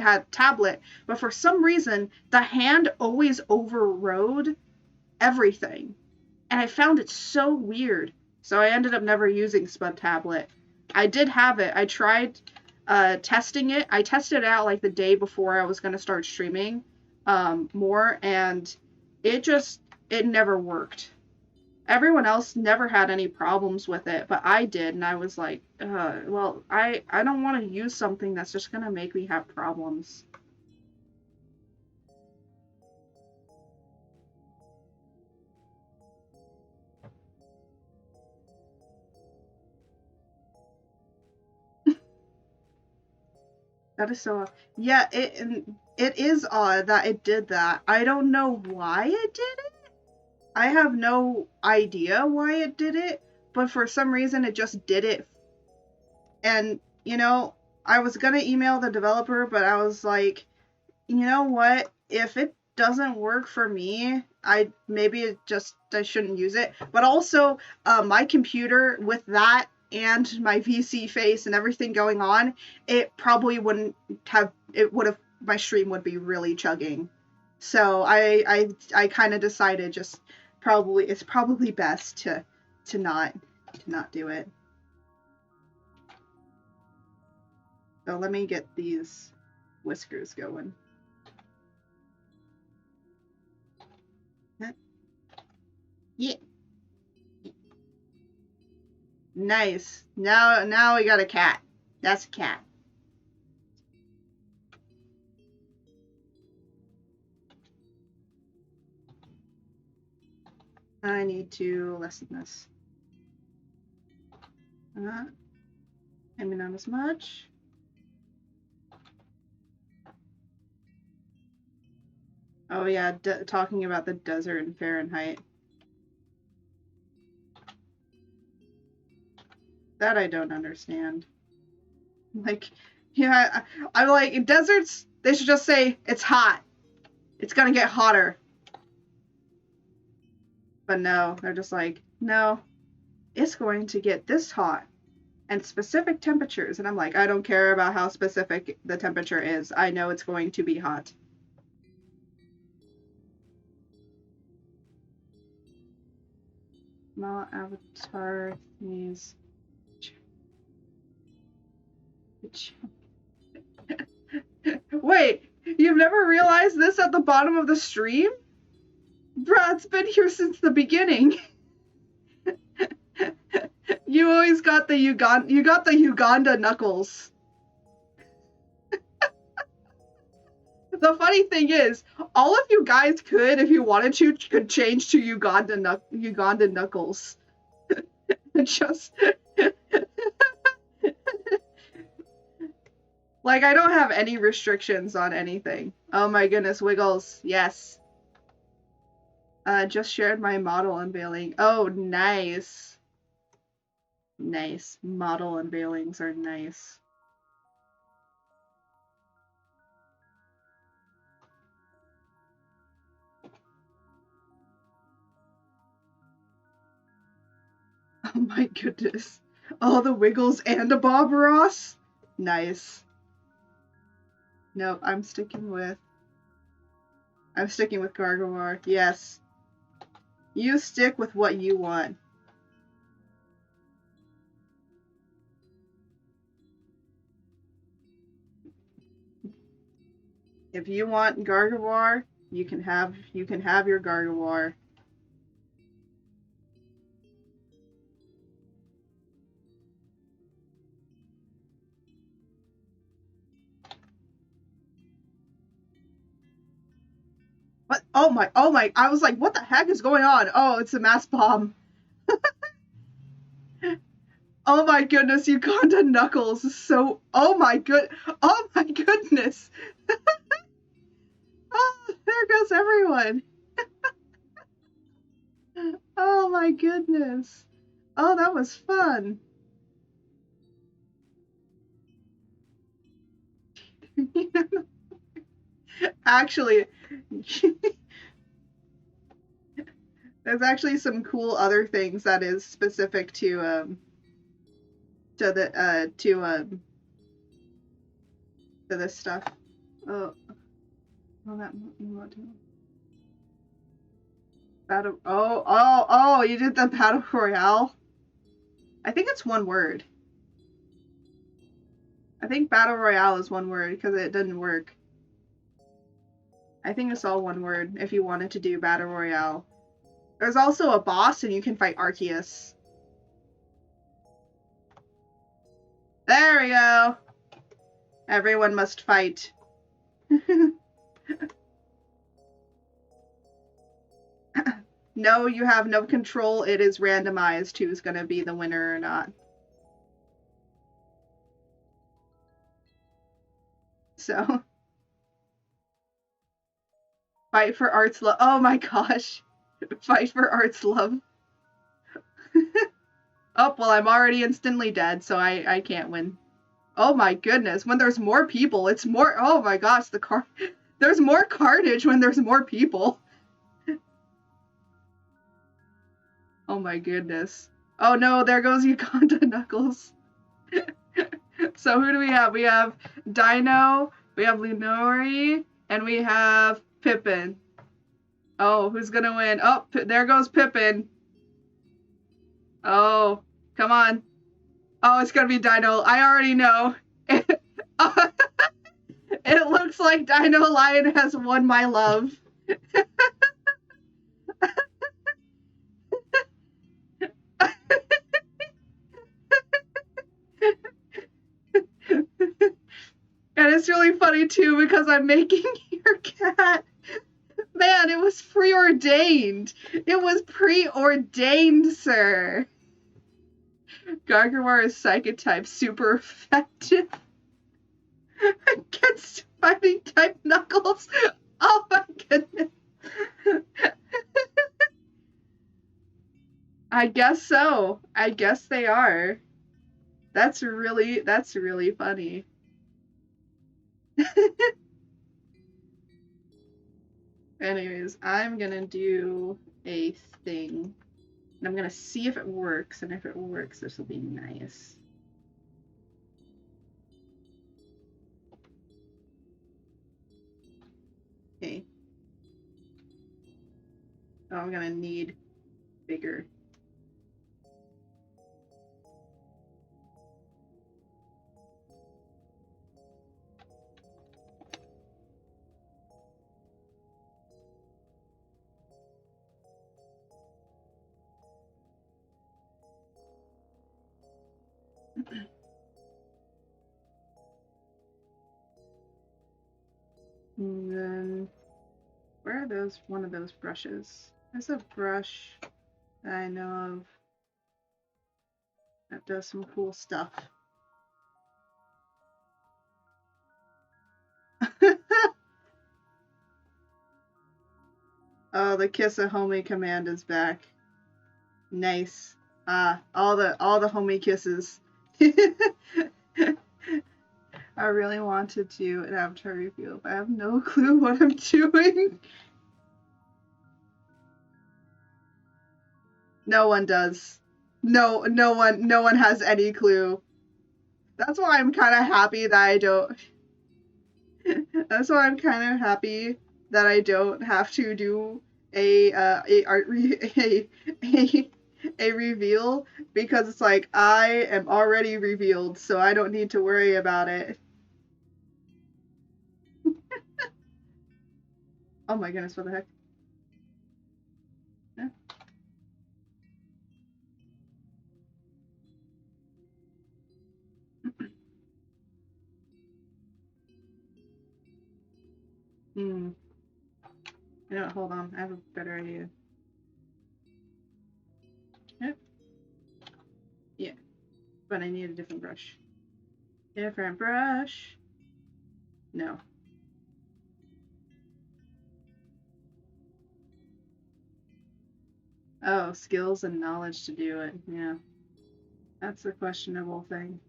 had tablet, but for some reason the hand always overrode everything, and I found it so weird. So I ended up never using Spud Tablet. I did have it. I tried testing it. I tested it out like the day before I was going to start streaming more, and it never worked. Everyone else never had any problems with it, but I did, and I was like, well, I don't want to use something that's just going to make me have problems. That is so, yeah, it is odd that it did that. I don't know why it did it. I have no idea why it did it, but for some reason it just did it. And, I was gonna email the developer, but I was like, you know what? If it doesn't work for me, I shouldn't use it. But also, my computer with that and my VC face and everything going on, it probably wouldn't have. It would have. My stream would be really chugging. So I kind of decided it's probably best to not do it. So let me get these whiskers going. Yeah. Nice. Now we got a cat. That's a cat. I need to lessen this. Maybe not as much. Oh yeah, talking about the desert in Fahrenheit. That I don't understand. Like, yeah, I'm like, in deserts, they should just say, it's hot. It's gonna get hotter. But no, they're just like, no, it's going to get this hot. And specific temperatures. And I'm like, I don't care about how specific the temperature is. I know it's going to be hot. Small avatar thingies. Wait, you've never realized this at the bottom of the stream? Brad's been here since the beginning. You always got the Uganda knuckles. The funny thing is, all of you guys could, if you wanted to, could change to Uganda knuckles. Just like, I don't have any restrictions on anything. Oh my goodness, Wiggles, yes. Just shared my model unveiling. Oh, nice. Nice. Model unveilings are nice. Oh my goodness. Oh, the Wiggles and a Bob Ross? Nice. Nope, I'm sticking with Gargomar. Yes. You stick with what you want. If you want Gargomar, you can have your Gargomar. What? Oh my, I was like, what the heck is going on? Oh, it's a mass bomb. Oh my goodness, Uganda Knuckles is so, oh my goodness. Oh, there goes everyone. Oh my goodness. Oh, that was fun. Actually, There's actually some cool other things that is specific to the to this stuff. Oh, oh that battle. Oh! You did the battle royale. I think it's one word. I think battle royale is one word because it didn't work. I think it's all one word if you wanted to do battle royale. There's also a boss and you can fight Arceus. There we go. Everyone must fight. No, you have no control. It is randomized who's going to be the winner or not. So, fight for art's love. Oh my gosh. Fight for art's love. Oh, well, I'm already instantly dead, so I can't win. Oh my goodness. When there's more people, it's more. Oh my gosh, there's more carnage when there's more people. Oh my goodness. Oh no, there goes Uganda Knuckles. So who do we have? We have Dino, we have Lunori, and we have Pippin. Oh, who's gonna win? Oh, there goes Pippin. Oh, come on. Oh, it's gonna be Dino. I already know. It looks like Dino Lion has won my love. And it's really funny too because I'm making your cat. Man, it was preordained. It was preordained, sir. Gargantuar is Psychic type, super effective against fighting type Knuckles. Oh my goodness. I guess so. I guess they are. That's really funny. Anyways, I'm gonna do a thing. And I'm gonna see if it works, and if it works, this will be nice. Okay. Oh, I'm gonna need bigger. And then, where are those? One of those brushes. There's a brush that I know of that does some cool stuff. Oh, the Kiss a Homie command is back. Nice. All the homie kisses. I really wanted to do an avatar reveal, but I have no clue what I'm doing. No one does. No one has any clue. That's why I'm kind of happy that I don't. That's why I'm kind of happy that I don't have to do a reveal, because it's like I am already revealed, so I don't need to worry about it. Oh my goodness, what the heck? Yeah. You know, hold on, I have a better idea. Yep. Yeah, but I need a different brush. Different brush. No. Oh, skills and knowledge to do it. Yeah. That's a questionable thing.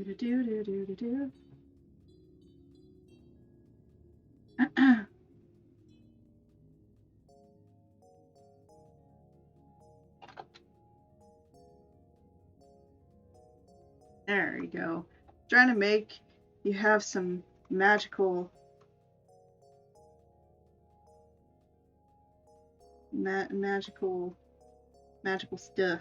Do-do-do-do-do-do. There you go. Trying to make you have some magical magical stuff.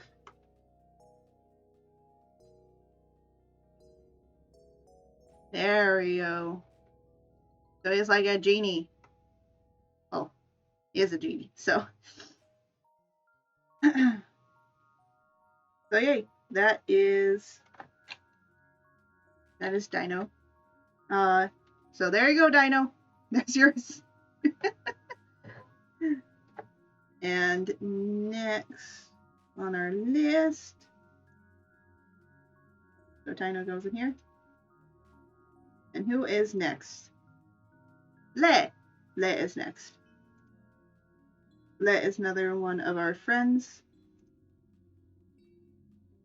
There we go. So he's like a genie. Well, he is a genie, so. So yay, that is Dino. So there you go, Dino. That's yours. And next on our list, so Dino goes in here. And who is next? Le. Le is next. Le is another one of our friends.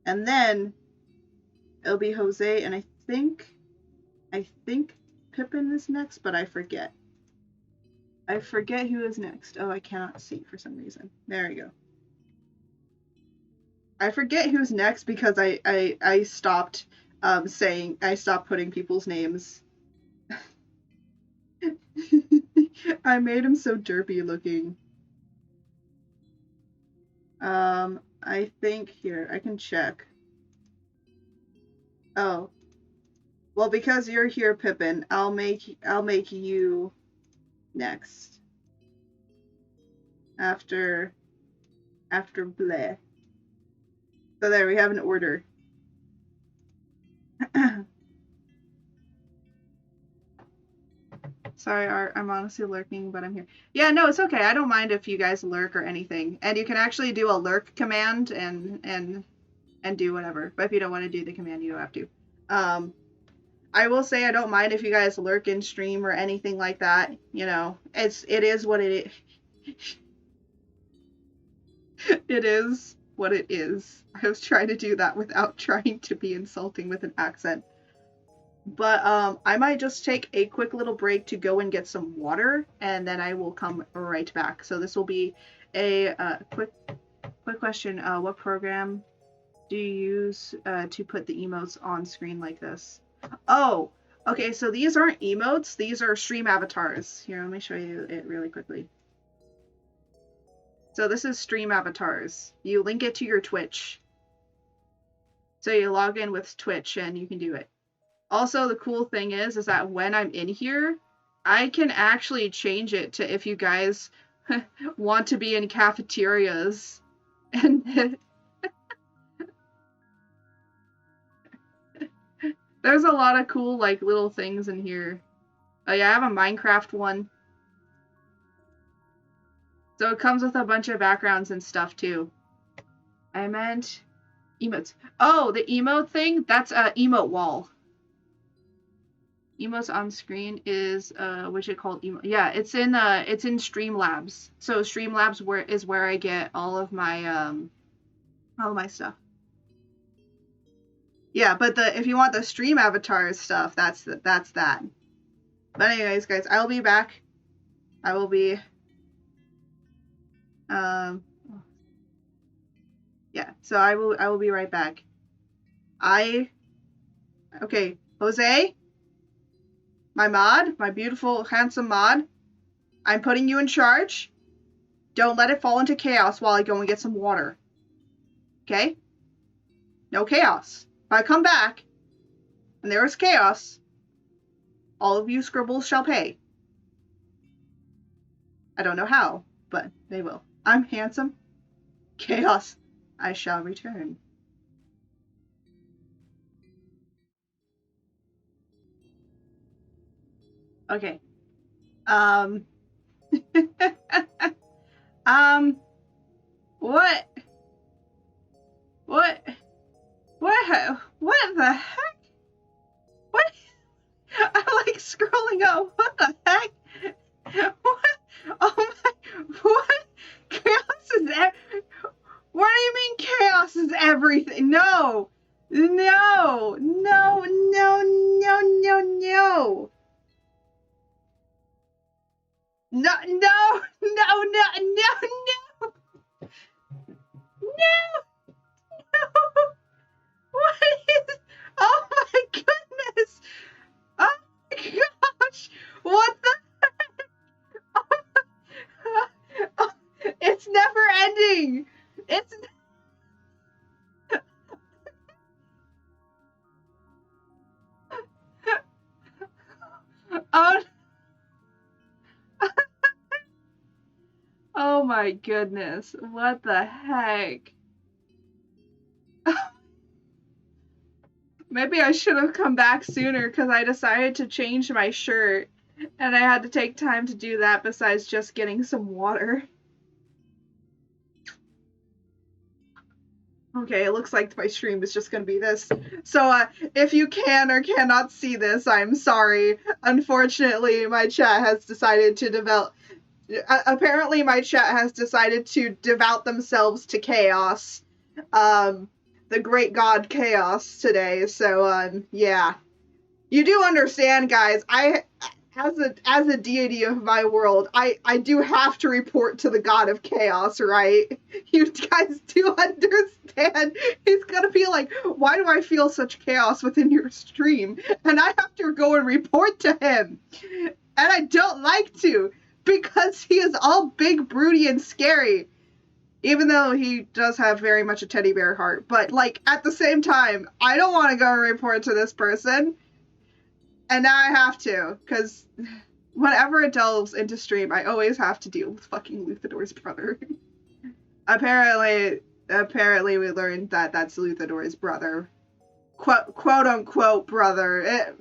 And then it'll be Jose, and I think Pippin is next, but I forget. I forget who is next. Oh, I cannot see for some reason. There we go. I forget who's next because I stopped I stopped putting people's names. I made him so derpy looking. I think here, I can check. Oh. Well, because you're here, Pippin, I'll make you next. After Bleh. So there, we have an order. Sorry, Art, I'm honestly lurking, but I'm here. Yeah, no, it's okay. I don't mind if you guys lurk or anything. And you can actually do a lurk command and do whatever. But if you don't want to do the command, you don't have to. I will say I don't mind if you guys lurk in stream or anything like that. You know, it is what it is. It is what it is. I was trying to do that without trying to be insulting with an accent. But I might just take a quick little break to go and get some water, and then I will come right back. So this will be a quick question. What program do you use to put the emotes on screen like this? Oh, okay, so these aren't emotes. These are stream avatars. Here, let me show you it really quickly. So this is stream avatars. You link it to your Twitch. So you log in with Twitch and you can do it. Also, the cool thing is that when I'm in here, I can actually change it to if you guys want to be in cafeterias. And there's a lot of cool, like, little things in here. Oh yeah, I have a Minecraft one. So it comes with a bunch of backgrounds and stuff, too. I meant emotes. Oh, the emote thing? That's a emote wall. Emotes on screen is what's it called? Yeah, it's in Streamlabs. So Streamlabs is where I get all of my stuff. Yeah, but if you want the stream avatars stuff, that's that. But anyways, guys, I'll be back. I will be yeah, so I will be right back. Okay, Jose? My beautiful, handsome mod, I'm putting you in charge. Don't let it fall into chaos while I go and get some water. Okay? No chaos. If I come back, and there is chaos, all of you scribbles shall pay. I don't know how, but they will. I'm handsome. Chaos. I shall return. Okay. What the heck? What? I'm like scrolling up. What the heck? What? Oh my, what? Chaos is what do you mean chaos is everything? No. No. No. No, no, no, no, no, no, no, no. What is? Oh my goodness! Oh my gosh! What the? It's never ending. It's. Oh. Oh my goodness! What the heck? Maybe I should have come back sooner because I decided to change my shirt, and I had to take time to do that besides just getting some water. Okay, it looks like my stream is just going to be this. So, if you can or cannot see this, I'm sorry. Unfortunately, my chat has decided to devote. Apparently, my chat has decided to devout themselves to chaos. The great god Chaos today. So, yeah. You do understand, guys. As a deity of my world, I do have to report to the god of chaos, right? You guys do understand. He's gonna be like, why do I feel such chaos within your stream? And I have to go and report to him. And I don't like to, because he is all big, broody, and scary. Even though he does have very much a teddy bear heart. But, like, at the same time, I don't want to go and report to this person. And now I have to, because whenever it delves into stream, I always have to deal with fucking Luthador's brother. apparently, we learned that that's Luthador's brother. Quote unquote brother.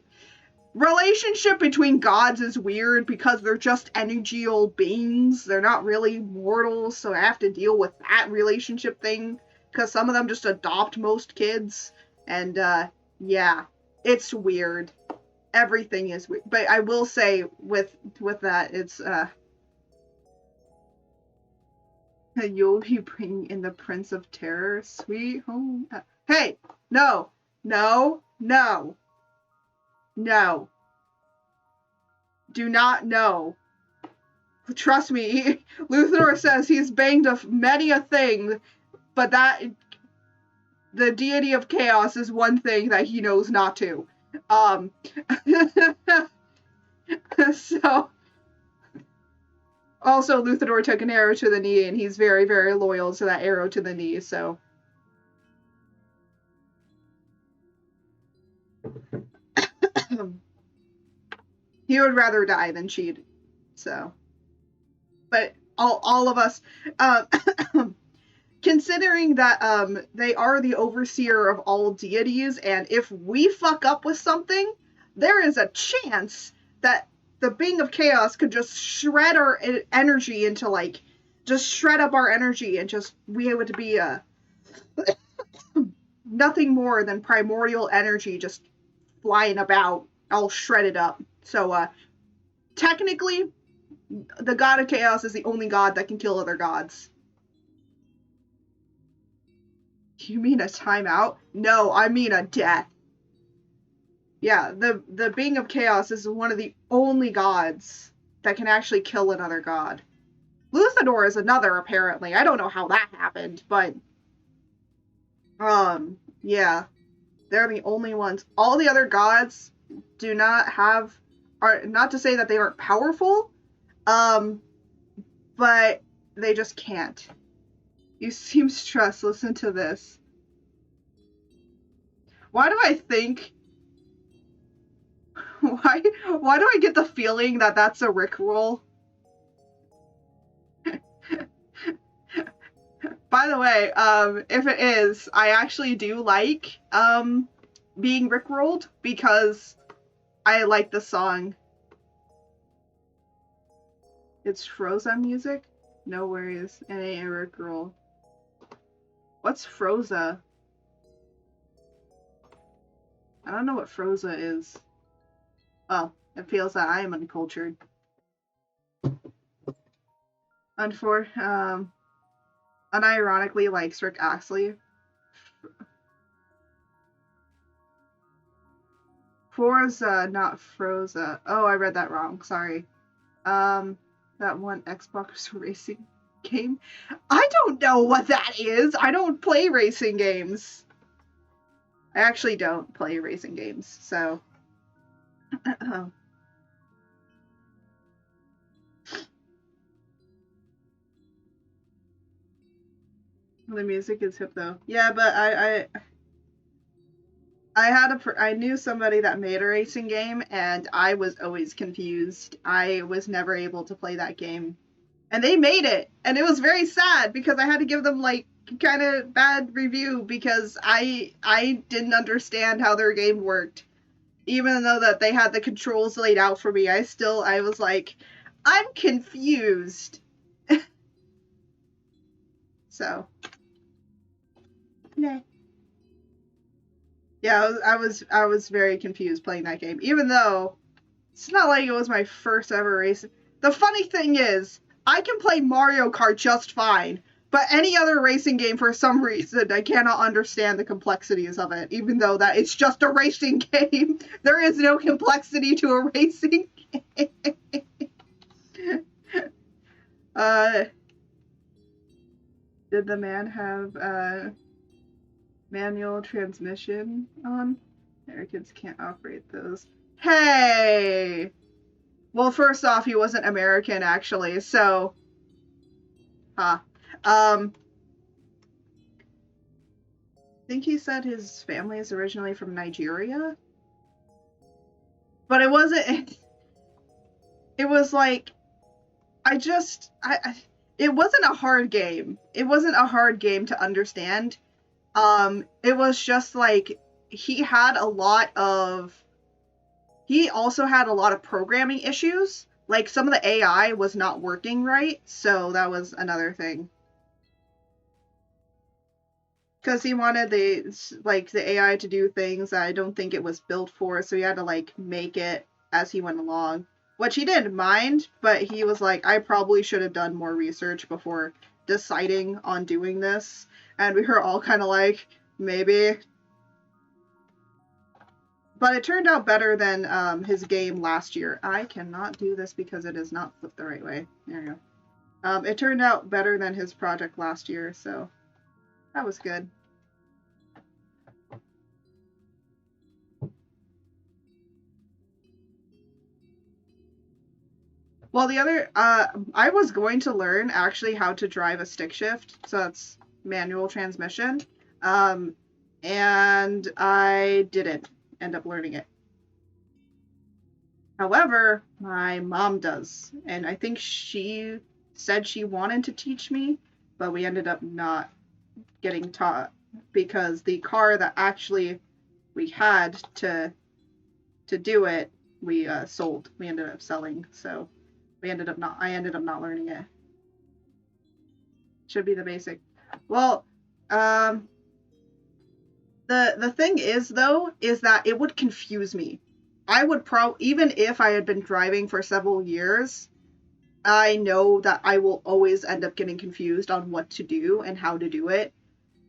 Relationship between gods is weird because they're just energy-old beings. They're not really mortals, so I have to deal with that relationship thing. Because some of them just adopt most kids. And, yeah. It's weird. Everything is weird. But I will say with that, it's you'll be bringing in the Prince of Terror, sweet home. Hey, no, no, no, no. Do not know. Trust me, Luthor says he's banged many a thing, but that the deity of chaos is one thing that he knows not to. So, also, Luthador took an arrow to the knee, and he's very, very loyal to that arrow to the knee, so. He would rather die than cheat, so. But all of us, considering that they are the overseer of all deities, and if we fuck up with something, there is a chance that the being of chaos could just shred our energy into, like, just shred up our energy and just we would be nothing more than primordial energy just flying about, all shredded up. So, technically, the god of chaos is the only god that can kill other gods. You mean a timeout? No, I mean a death. Yeah, the being of chaos is one of the only gods that can actually kill another god. Luthador is another, apparently. I don't know how that happened, but yeah. They're the only ones. All the other gods do not have, are not to say that they aren't powerful, but they just can't. You seem stressed. Listen to this. Why do I think? Why do I get the feeling that that's a Rickroll? By the way, if it is, I actually do like being Rickrolled because I like the song. It's Frozen music? No worries. It ain't a Rickroll. What's Froza? I don't know what Froza is. Well, it feels that I am uncultured. Unironically likes Rick Astley. Forza, not Froza. Oh, I read that wrong. Sorry. that one Xbox racing game. I don't know what that is. I don't play racing games. I actually don't play racing games, so. The music is hip though. Yeah, but I knew somebody that made a racing game, and I was always confused. I was never able to play that game. And they made it, and it was very sad because I had to give them like kind of bad review because I didn't understand how their game worked. Even though that they had the controls laid out for me, I was like, I'm confused. So, nah. Yeah, I was very confused playing that game, even though it's not like it was my first ever race. The funny thing is, I can play Mario Kart just fine, but any other racing game, for some reason, I cannot understand the complexities of it, even though that it's just a racing game. There is no complexity to a racing game. Did the man have manual transmission on? Americans can't operate those. Hey! Well, first off, he wasn't American, actually, so. Huh. I think he said his family is originally from Nigeria. But it wasn't. It was like. It wasn't a hard game. It wasn't a hard game to understand. It was just like. He also had a lot of programming issues. Like, some of the AI was not working right, so that was another thing. Because he wanted the AI to do things that I don't think it was built for, so he had to, like, make it as he went along. Which he didn't mind, but he was like, I probably should have done more research before deciding on doing this. And we were all kind of like, maybe. But it turned out better than his game last year. I cannot do this because it is not flipped the right way. There you go. It turned out better than his project last year, so that was good. Well, the other, I was going to learn actually how to drive a stick shift, so that's manual transmission, and I didn't end up learning it. However, my mom does, and I think she said she wanted to teach me, but we ended up not getting taught because the car that actually we had to do it, we sold. We ended up selling, so I ended up not learning it. Should be the basic. Well, the thing is though, is that it would confuse me. I would even if I had been driving for several years, I know that I will always end up getting confused on what to do and how to do it.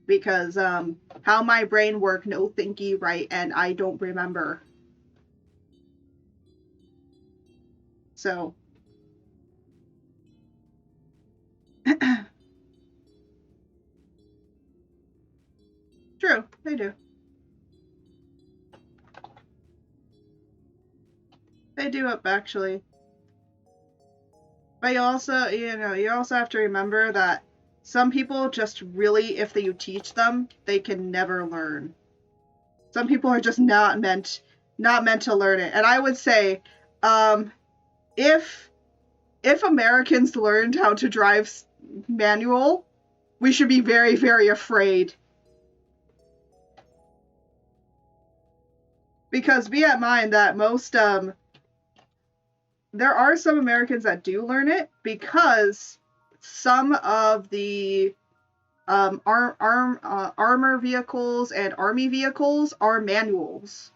Because how my brain works, no thinky right, and I don't remember. So. True, they do. They do up actually. But you also have to remember that some people just really, if you teach them, they can never learn. Some people are just not meant to learn it. And I would say, if Americans learned how to drive manual, we should be very, very afraid. Because be at mind that most there are some Americans that do learn it because some of the armor vehicles and army vehicles are manuals.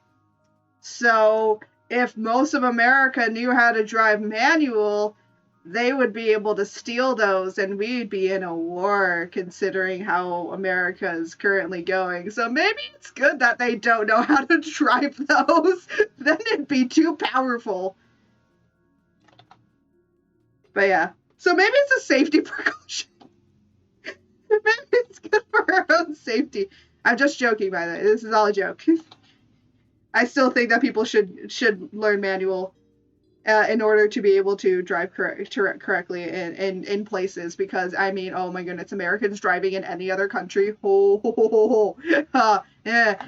So if most of America knew how to drive manual, they would be able to steal those and we'd be in a war considering how America is currently going. So maybe it's good that they don't know how to drive those. Then it'd be too powerful. But yeah. So maybe it's a safety precaution. Maybe it's good for our own safety. I'm just joking, by the way. This is all a joke. I still think that people should learn manual in order to be able to drive correctly in places. Because I mean, oh my goodness, Americans driving in any other country, ho ho ho ho ho, yeah.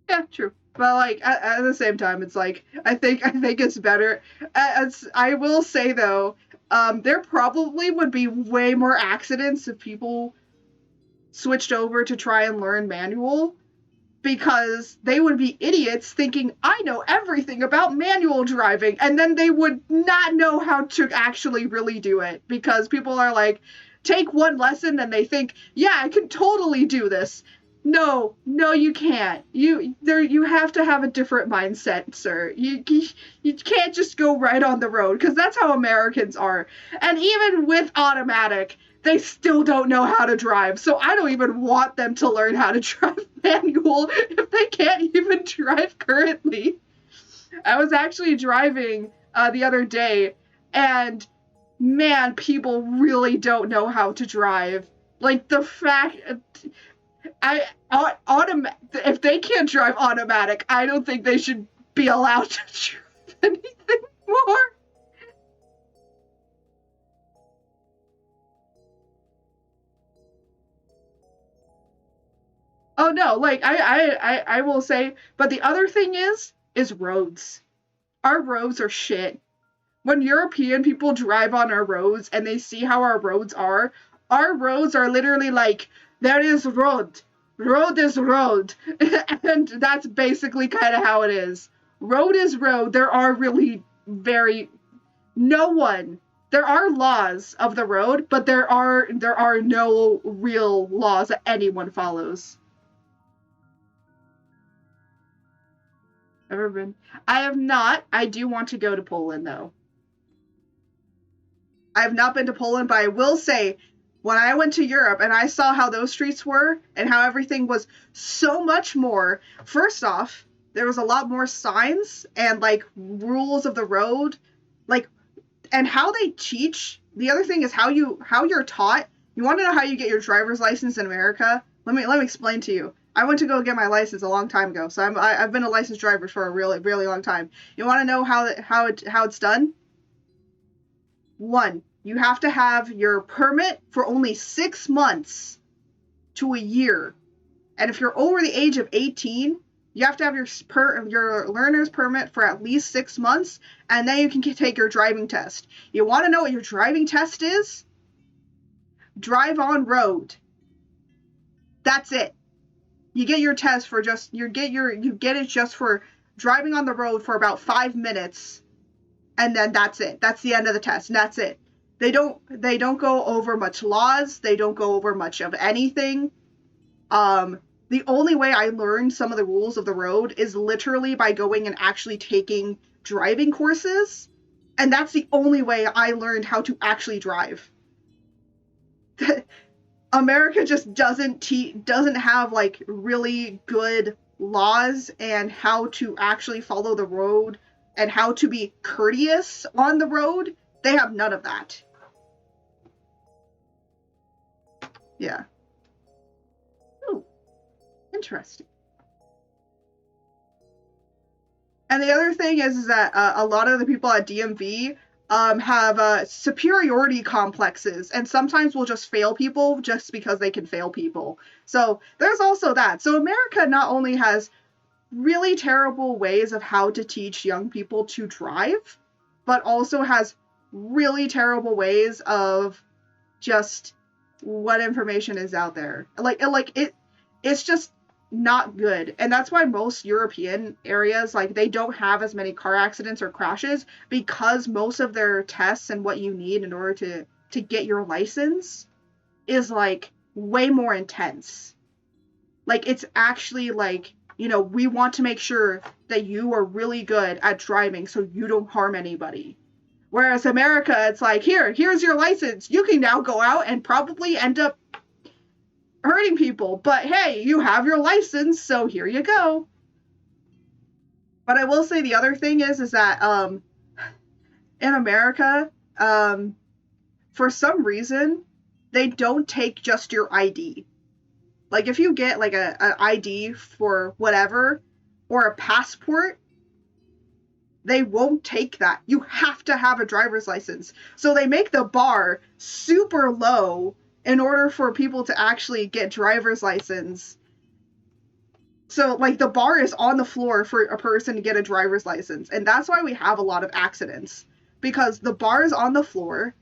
Yeah, true. But like at the same time, it's like I think it's better. As I will say though, there probably would be way more accidents if people switched over to try and learn manual, because they would be idiots thinking I know everything about manual driving, and then they would not know how to actually really do it, because people are like, take one lesson and they think, yeah, I can totally do this. No, no, you can't. You have to have a different mindset, sir. You can't just go right on the road, because that's how Americans are. And even with automatic, they still don't know how to drive. So I don't even want them to learn how to drive manual if they can't even drive currently. I was actually driving the other day, and man, people really don't know how to drive. Like the fact, if they can't drive automatic, I don't think they should be allowed to drive anything more. Oh no, like I will say, but the other thing is roads. Our roads are shit. When European people drive on our roads and they see how our roads are literally like, there is road. Road is road. And that's basically kind of how it is. Road is road. There are really very no one. There are laws of the road, but there are no real laws that anyone follows. Ever been? I have not. I do want to go to Poland though. I have not been to Poland, but I will say, when I went to Europe and I saw how those streets were and how everything was so much more, first off, there was a lot more signs and like rules of the road, like, and how they teach. The other thing is how you're taught. You want to know how you get your driver's license in America? Let me explain to you. I went to go get my license a long time ago, so I've been a licensed driver for a really long time. You want to know how it's done? One, you have to have your permit for only 6 months to a year. And if you're over the age of 18, you have to have your learner's permit for at least 6 months, and then you can take your driving test. You want to know what your driving test is? Drive on road. That's it. You get your test for just you get it just for driving on the road for about 5 minutes, and then that's it. That's the end of the test, and that's it. They don't go over much laws. They don't go over much of anything. The only way I learned some of the rules of the road is literally by going and actually taking driving courses, and that's the only way I learned how to actually drive. America just doesn't have like really good laws and how to actually follow the road and how to be courteous on the road. They have none of that. Yeah. Ooh, interesting. And the other thing is that a lot of the people at DMV have superiority complexes, and sometimes will just fail people just because they can fail people. So there's also that. So America not only has really terrible ways of how to teach young people to drive, but also has really terrible ways of just what information is out there. It's just not good. And that's why most European areas, like, they don't have as many car accidents or crashes, because most of their tests and what you need in order to get your license is like way more intense. Like, it's actually like, we want to make sure that you are really good at driving so you don't harm anybody. Whereas America, it's like, here's your license. You can now go out and probably end up hurting people. But hey, you have your license, so here you go. But I will say the other thing is that in America, for some reason, they don't take just your ID. Like if you get like an ID for whatever or a passport, they won't take that. You have to have a driver's license. So they make the bar super low in order for people to actually get driver's license. So like the bar is on the floor for a person to get a driver's license. And that's why we have a lot of accidents. Because the bar is on the floor.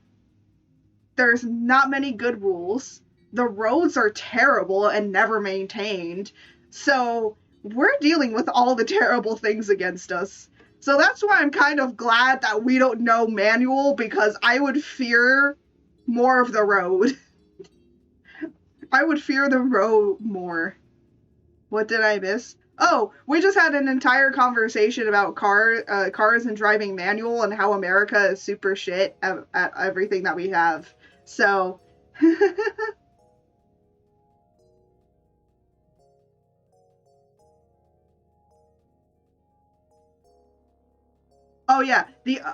There's not many good rules. The roads are terrible and never maintained. So we're dealing with all the terrible things against us. So that's why I'm kind of glad that we don't know manual, because I would fear more of the road. I would fear the road more. What did I miss? Oh, we just had an entire conversation about cars and driving manual and how America is super shit at everything that we have. So, oh yeah,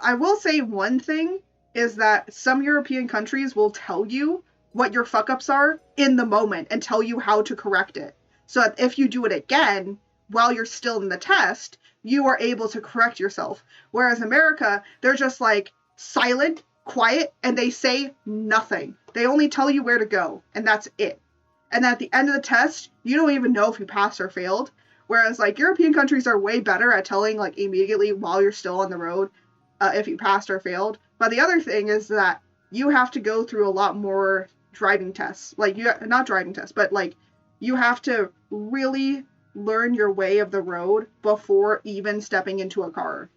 I will say one thing is that some European countries will tell you what your fuck ups are in the moment and tell you how to correct it. So that if you do it again while you're still in the test, you are able to correct yourself. Whereas America, they're just like silent, quiet, and they say nothing. They only tell you where to go, and that's it. And at the end of the test, you don't even know if you passed or failed. Whereas like European countries are way better at telling like immediately while you're still on the road if you passed or failed. But the other thing is that you have to go through a lot more driving tests. Like you not driving tests, but like you have to really learn your way of the road before even stepping into a car,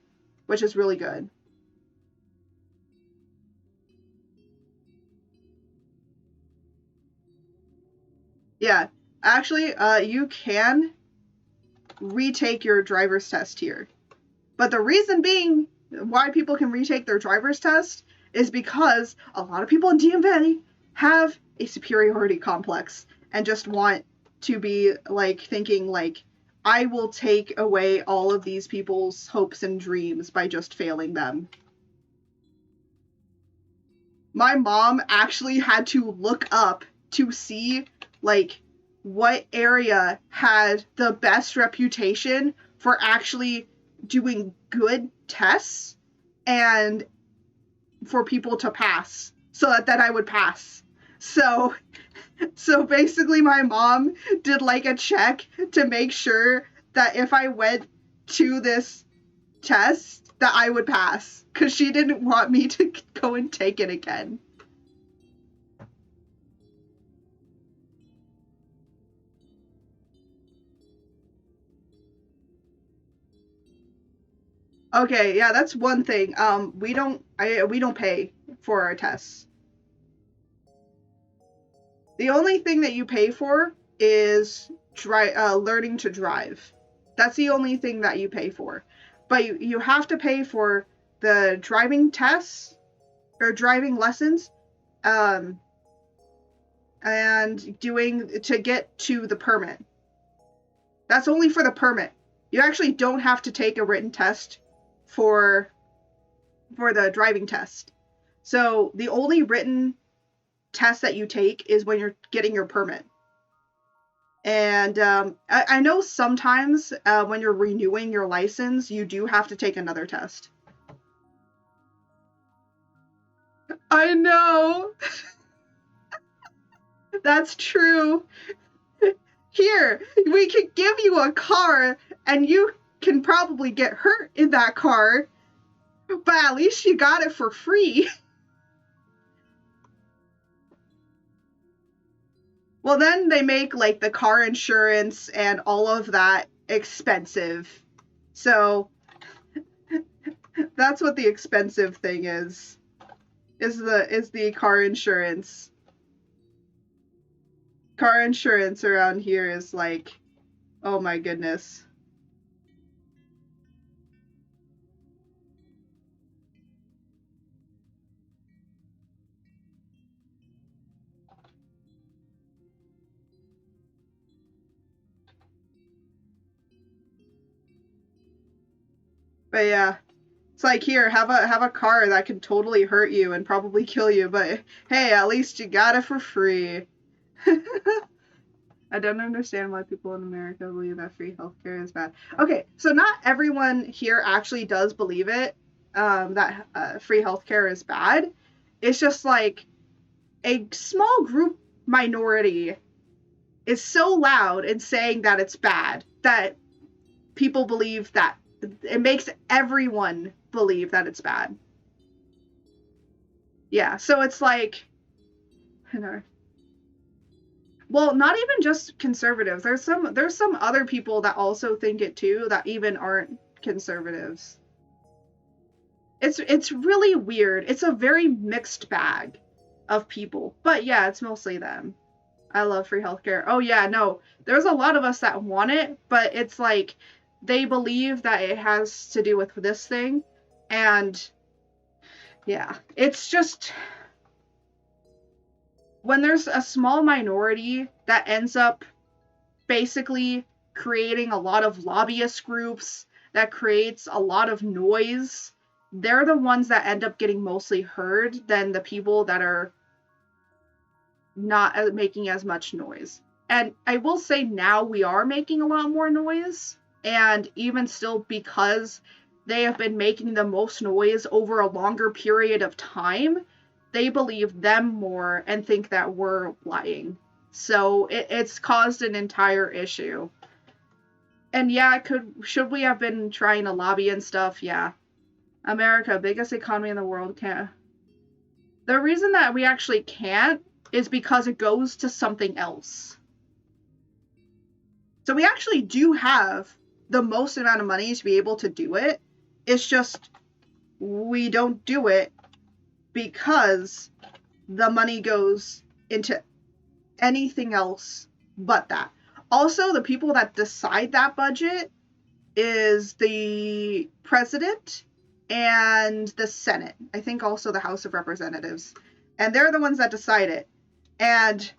which is really good. Yeah, actually, you can retake your driver's test here. But the reason being why people can retake their driver's test is because a lot of people in DM Valley have a superiority complex and just want to be like thinking like I will take away all of these people's hopes and dreams by just failing them. My mom actually had to look up to see like what area had the best reputation for actually doing good tests and for people to pass so that I would pass. So basically my mom did like a check to make sure that if I went to this test that I would pass because she didn't want me to go and take it again. Okay, yeah, that's one thing. We don't pay for our tests. The only thing that you pay for is learning to drive. That's the only thing that you pay for. But you have to pay for the driving tests or driving lessons, um, and doing to get to the permit. That's only for the permit. You actually don't have to take a written test for the driving test. So the only written test that you take is when you're getting your permit. And I know sometimes when you're renewing your license, you do have to take another test. I know. That's true. Here, we could give you a car and you can probably get hurt in that car, but at least you got it for free. Well, then they make like the car insurance and all of that expensive. So that's what the expensive thing is the car insurance. Car insurance around here is like, oh my goodness. But yeah, it's like, here, have a car that can totally hurt you and probably kill you, but hey, at least you got it for free. I don't understand why people in America believe that free healthcare is bad. Okay, so not everyone here actually does believe it, that free healthcare is bad. It's just like a small group minority is so loud in saying that it's bad that people believe that it makes everyone believe that it's bad. Yeah, so it's like, you know, well, not even just conservatives. There's some other people that also think it too that even aren't conservatives. It's really weird. It's a very mixed bag of people. But yeah, it's mostly them. I love free healthcare. Oh yeah, no. There's a lot of us that want it, but it's like they believe that it has to do with this thing, and yeah, it's just when there's a small minority that ends up basically creating a lot of lobbyist groups that creates a lot of noise, they're the ones that end up getting mostly heard than the people that are not making as much noise. And I will say now we are making a lot more noise, and even still, because they have been making the most noise over a longer period of time, they believe them more and think that we're lying. So it's caused an entire issue. And yeah, should we have been trying to lobby and stuff? Yeah. America, biggest economy in the world, can't. The reason that we actually can't is because it goes to something else. So we actually do have the most amount of money to be able to do it. It's just we don't do it because the money goes into anything else but that. Also, the people that decide that budget is the president and the Senate. I think also the House of Representatives. And they're the ones that decide it. And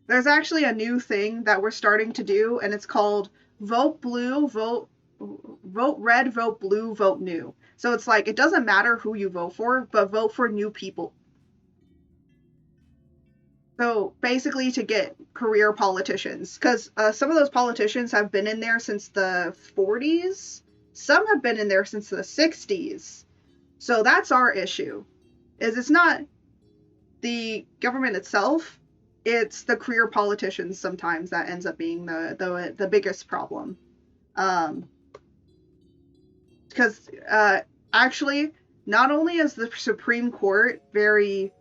there's actually a new thing that we're starting to do, and it's called vote blue, vote red, vote blue, vote new. So it's like, it doesn't matter who you vote for, but vote for new people. So basically to get career politicians, because some of those politicians have been in there since the 40s. Some have been in there since the 60s. So that's our issue, is it's not the government itself, it's the career politicians sometimes that ends up being the biggest problem. Because actually, not only is the Supreme Court very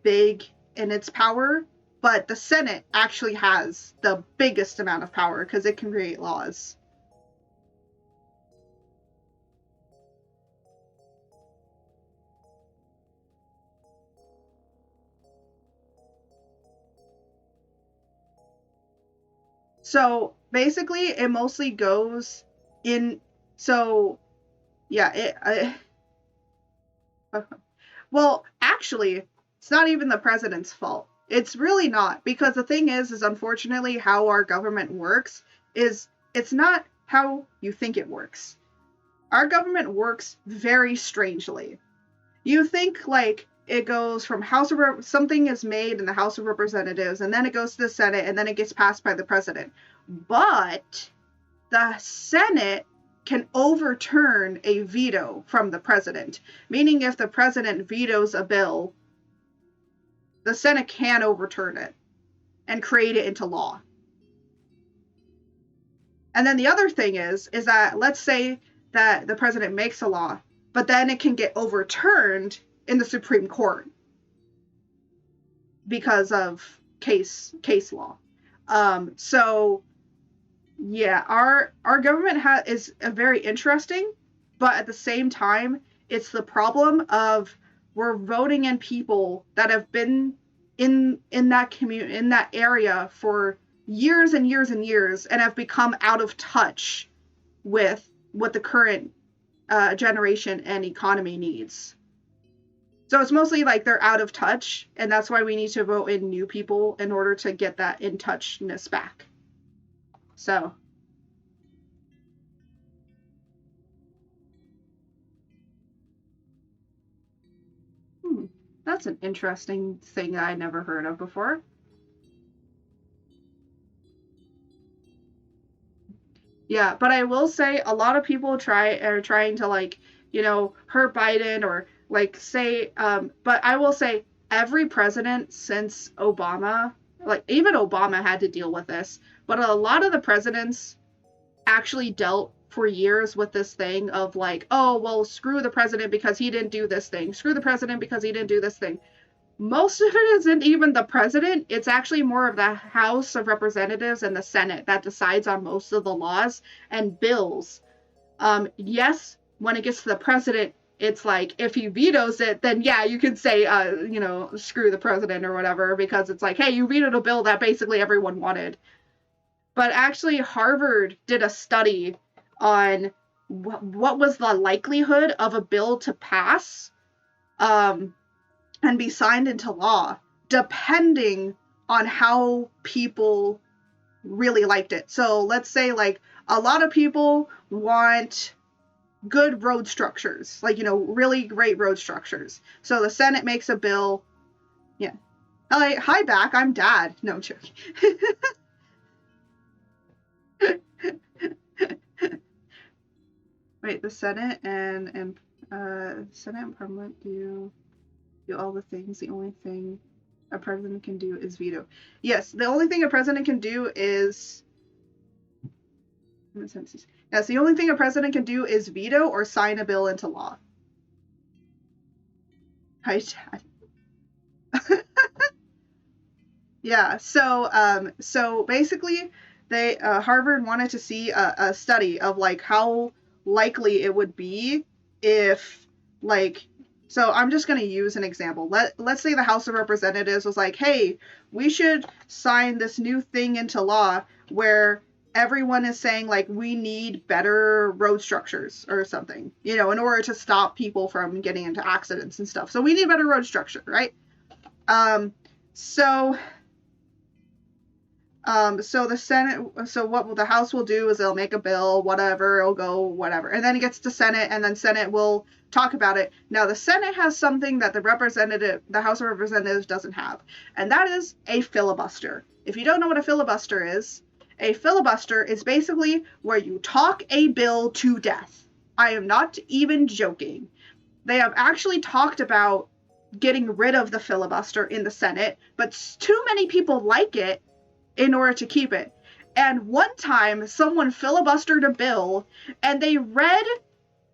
big in its power, but the Senate actually has the biggest amount of power because it can create laws. So basically, it mostly goes in. So yeah, well, actually, it's not even the president's fault. It's really not, because the thing is unfortunately how our government works is it's not how you think it works. Our government works very strangely. You think like it goes from something is made in the House of Representatives, and then it goes to the Senate, and then it gets passed by the president. But the Senate can overturn a veto from the president, meaning if the president vetoes a bill, the Senate can overturn it and create it into law. And then the other thing is that let's say that the president makes a law, but then it can get overturned in the Supreme Court because of case law. So yeah, our government is very interesting, but at the same time, it's the problem of we're voting in people that have been in that area for years and years and years and have become out of touch with what the current generation and economy needs. So it's mostly like they're out of touch, and that's why we need to vote in new people in order to get that in touchness back. So That's an interesting thing that I never heard of before. Yeah, but I will say a lot of people are trying to like, hurt Biden or like say but I will say every president since Obama, like even Obama had to deal with this, but a lot of the presidents actually dealt for years with this thing of like, oh, well, screw the president because he didn't do this thing. Screw the president because he didn't do this thing. Most of it isn't even the president. It's actually more of the House of Representatives and the Senate that decides on most of the laws and bills. Yes, when it gets to the president, it's like if he vetoes it, then yeah, you can say, screw the president or whatever, because it's like, hey, you vetoed a bill that basically everyone wanted. But actually, Harvard did a study on what was the likelihood of a bill to pass and be signed into law, depending on how people really liked it. So let's say like a lot of people want good road structures, like, really great road structures. So the Senate makes a bill. Yeah. Hi back, I'm Dad. No, I'm joking. Wait, the Senate and Senate and Parliament do all the things. The only thing a president can do is veto. Yes, the only thing a president can do is. Yes, the only thing a president can do is veto or sign a bill into law. Hi, Dad. Yeah. So basically, they Harvard wanted to see a study of like how likely it would be if like. So I'm just going to use an example. Let's say the House of Representatives was like, hey, we should sign this new thing into law where everyone is saying like we need better road structures or something, in order to stop people from getting into accidents and stuff. So we need better road structure, right? So the Senate, so what the House will do is they'll make a bill, whatever, it'll go, whatever. And then it gets to Senate, and then Senate will talk about it. Now, the Senate has something that the House of Representatives doesn't have, and that is a filibuster. If you don't know what a filibuster is basically where you talk a bill to death. I am not even joking. They have actually talked about getting rid of the filibuster in the Senate, but too many people like it in order to keep it. And one time, someone filibustered a bill, and they read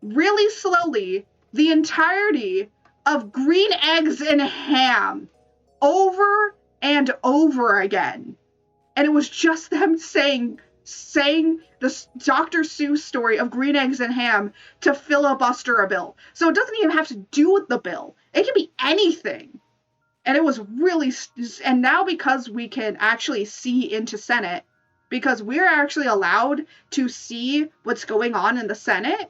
really slowly the entirety of Green Eggs and Ham over and over again. And it was just them saying this Dr. Seuss story of Green Eggs and Ham to filibuster a bill. So it doesn't even have to do with the bill. It can be anything. And it was really, and now because we can actually see into Senate, because we're actually allowed to see what's going on in the Senate,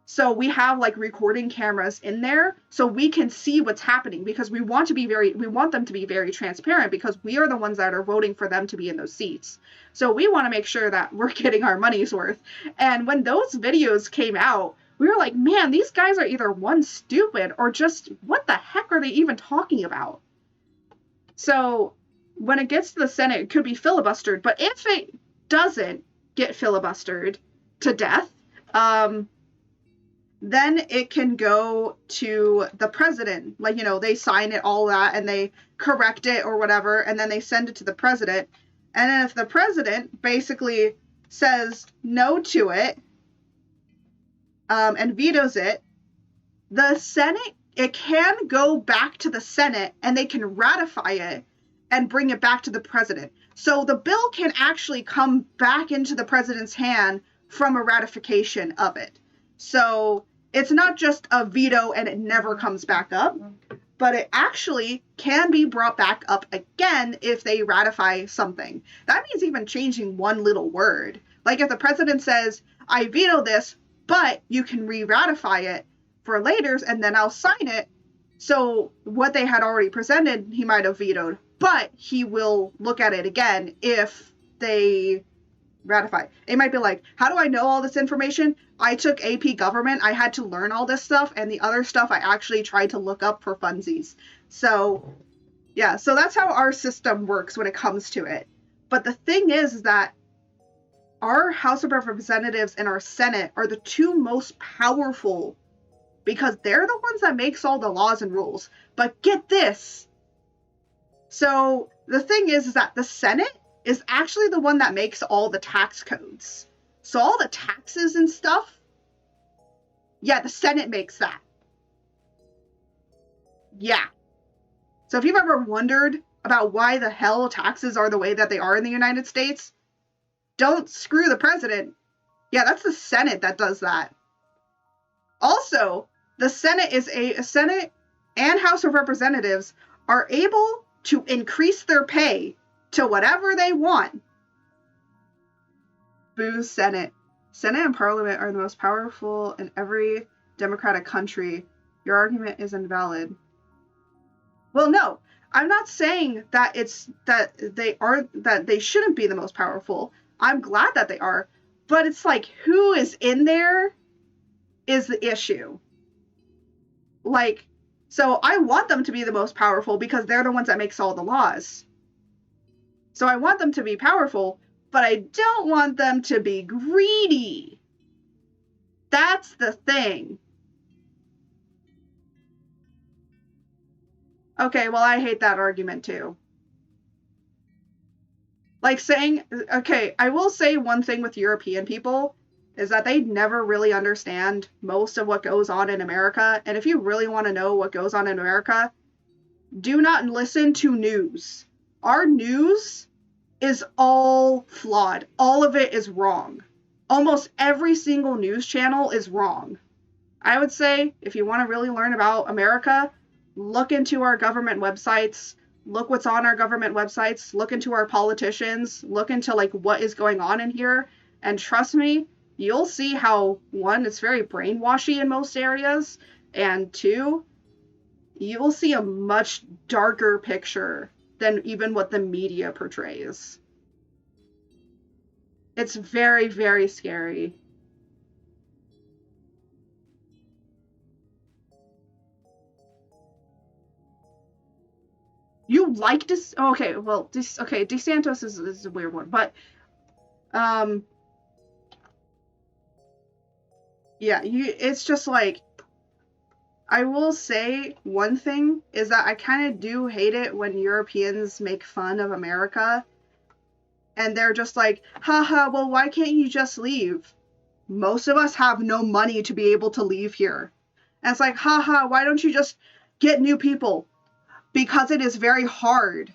so we have like recording cameras in there, so we can see what's happening, because we want them to be very transparent, because we are the ones that are voting for them to be in those seats. So we want to make sure that we're getting our money's worth. And when those videos came out, we were like, man, these guys are either one, stupid, or just, what the heck are they even talking about? So when it gets to the Senate, it could be filibustered. But if it doesn't get filibustered to death, then it can go to the president. Like, they sign it, all that, and they correct it or whatever, and then they send it to the president. And then if the president basically says no to it, and vetoes it, the Senate, it can go back to the Senate, and they can ratify it and bring it back to the president. So the bill can actually come back into the president's hand from a ratification of it. So it's not just a veto and it never comes back up, but it actually can be brought back up again if they ratify something. That means even changing one little word. Like if the president says, I veto this, but you can re-ratify it for later, and then I'll sign it. So what they had already presented, he might have vetoed, but he will look at it again if they ratify. It might be like, how do I know all this information? I took AP government. I had to learn all this stuff, and the other stuff I actually tried to look up for funsies. So, yeah, so that's how our system works when it comes to it. But the thing is that our House of Representatives and our Senate are the two most powerful because they're the ones that makes all the laws and rules. But get this. So the thing is that the Senate is actually the one that makes all the tax codes. So all the taxes and stuff, yeah, the Senate makes that. Yeah. So if you've ever wondered about why the hell taxes are the way that they are in the United States, don't screw the president. Yeah, that's the Senate that does that. Also, the Senate is a Senate and House of Representatives are able to increase their pay to whatever they want. Boo Senate. Senate and Parliament are the most powerful in every democratic country. Your argument is invalid. Well, no, I'm not saying that they shouldn't be the most powerful. I'm glad that they are, but it's like who is in there is the issue. Like, so I want them to be the most powerful because they're the ones that makes all the laws. So I want them to be powerful, but I don't want them to be greedy. That's the thing. Okay, well, I hate that argument too. Like saying, okay, I will say one thing with European people is that they never really understand most of what goes on in America. And if you really want to know what goes on in America, do not listen to news. Our news is all flawed. All of it is wrong. Almost every single news channel is wrong. I would say if you want to really learn about America, look into our government websites, look what's on our government websites, look into our politicians, look into like what is going on in here, and trust me, you'll see how one, it's very brainwashy in most areas, and two, you will see a much darker picture than even what the media portrays. It's very, very scary. You like this? Okay, well, okay, DeSantis is a weird one, but um, yeah, it's just like I will say one thing is that I kind of do hate it when Europeans make fun of America and they're just like, haha, well, why can't you just leave? Most of us have no money to be able to leave here. And it's like, haha, why don't you just get new people? Because it is very hard.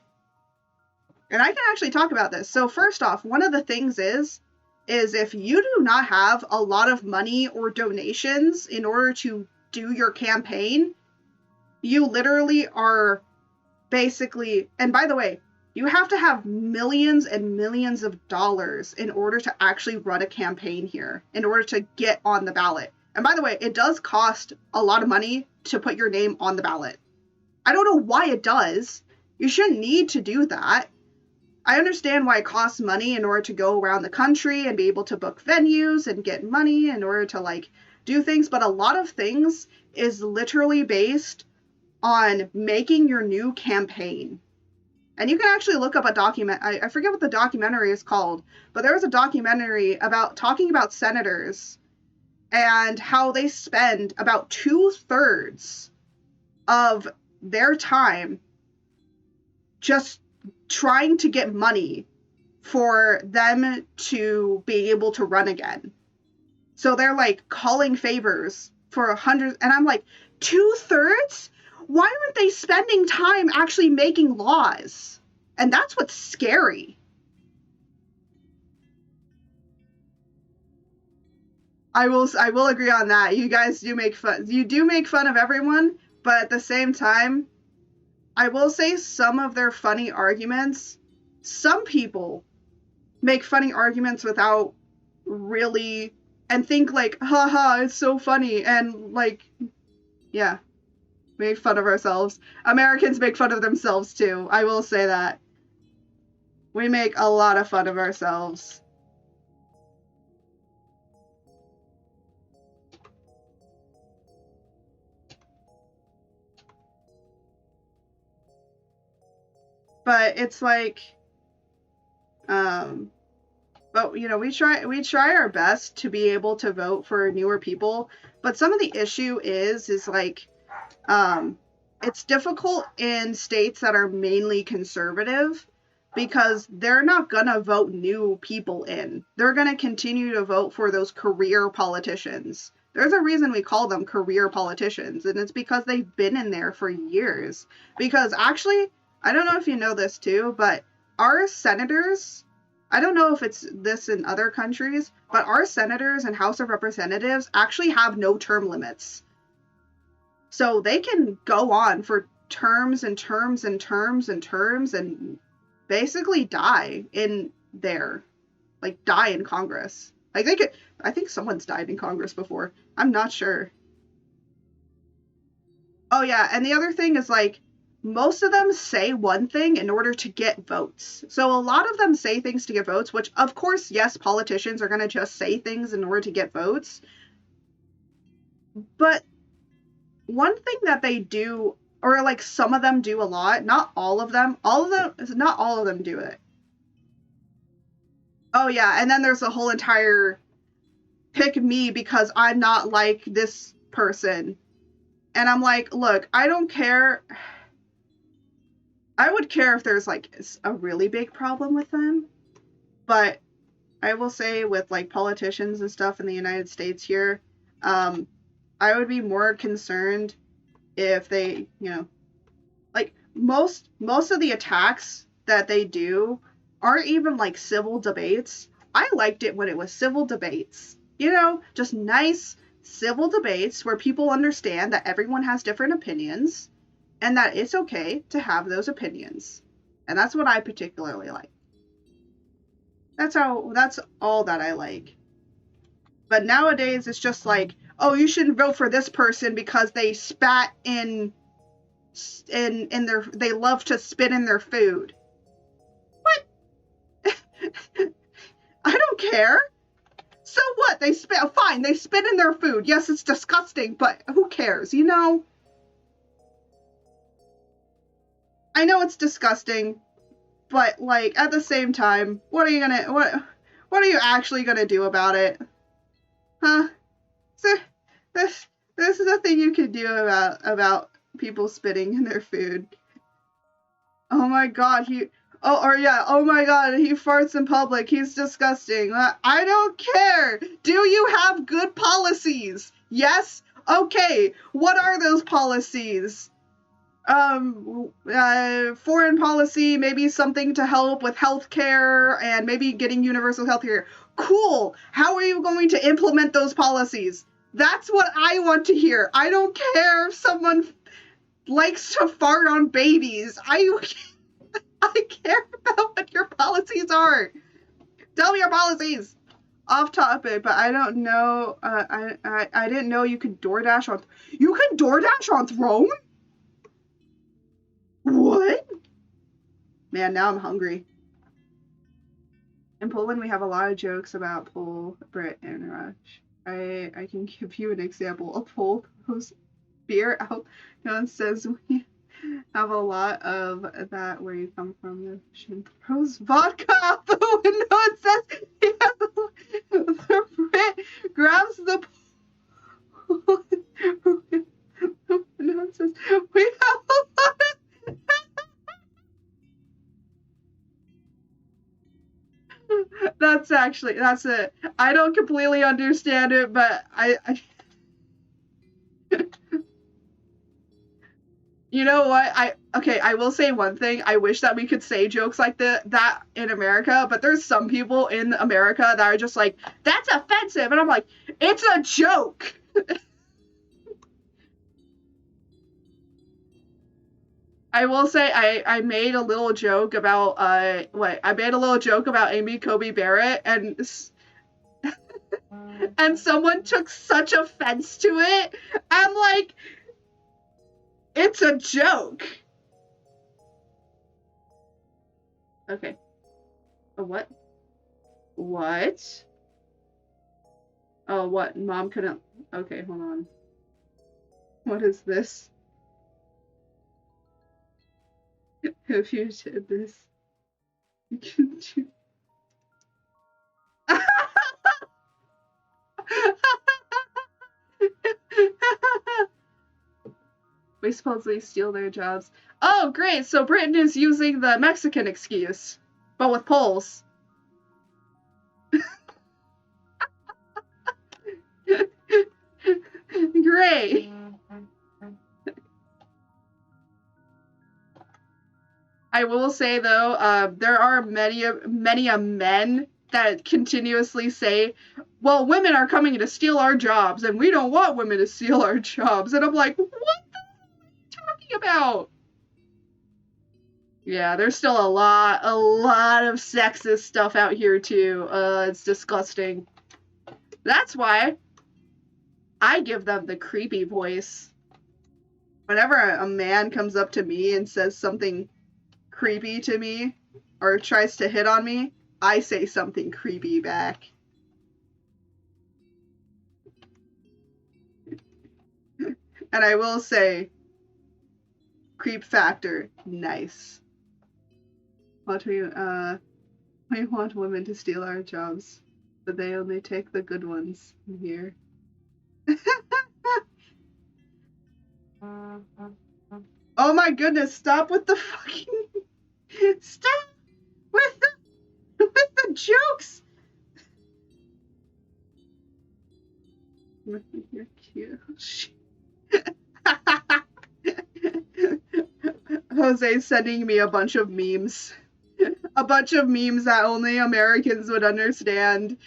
And I can actually talk about this. So first off, one of the things is if you do not have a lot of money or donations in order to do your campaign, you literally are basically, and by the way, you have to have millions and millions of dollars in order to actually run a campaign here, in order to get on the ballot. And by the way, it does cost a lot of money to put your name on the ballot. I don't know why it does. You shouldn't need to do that. I understand why it costs money in order to go around the country and be able to book venues and get money in order to like do things, but a lot of things is literally based on making your new campaign. And you can actually look up a document. I forget what the documentary is called, but there was a documentary about talking about senators and how they spend about 2/3 of their time just trying to get money for them to be able to run again. So they're like calling favors for hundreds, and I'm like, 2/3? Why aren't they spending time actually making laws? And that's what's scary. I will agree on that. You guys do make fun. You do make fun of everyone, but at the same time, I will say some of their funny arguments, some people make funny arguments without really and think like, haha, it's so funny, and like, yeah, make fun of ourselves. Americans make fun of themselves too. I will say that. We make a lot of fun of ourselves. But it's like, um, but you know, we try our best to be able to vote for newer people. But some of the issue is like, um, it's difficult in states that are mainly conservative because they're not gonna vote new people in. They're gonna continue to vote for those career politicians. There's a reason we call them career politicians, and it's because they've been in there for years. Because actually, I don't know if you know this too, but our senators, I don't know if it's this in other countries, but our senators and House of Representatives actually have no term limits. So they can go on for terms and terms and terms and terms and basically die in there, like die in Congress. Like they could, I think someone's died in Congress before. I'm not sure. Oh yeah, and the other thing is like most of them say one thing in order to get votes. So a lot of them say things to get votes, which of course, yes, politicians are going to just say things in order to get votes. But one thing that they do, or like some of them do a lot, not all of them, not all of them do it. Oh yeah, and then there's a whole entire pick me because I'm not like this person. And I'm like, look, I don't care. I would care if there's like a really big problem with them, but I will say with like politicians and stuff in the United States here, um, I would be more concerned if they, you know, like most of the attacks that they do aren't even like civil debates. I liked it when it was civil debates. You know, just nice civil debates where people understand that everyone has different opinions and that it's okay to have those opinions. And that's what I particularly like. That's all that I like. But nowadays it's just like, oh, you shouldn't vote for this person because they spat in their, they love to spit in their food. What? I don't care. So what? They spit, fine, they spit in their food. Yes, it's disgusting, but who cares, you know? I know it's disgusting, but like at the same time, what are you actually gonna do about it? Huh? So, there's nothing you can do about people spitting in their food. Oh my god, or yeah, oh my god, he farts in public. He's disgusting. I don't care. Do you have good policies? Yes? Okay. What are those policies? Foreign policy, maybe something to help with healthcare and maybe getting universal healthcare. Cool. How are you going to implement those policies? That's what I want to hear. I don't care if someone likes to fart on babies. I care about what your policies are. Tell me your policies. Off topic, but I don't know. I didn't know you could DoorDash on. You can DoorDash on Throne? What? Man, now I'm hungry. In Poland, we have a lot of jokes about Pole, Brit, and Rush. I can give you an example. A Pole throws beer out. No one says we have a lot of that where you come from. The Russian throws vodka out the window and says he has the Brit grabs the pole. No one says we have a lot of. That's it. I don't completely understand it, but I you know what? I will say one thing. I wish that we could say jokes like that in America, but there's some people in America that are just like, that's offensive. And I'm like, it's a joke. I will say I made a little joke about I made a little joke about Amy Kobe Barrett and someone took such offense to it. I'm like, it's a joke. Okay. A what? What? Oh, what? Mom couldn't. Okay, hold on. What is this? If you did this. We supposedly steal their jobs. Oh, great! So Britain is using the Mexican excuse, but with Poles. Great! I will say though, there are many men that continuously say, "Well, women are coming to steal our jobs, and we don't want women to steal our jobs." And I'm like, "What the hell are you talking about?" Yeah, there's still a lot of sexist stuff out here too. It's disgusting. That's why I give them the creepy voice. Whenever a man comes up to me and says something creepy to me or tries to hit on me, I say something creepy back. And I will say, creep factor, nice. We want women to steal our jobs, but they only take the good ones here. Oh my goodness, stop with the fucking... Stop with the jokes! You're cute. Jose's sending me a bunch of memes. A bunch of memes that only Americans would understand.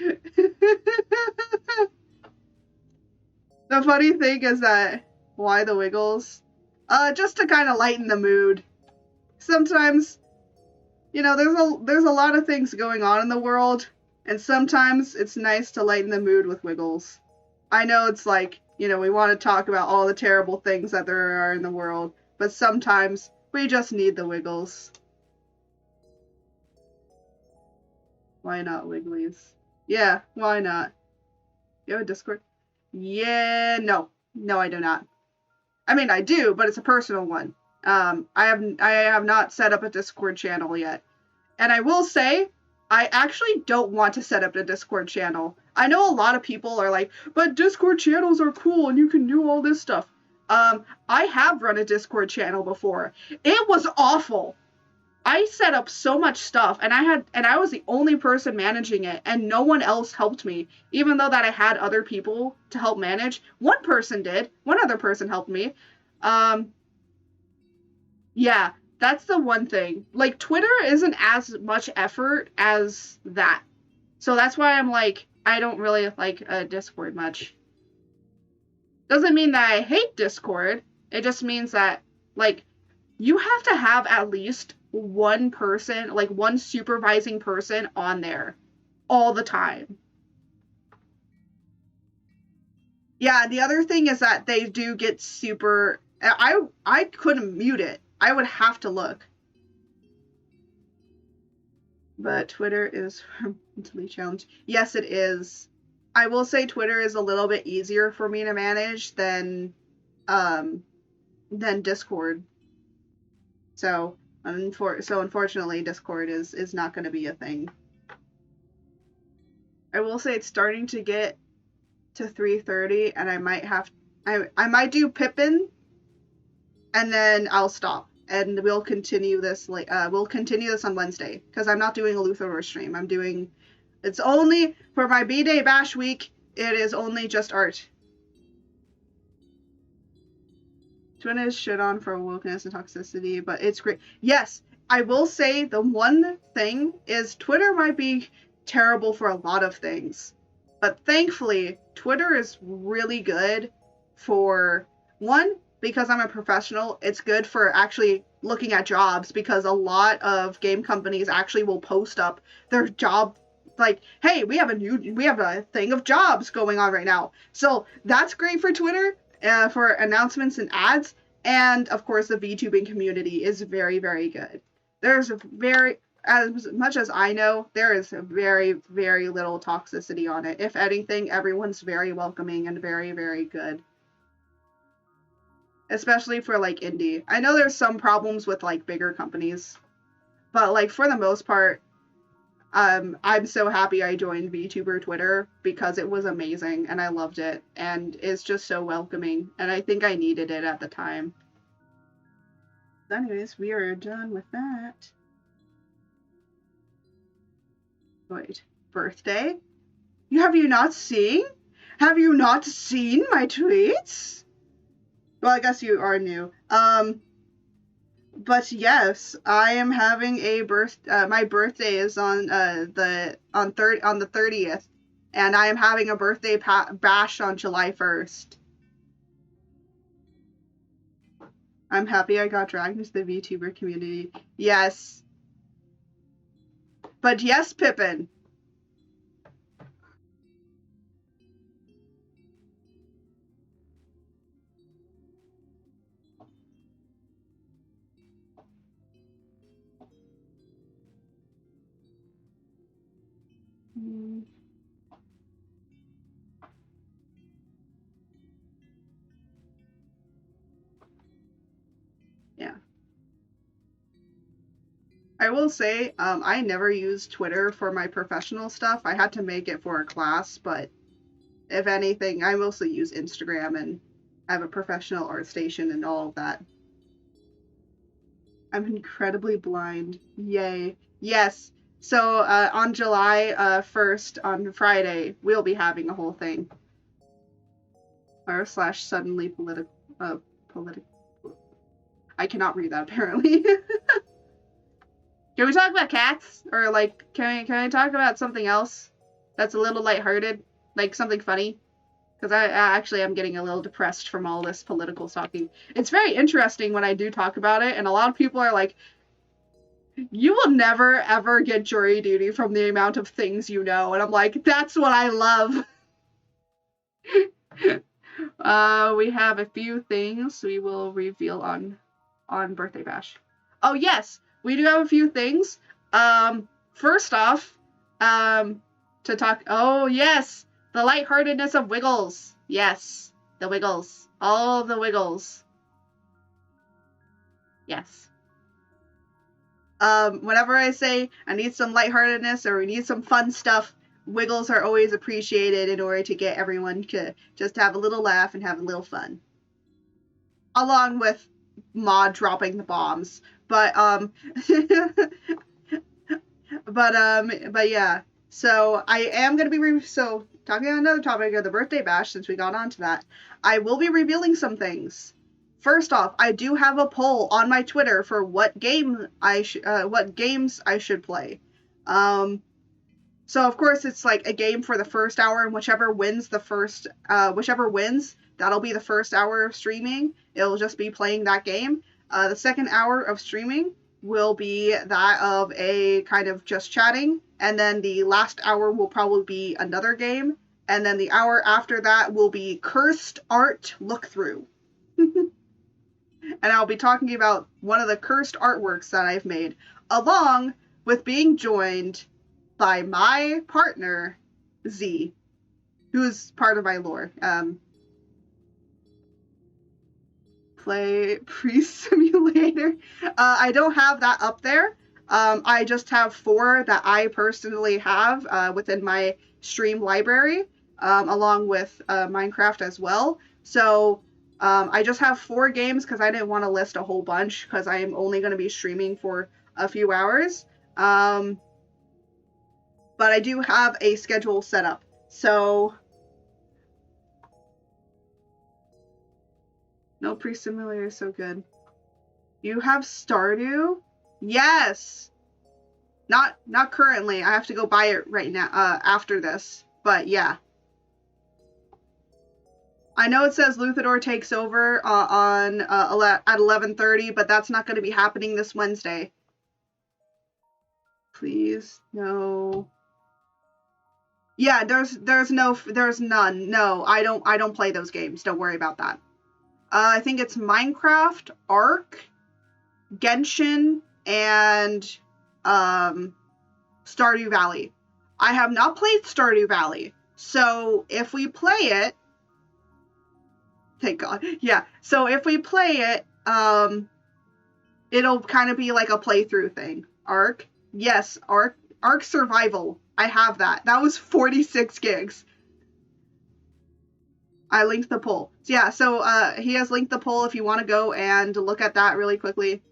The funny thing is that, why the wiggles? Just to kind of lighten the mood. Sometimes, you know, there's a lot of things going on in the world, and sometimes it's nice to lighten the mood with wiggles. I know it's like, you know, we want to talk about all the terrible things that there are in the world, but sometimes we just need the wiggles. Why not, Wigglies? Yeah, why not? You have a Discord? Yeah, no. No, I do not. I mean, I do, but it's a personal one. I have not set up a Discord channel yet. And I will say, I actually don't want to set up a Discord channel. I know a lot of people are like, but Discord channels are cool and you can do all this stuff. I have run a Discord channel before. It was awful. I set up so much stuff, and I was the only person managing it, and no one else helped me, even though that I had other people to help manage. One person did. One other person helped me. Yeah, that's the one thing. Like, Twitter isn't as much effort as that. So that's why I'm like, I don't really like Discord much. Doesn't mean that I hate Discord. It just means that, like, you have to have at least one person, like one supervising person on there all the time. Yeah, the other thing is that they do get super... I couldn't mute it. I would have to look. But Twitter is mentally challenged. Yes, it is. I will say Twitter is a little bit easier for me to manage than Discord. So unfortunately, Discord is not going to be a thing. I will say it's starting to get to 3:30, and I might do Pippin, and then I'll stop, and we'll continue this on Wednesday, because I'm not doing a Lutherverse stream. It's only for my B-Day Bash week. It is only just art. Twitter is shit on for wokeness and toxicity, but it's great. Yes, I will say the one thing is Twitter might be terrible for a lot of things, but thankfully Twitter is really good for, one, because I'm a professional. It's good for actually looking at jobs, because a lot of game companies actually will post up their job, like, hey, we have a thing of jobs going on right now. So that's great for Twitter. For announcements and ads, and of course the VTubing community is very, very good. There's as much as I know, there is very, very little toxicity on it. If anything, everyone's very welcoming and very, very good. especially for like indie. I know there's some problems with like bigger companies, but like for the most part, I'm so happy I joined VTuber Twitter because it was amazing and I loved it and it's just so welcoming and I think I needed it at the time. Anyways, we are done with that. Wait, birthday? Have you not seen? Have you not seen my tweets? Well, I guess you are new. But yes, I am having a my birthday is on the 30th, and I am having a birthday bash on July 1st. I'm happy I got dragged into the VTuber community. Yes, but yes, Pippin. Yeah. I will say, I never used Twitter for my professional stuff. I had to make it for a class, but if anything, I mostly use Instagram and I have a professional art station and all of that. I'm incredibly blind. Yay. Yes. So on July 1st, on Friday, we'll be having a whole thing. R/ suddenly political. Political. I cannot read that apparently. Can we talk about cats? Or like, can I talk about something else that's a little lighthearted? Like something funny? Because I actually am getting a little depressed from all this political talking. It's very interesting when I do talk about it, and a lot of people are like, you will never ever get jury duty from the amount of things you know. And I'm like, that's what I love. We have a few things we will reveal on Birthday Bash. Oh yes, we do have a few things. First off, to talk. Oh yes, the lightheartedness of Wiggles. Yes, the Wiggles. All the Wiggles. Yes. Whenever I say I need some lightheartedness or we need some fun stuff, Wiggles are always appreciated in order to get everyone to just have a little laugh and have a little fun. Along with Maud dropping the bombs. But but yeah. So I am gonna be so talking about another topic of the birthday bash since we got onto that. I will be revealing some things. First off, I do have a poll on my Twitter for what games I should play. So of course it's like a game for the first hour, and whichever wins, that'll be the first hour of streaming. It'll just be playing that game. The second hour of streaming will be that of a kind of just chatting, and then the last hour will probably be another game, and then the hour after that will be cursed art look through. And I'll be talking about one of the cursed artworks that I've made, along with being joined by my partner, Z, who's part of my lore. Play pre-simulator. I don't have that up there. I just have 4 that I personally have within my stream library, along with Minecraft as well. So I just have 4 games because I didn't want to list a whole bunch because I am only going to be streaming for a few hours. But I do have a schedule set up. So no, pre-simulator is so good. You have Stardew? Yes. Not currently. I have to go buy it right now after this. But yeah. I know it says Luthador takes over at 11:30, but that's not going to be happening this Wednesday. Please, no. Yeah, there's none. No, I don't play those games. Don't worry about that. I think it's Minecraft, Ark, Genshin, and Stardew Valley. I have not played Stardew Valley, so if we play it, Thank God. Yeah. So if we play it, it'll kind of be like a playthrough thing. Ark? Yes, Ark Survival. I have that. That was 46 gigs. I linked the poll. Yeah, so he has linked the poll if you want to go and look at that really quickly.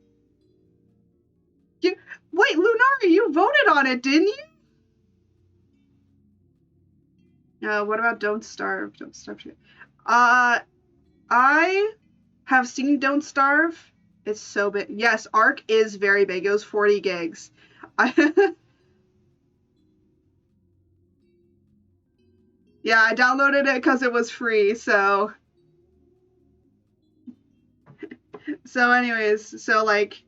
Wait, Lunari, you voted on it, didn't you? What about Don't Starve? Don't Starve. I have seen Don't Starve. It's so big. Yes, Ark is very big. It was 40 gigs. Yeah, I downloaded it because it was free, so anyways, so like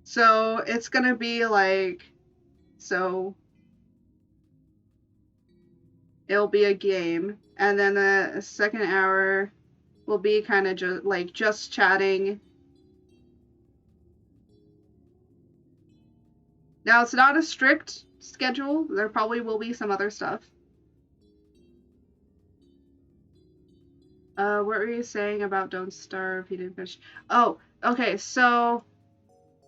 so it's gonna be like so it'll be a game, and then the second hour will be kind of just chatting. Now it's not a strict schedule. There probably will be some other stuff. What were you saying about Don't Starve? You didn't finish. Oh, okay. So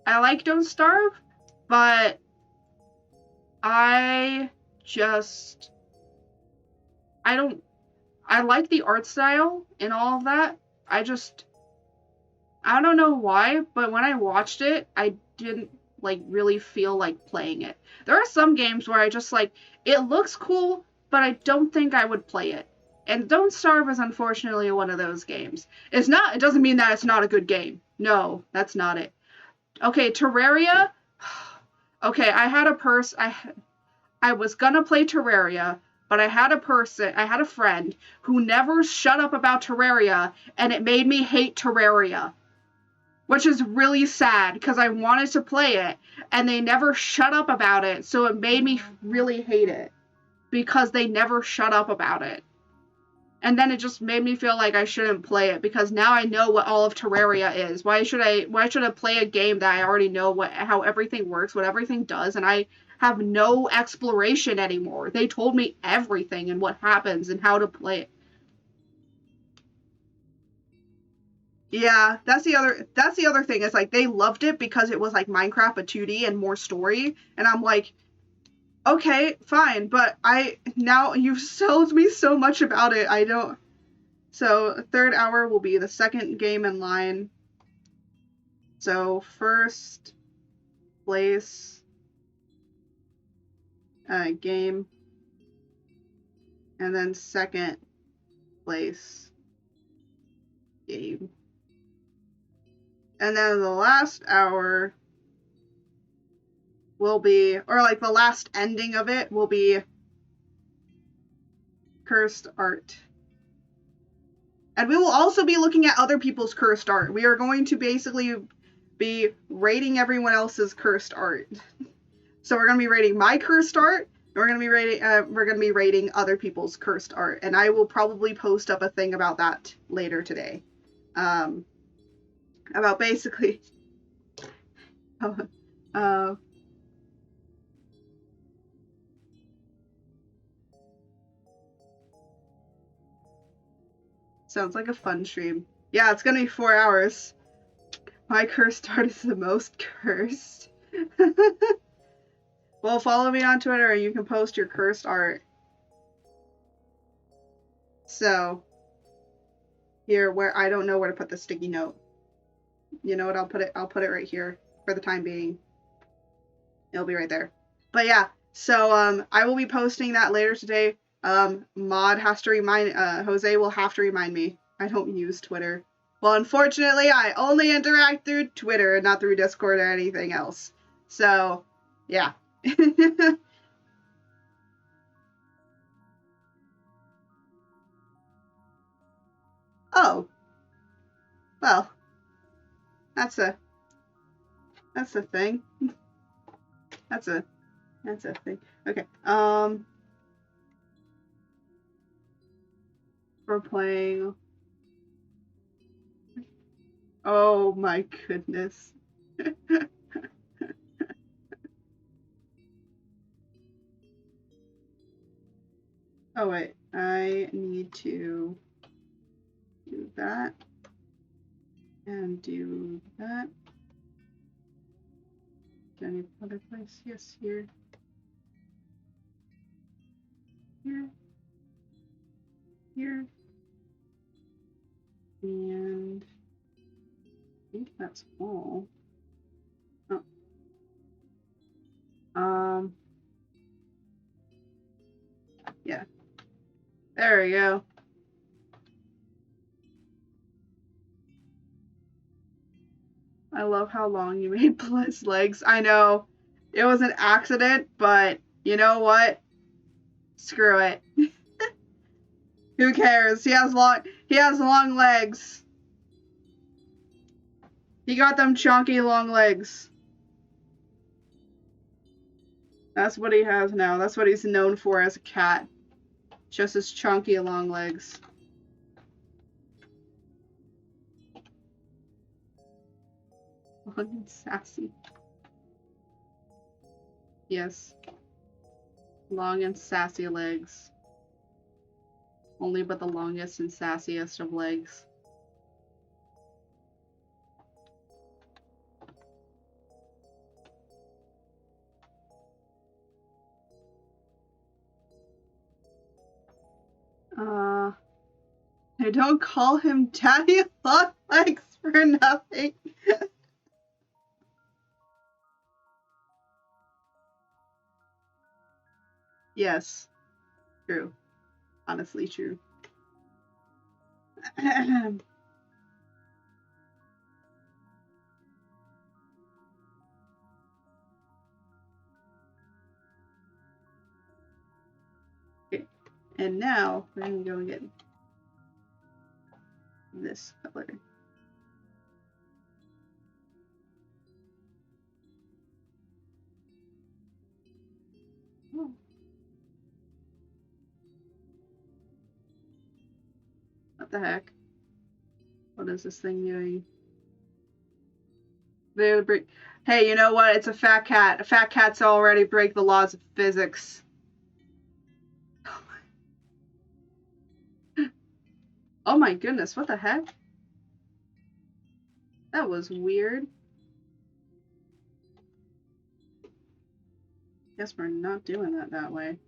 I like Don't Starve, but I like the art style and all of that. I don't know why, but when I watched it, I didn't like really feel like playing it. There are some games where I just like it looks cool, but I don't think I would play it. And Don't Starve is unfortunately one of those games. It doesn't mean that it's not a good game. No, that's not it. Okay, Terraria. Okay, I was gonna play Terraria, but I had a friend who never shut up about Terraria, and it made me hate Terraria. Which is really sad, because I wanted to play it, and they never shut up about it, so it made me really hate it. Because they never shut up about it. And then it just made me feel like I shouldn't play it, because now I know what all of Terraria is. Why should I play a game that I already know how everything works, what everything does, and I have no exploration anymore? They told me everything and what happens and how to play it. Yeah, that's the other thing. It's like they loved it because it was like Minecraft but 2D and more story, and I'm like, okay, fine, but now you've sold me so much about it. I don't. So third hour will be the second game in line. So first place game, and then second place game. And then the last hour will be, or like the last ending of it will be cursed art. And we will also be looking at other people's cursed art. We are going to basically be rating everyone else's cursed art. So we're going to be rating my cursed art, and we're going to be rating other people's cursed art. And I will probably post up a thing about that later today. About basically sounds like a fun stream. Yeah, it's gonna be 4 hours. My cursed art is the most cursed. Well, follow me on Twitter and you can post your cursed art. So here, where I don't know where to put the sticky note. You know what? I'll put it right here for the time being. It'll be right there. But yeah, so I will be posting that later today. Mod has to remind Jose will have to remind me. I don't use Twitter. Well, unfortunately, I only interact through Twitter and not through Discord or anything else. So, yeah. Oh. Well. That's a thing. That's a thing. Okay. We're playing. Oh my goodness. Oh wait, I need to do that and do that. Any other place? Yes, here. Here. Here. And I think that's all. Oh. Yeah. There we go. I love how long you made Blood's legs. I know it was an accident, but you know what? Screw it. Who cares? He has long legs. He got them chunky long legs. That's what he has now. That's what he's known for as a cat. Just his chunky long legs. Long and sassy. Yes. Long and sassy legs. Only but the longest and sassiest of legs. I don't call him Daddy Long Legs for nothing. Yes. True. Honestly true. Okay. And now we're gonna go and get this color. Oh. What the heck? What is this thing doing? Hey, you know what? It's a fat cat. Fat cats already break the laws of physics. Oh my goodness, what the heck? That was weird. Guess we're not doing that way.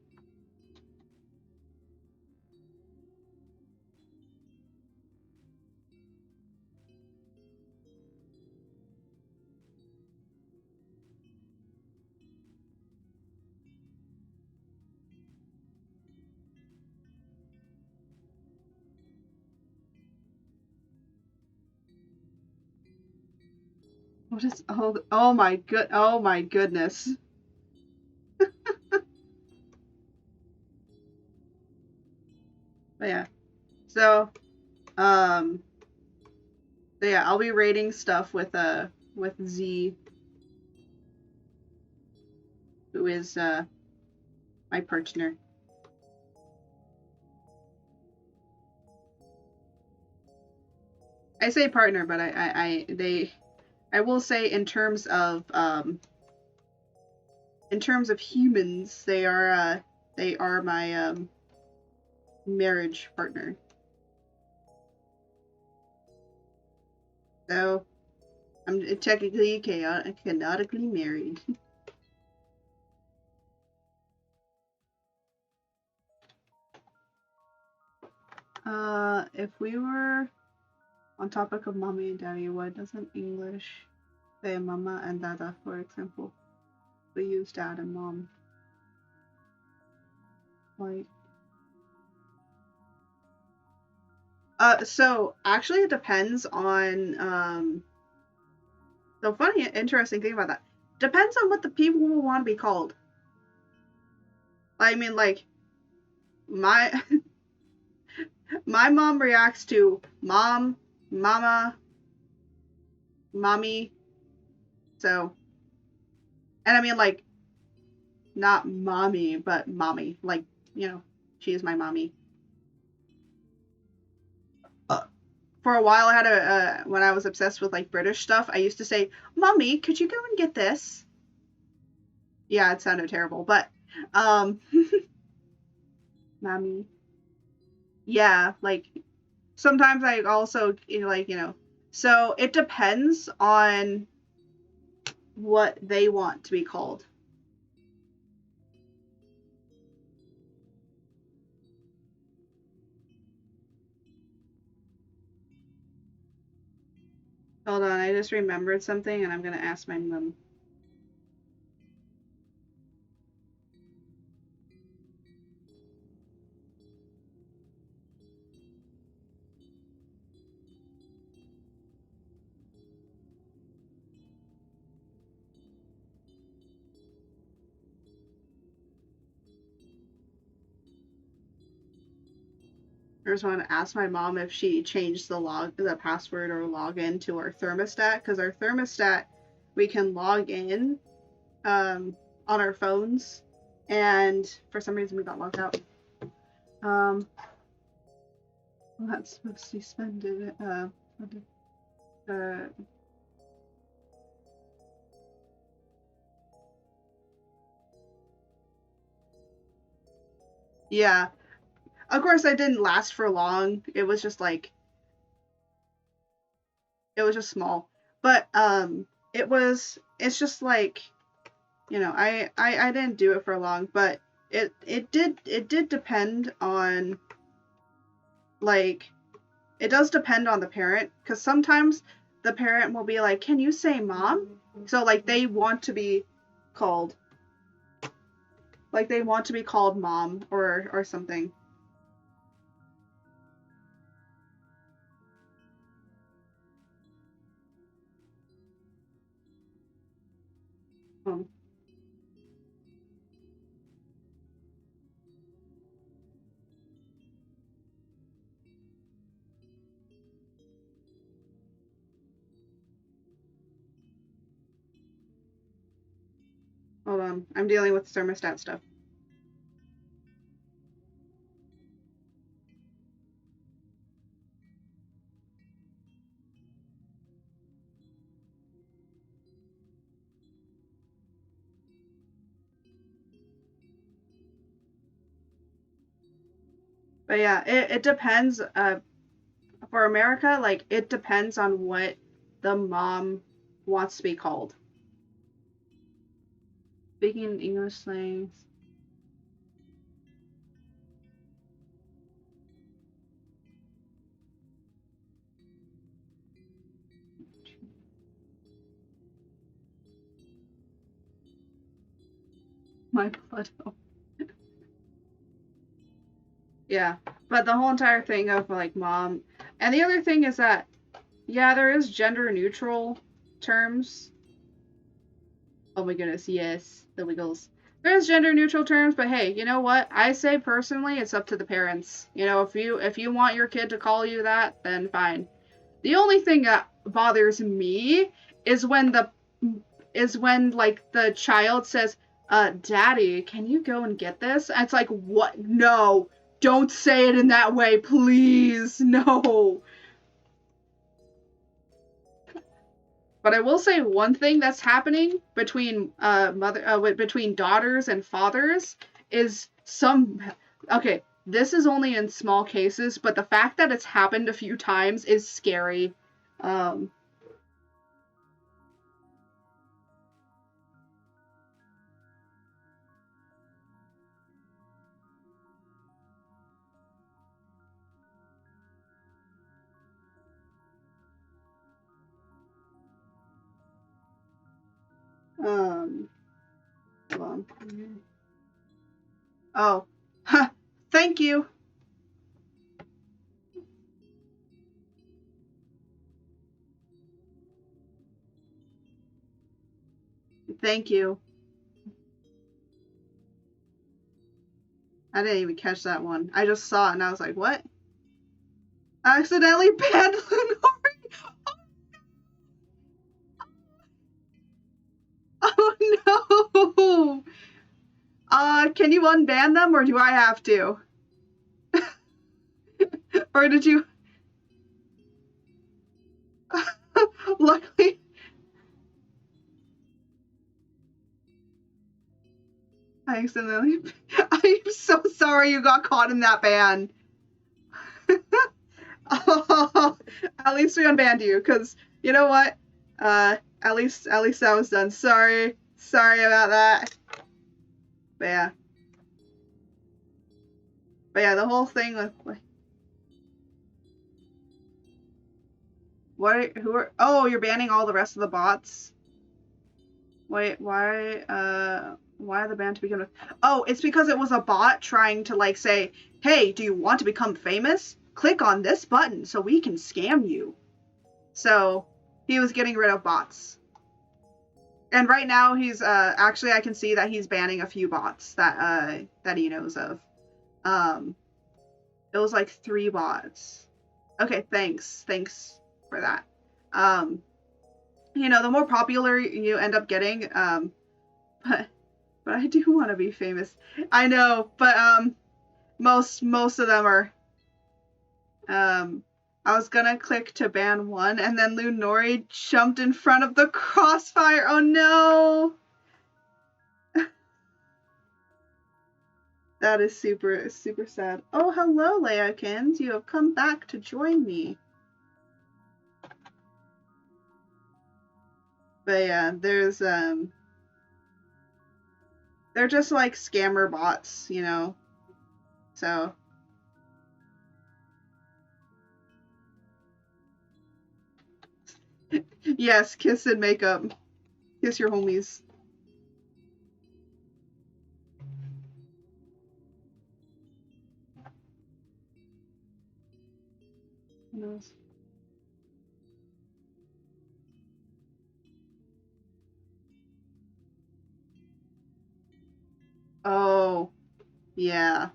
What is oh my goodness. But yeah. So yeah, I'll be rating stuff with Z, who is my partner. I say partner, but I will say in terms of humans, they are my marriage partner. So I'm technically canonically married. If we were on topic of mommy and daddy, why doesn't English say mama and dada, for example? We use dad and mom. Like, so actually it depends on, the funny, interesting thing about that, depends on what the people will want to be called. I mean, like, my mom reacts to mom, mama, mommy, so, and I mean, like, not mommy, but mommy, like, you know, she is my mommy. For a while, I had when I was obsessed with, like, British stuff, I used to say, Mommy, could you go and get this? Yeah, it sounded terrible, but, Mommy. Yeah, like sometimes I also so it depends on what they want to be called. Hold on, I just remembered something and I'm gonna ask my mom. I just want to ask my mom if she changed the password or login to our thermostat, because our thermostat we can log in on our phones, and for some reason we got logged out. Well, that's supposed to be suspended. Yeah, of course it didn't last for long. It was just like it was just small, but it's just like I didn't do it for long, but it did depend on like it does depend on the parent, because sometimes the parent will be like, can you say mom? So like they want to be called mom or something. um, Hold on, I'm dealing with thermostat stuff. But yeah, it depends. For America, like it depends on what the mom wants to be called. Speaking English slangs. My Pluto. Yeah, but the whole entire thing of like mom, and the other thing is that yeah, there is gender neutral terms. Oh my goodness, yes, the Wiggles. There's gender neutral terms, but hey, you know what? I say personally, it's up to the parents. If you want your kid to call you that, then fine. The only thing that bothers me is when like the child says, Daddy, can you go and get this? And it's like, what? No, don't say it in that way, please. No. But I will say one thing that's happening between daughters and fathers is some. Okay, this is only in small cases, but the fact that it's happened a few times is scary. Um, um, hold on. Oh, huh, thank you. Thank you. I didn't even catch that one. I just saw it and I was like, what? I accidentally banned Lenore. Oh no! Can you unban them or do I have to? Or did you? Luckily, I accidentally. I'm so sorry you got caught in that ban. Oh, at least we unbanned you, because you know what? At least that was done. Sorry about that. But yeah. The whole thing with who are? Oh, you're banning all the rest of the bots. Wait, why the ban to begin with? Oh, it's because it was a bot trying to like say, hey, do you want to become famous? Click on this button so we can scam you. So he was getting rid of bots. And right now he's actually I can see that he's banning a few bots that he knows of. It was like 3 bots. Okay, thanks for that. You know, the more popular you end up getting, but I do want to be famous. I know, but most of them are. I was gonna click to ban one, and then Lunori jumped in front of the crossfire. Oh no! That is super sad. Oh, hello, Leakins. You have come back to join me. But yeah, there's they're just like scammer bots, you know. So yes, kiss and makeup. Kiss your homies. Who knows? Oh, yeah.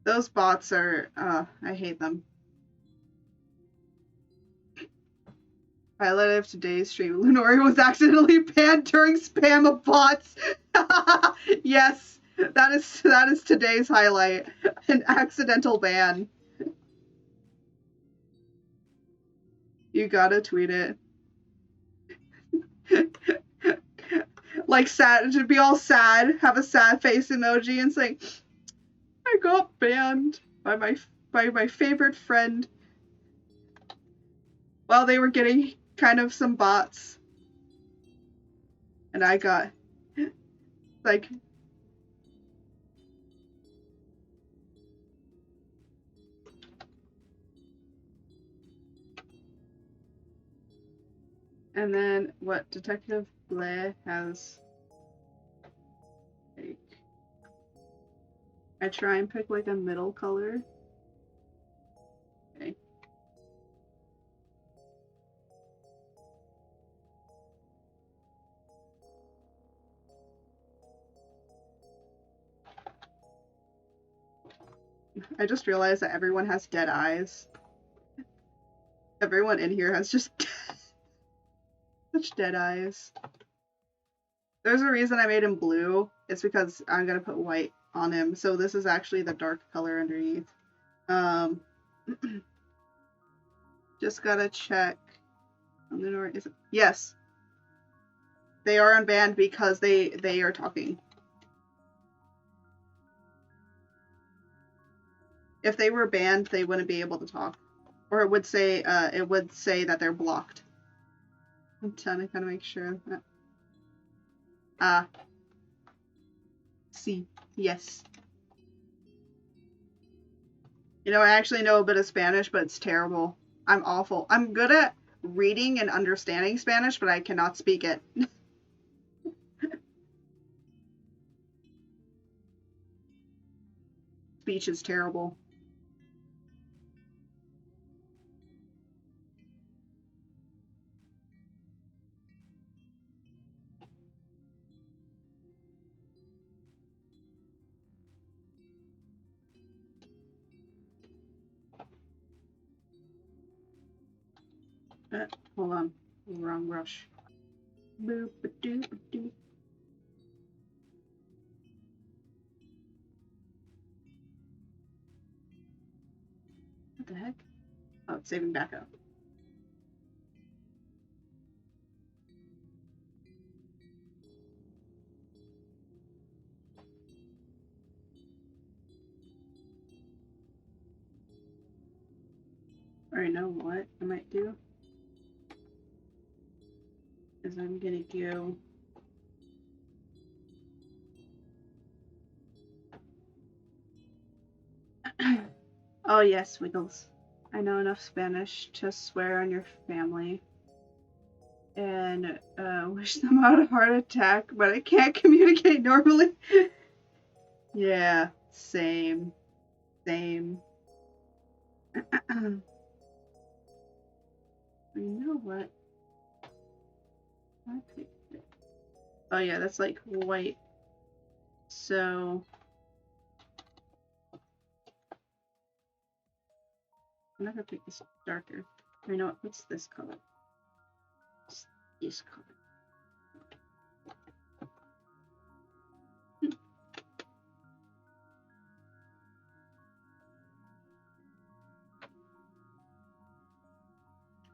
Those bots are, I hate them. Highlight of today's stream. Lunori was accidentally banned during spam of bots. Yes, that is today's highlight. An accidental ban. You gotta tweet it. Like sad, to be all sad, have a sad face emoji and say, I got banned by my favorite friend while they were getting kind of some bots. And I got like and then what Detective Blair has like I try and pick like a middle color. Okay. I just realized that everyone has dead eyes. Everyone in here has just such dead eyes. There's a reason I made him blue. It's because I'm gonna put white on him. So this is actually the dark color underneath. Just gotta check. Is it? Yes. They are unbanned because they are talking. If they were banned, they wouldn't be able to talk. Or it would say that they're blocked. I'm trying to kind of make sure that see. Yes. You know, I actually know a bit of Spanish, but it's terrible. I'm awful. I'm good at reading and understanding Spanish, but I cannot speak it. Speech is terrible. Hold on. Wrong brush. Boop a doop a doop. What the heck? Oh, it's saving backup. I know what I might do is I'm gonna go oh yes, Wiggles. I know enough Spanish to swear on your family and wish them out a heart attack, but I can't communicate normally. Yeah, same. Same. You know what? I picked it. Oh yeah, that's like white. So I'm not gonna pick this darker. You know what? What's this color? It's this color.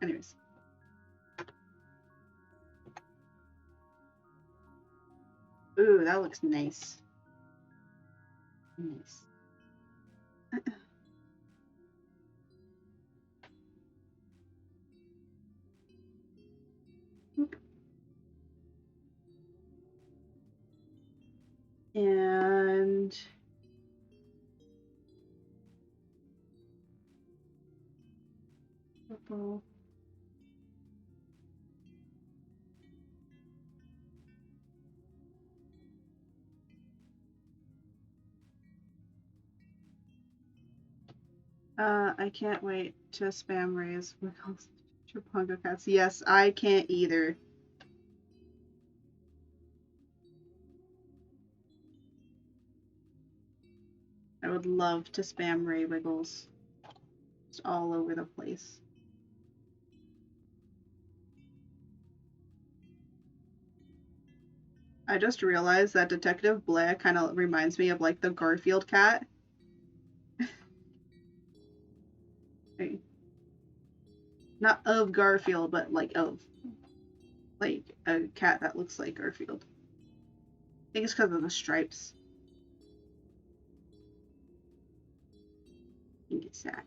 Anyways. Ooh, that looks nice. Nice. And purple. I can't wait to spam raise Wiggles Chapunga cats. Yes, I can't either. I would love to spam Ray Wiggles. Just all over the place. I just realized that Detective Blair kind of reminds me of like the Garfield cat. Not of Garfield, but like of like a cat that looks like Garfield. I think it's because of the stripes. I think it's that.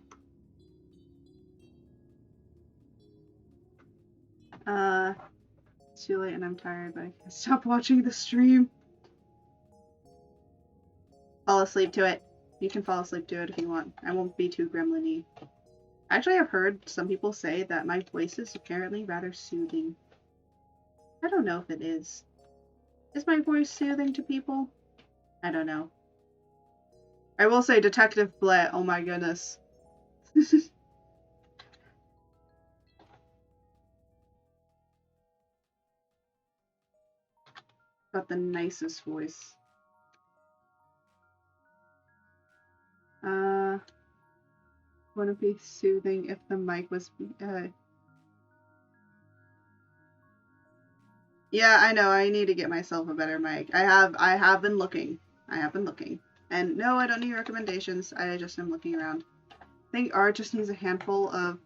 It's too late and I'm tired, but I can't stop watching the stream. Fall asleep to it. You can fall asleep to it if you want. I won't be too gremlin-y. Actually, I've heard some people say that my voice is apparently rather soothing. I don't know if it is. Is my voice soothing to people? I don't know. I will say Detective Blair, oh my goodness. Got the nicest voice. Wouldn't be soothing if the mic was yeah, I know, I need to get myself a better mic. I have been looking. And no, I don't need recommendations. I just am looking around. I think Art just needs a handful of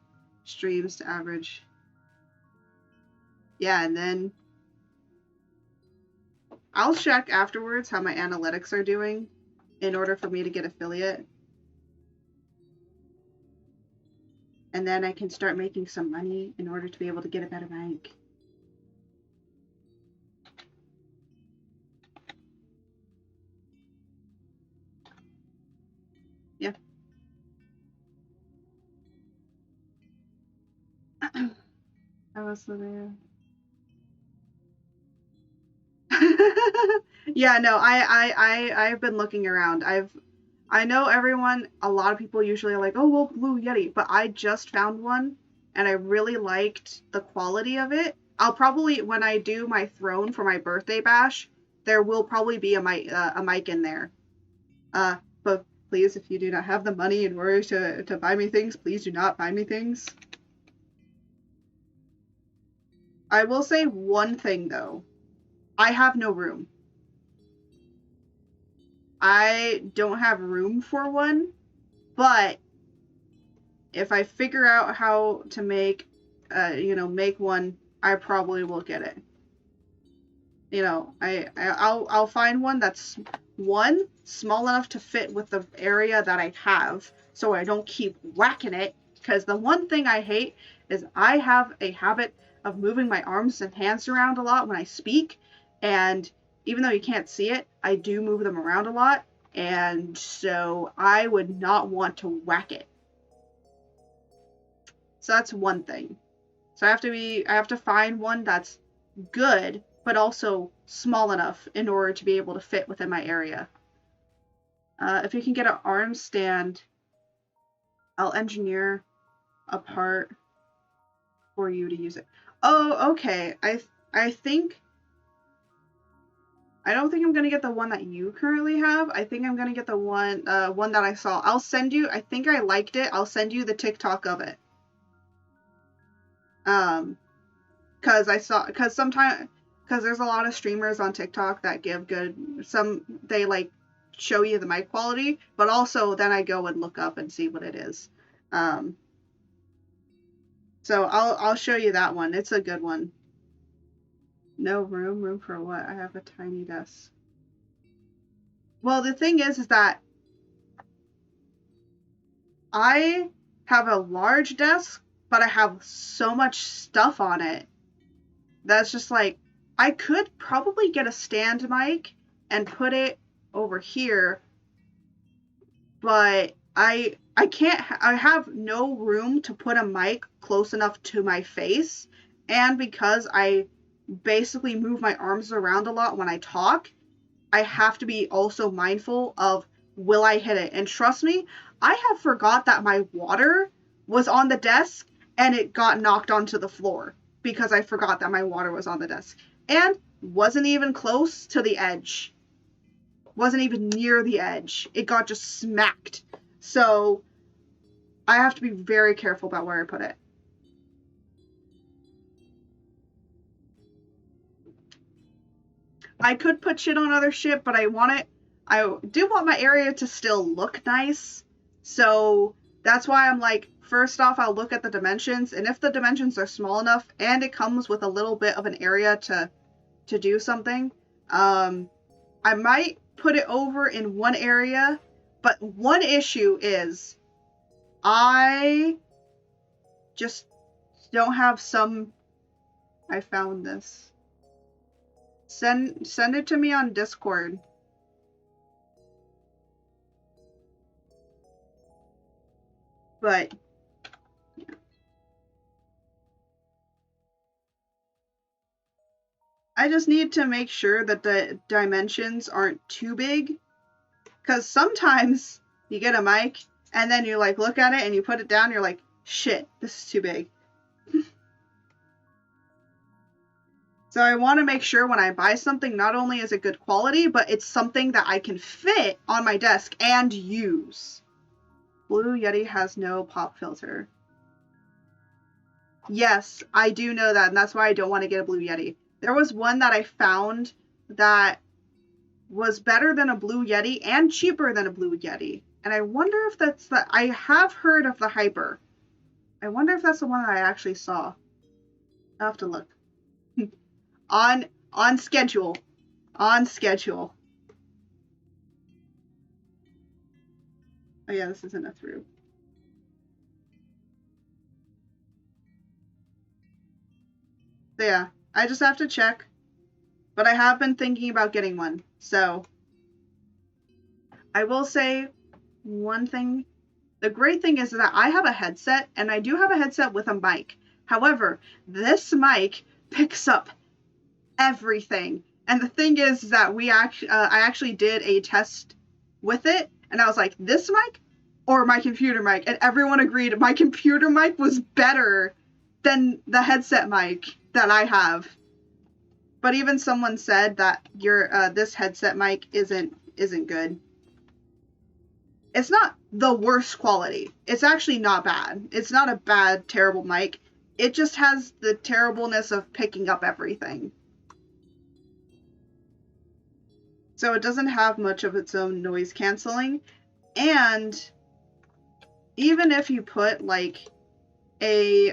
streams to average. Yeah, and then I'll check afterwards how my analytics are doing in order for me to get affiliate. And then I can start making some money in order to be able to get a better mic. Yeah. I was there. Yeah, no, I've been looking around. I know everyone, a lot of people usually are like, oh, well, Blue Yeti, but I just found one and I really liked the quality of it. I'll probably, when I do my throne for my birthday bash, there will probably be a mic in there. But please, if you do not have the money in order to buy me things, please do not buy me things. I will say one thing though. I have no room. I don't have room for one, but if I figure out how to make, make one, I probably will get it. You know, I'll find one that's small enough to fit with the area that I have, so I don't keep whacking it, because the one thing I hate is I have a habit of moving my arms and hands around a lot when I speak, and even though you can't see it, I do move them around a lot, and so I would not want to whack it. So that's one thing. So I have to find one that's good, but also small enough in order to be able to fit within my area. If you can get an arm stand, I'll engineer a part for you to use it. Oh, okay. I think I don't think I'm gonna get the one that you currently have. I think I'm gonna get the one that I saw. I'll send you. I think I liked it. I'll send you the TikTok of it. Because sometimes there's a lot of streamers on TikTok that give good. They like show you the mic quality, but also then I go and look up and see what it is. So I'll show you that one. It's a good one. No room? Room for what? I have a tiny desk. Well, the thing is that I have a large desk, but I have so much stuff on it that's just like, I could probably get a stand mic and put it over here, but I can't. I have no room to put a mic close enough to my face, and because I basically move my arms around a lot when I talk, I have to be also mindful of, will I hit it? And trust me, I have forgot that my water was on the desk and it got knocked onto the floor because I forgot that my water was on the desk and wasn't even close to the edge. Wasn't even near the edge. It got just smacked. So I have to be very careful about where I put it. I could put shit on other shit, but I do want my area to still look nice. So that's why I'm like, first off, I'll look at the dimensions, and if the dimensions are small enough and it comes with a little bit of an area to do something, I might put it over in one area. But one issue is I just don't have some. I found this. Send it to me on Discord. But yeah. I just need to make sure that the dimensions aren't too big, because sometimes you get a mic and then you like look at it and you put it down, you're like, shit, this is too big. So I want to make sure when I buy something, not only is it good quality, but it's something that I can fit on my desk and use. Blue Yeti has no pop filter. Yes, I do know that, and that's why I don't want to get a Blue Yeti. There was one that I found that was better than a Blue Yeti and cheaper than a Blue Yeti. And I wonder if that's the... I have heard of the Hyper. I wonder if that's the one that I actually saw. I'll have to look. On schedule. On schedule. Oh yeah, this isn't a through. So yeah, I just have to check. But I have been thinking about getting one. So I will say one thing. The great thing is that I have a headset, and I do have a headset with a mic. However, this mic picks up everything. And the thing is that I actually did a test with it, and I was like, this mic or my computer mic? And everyone agreed my computer mic was better than the headset mic that I have. But even someone said that this headset mic isn't good. It's not the worst quality. It's actually not bad. It's not a bad, terrible mic. It just has the terribleness of picking up everything. So it doesn't have much of its own noise canceling. And even if you put like a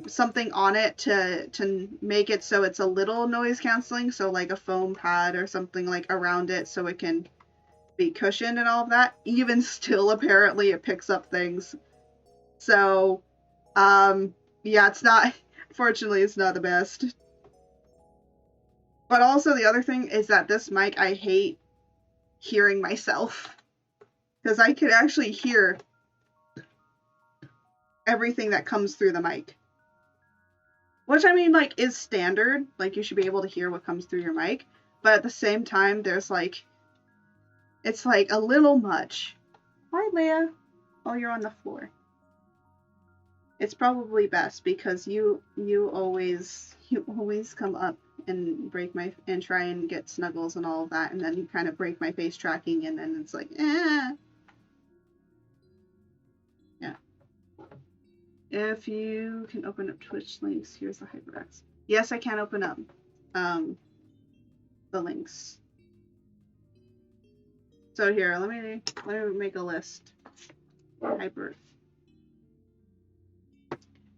something on it to make it so it's a little noise canceling, so like a foam pad or something like around it so it can be cushioned and all of that, even still apparently it picks up things. So Yeah, it's not, fortunately, it's not the best. But also the other thing is that this mic, I hate hearing myself. Because I could actually hear everything that comes through the mic. Which, I mean, like, is standard. Like, you should be able to hear what comes through your mic. But at the same time, there's, like, it's, like, a little much. Hi, Leia. Oh, you're on the floor. It's probably best because you always come up and try and get snuggles and all of that, and then you kind of break my face tracking, and then it's like, eh. Yeah. If you can open up Twitch links, here's the HyperX. Yes, I can open up the links. So here, let me make a list. Hyper.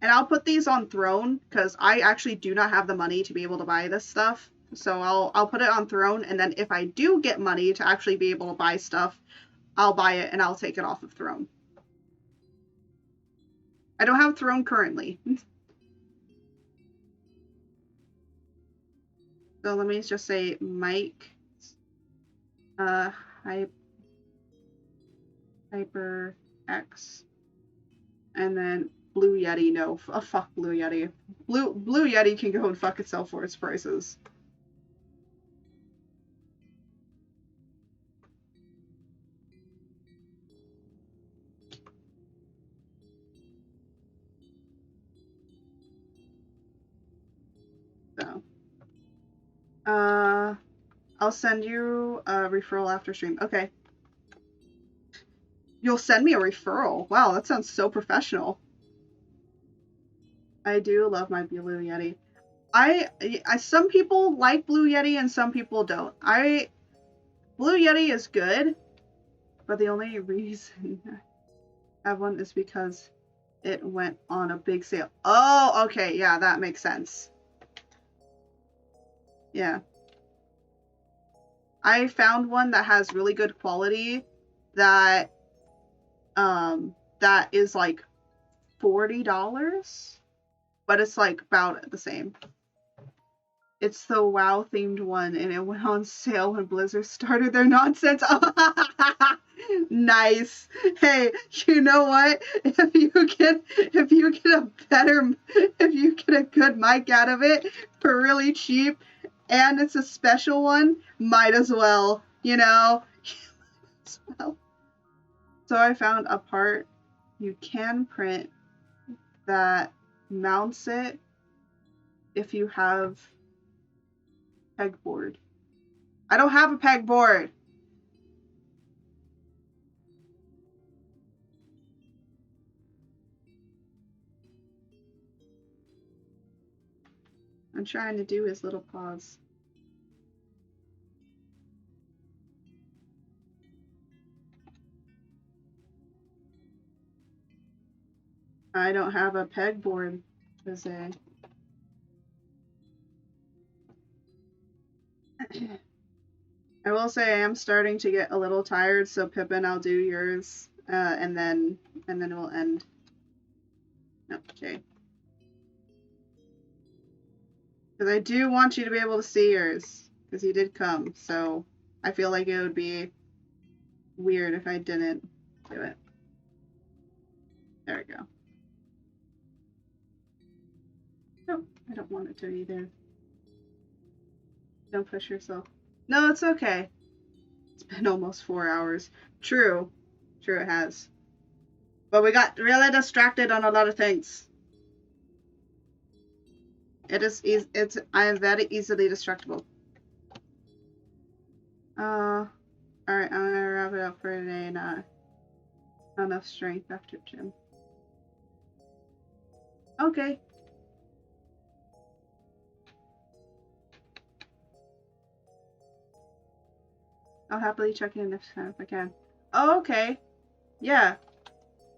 And I'll put these on Throne because I actually do not have the money to be able to buy this stuff. So I'll put it on Throne, and then if I do get money to actually be able to buy stuff, I'll buy it and I'll take it off of Throne. I don't have Throne currently. So let me just say Mike Hyper X, and then Blue Yeti. No, fuck Blue Yeti. Blue Yeti can go and fuck itself for its prices. So, I'll send you a referral after stream. Okay. You'll send me a referral. Wow, that sounds so professional. I do love my Blue Yeti. I some people like Blue Yeti and some people don't. Blue Yeti is good, but the only reason I have one is because it went on a big sale. Oh, okay, yeah, that makes sense. Yeah. I found one that has really good quality that that is like $40, but it's like about the same. It's the WoW themed one, and it went on sale when Blizzard started their nonsense. Nice. Hey, you know what? If you get a good mic out of it for really cheap, and it's a special one, might as well, you know. So I found a part you can print that mounts it if you have pegboard. I don't have a pegboard. I'm trying to do his little paws. I don't have a pegboard, Jose. I will say I am starting to get a little tired, so Pippin, I'll do yours, and then we'll end. Okay. Because I do want you to be able to see yours, because you did come, so I feel like it would be weird if I didn't do it. There we go. No, I don't want it to either. Don't push yourself. No, it's okay. It's been almost 4 hours. True. True, it has. But we got really distracted on a lot of things. I am very easily distractible. Alright, I'm gonna wrap it up for today. Not enough strength after gym. Okay. I'll happily check in next time if I can. Oh, okay. Yeah.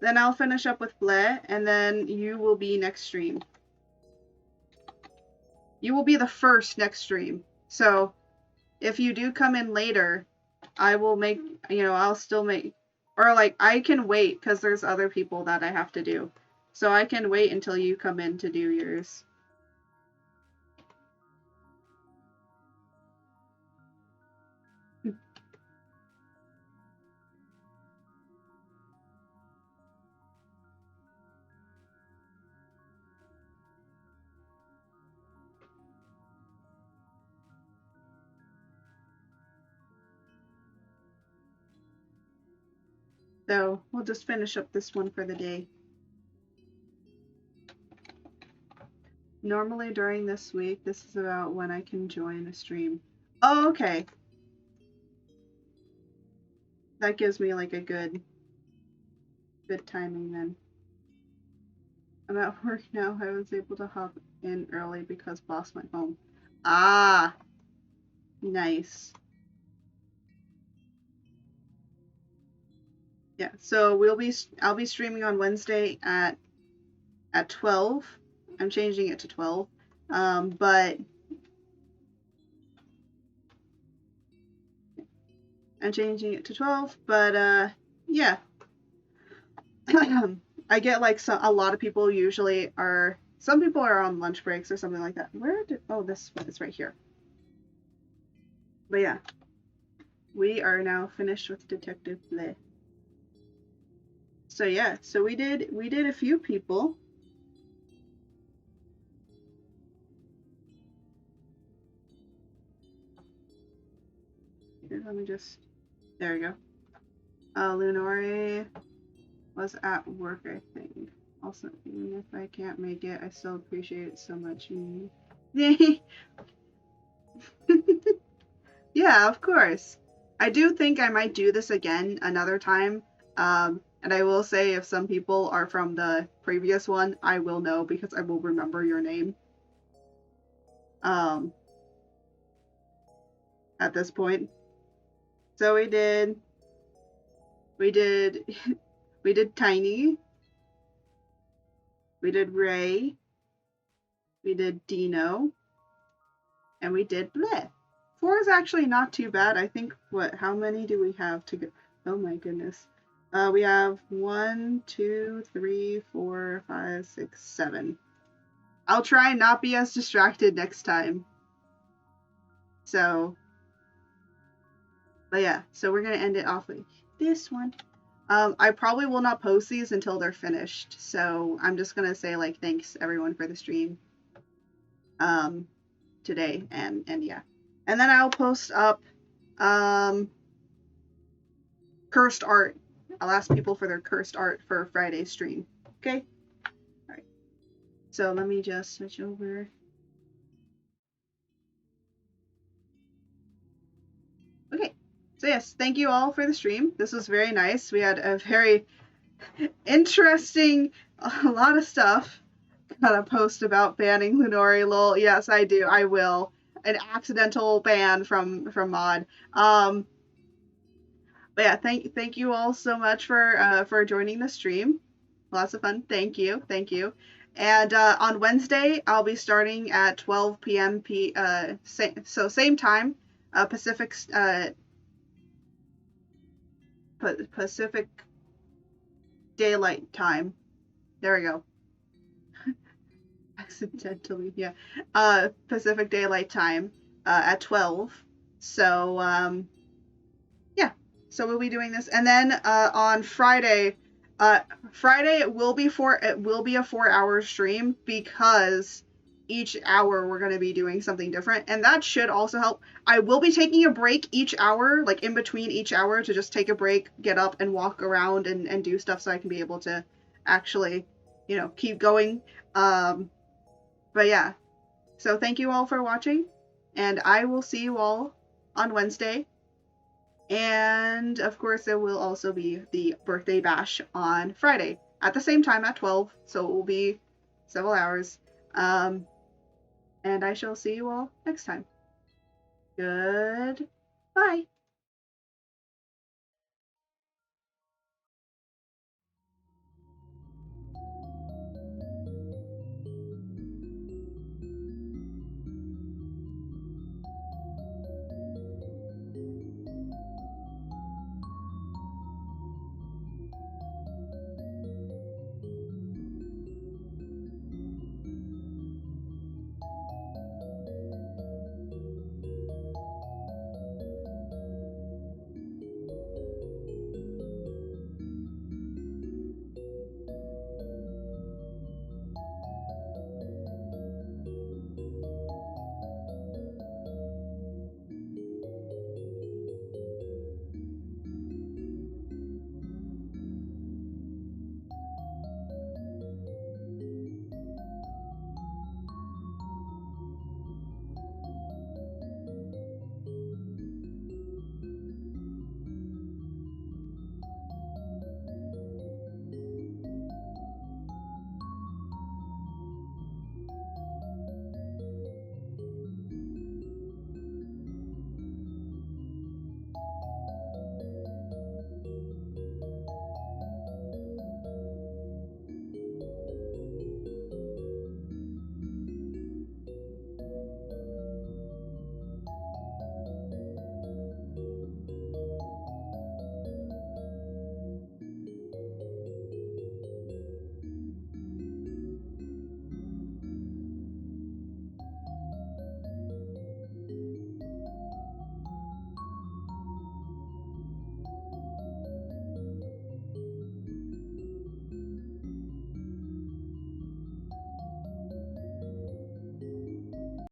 Then I'll finish up with Blair, and then you will be next stream. You will be the first next stream. So, if you do come in later, I will make, I'll still make, or like, I can wait, because there's other people that I have to do. So I can wait until you come in to do yours. So we'll just finish up this one for the day. Normally during this week, this is about when I can join a stream. Oh, okay. That gives me like a good timing then. I'm at work now. I was able to hop in early because boss went home. Ah, nice. Yeah, so I'll be streaming on Wednesday at 12. I'm changing it to 12. But I'm changing it to 12, but yeah. I get like a lot of people usually are, some people are on lunch breaks or something like that. Oh, this one is right here. But yeah, we are now finished with Detective Bleh. So yeah, so we did a few people. Here, let me just, there we go. Lunori was at work, I think. Also, even if I can't make it, I still appreciate it so much. Yeah, of course. I do think I might do this again another time. And I will say, if some people are from the previous one, I will know because I will remember your name. At this point. So we did we did Tiny. We did Ray. We did Dino. And we did Bleh. 4 is actually not too bad. I think, how many do we have to go? Oh my goodness. We have 1, 2, 3, 4, 5, 6, 7. I'll try and not be as distracted next time. So, but yeah, so we're going to end it off with this one. I probably will not post these until they're finished. So I'm just going to say like, thanks everyone for the stream today. And yeah. And then I'll post up cursed art. I'll ask people for their cursed art for Friday's stream. Okay? Alright. So let me just switch over. Okay. So yes, thank you all for the stream. This was very nice. We had a very interesting, a lot of stuff. Gotta post about banning Lunori, lol. Yes, I do. I will. An accidental ban from Mod. But yeah, thank you all so much for joining the stream. Lots of fun. Thank you. And on Wednesday, I'll be starting at 12 p.m. Same time, Pacific Daylight Time. There we go. Accidentally, yeah. Pacific Daylight Time at 12. So yeah. So we'll be doing this, and then on Friday. Friday it will be a 4-hour stream because each hour we're going to be doing something different, and that should also help. I will be taking a break each hour, like in between each hour, to just take a break, get up and walk around and do stuff so I can be able to actually, keep going. But yeah, so thank you all for watching, and I will see you all on Wednesday. And of course, there will also be the birthday bash on Friday at the same time at 12. So it will be several hours. And I shall see you all next time. Goodbye.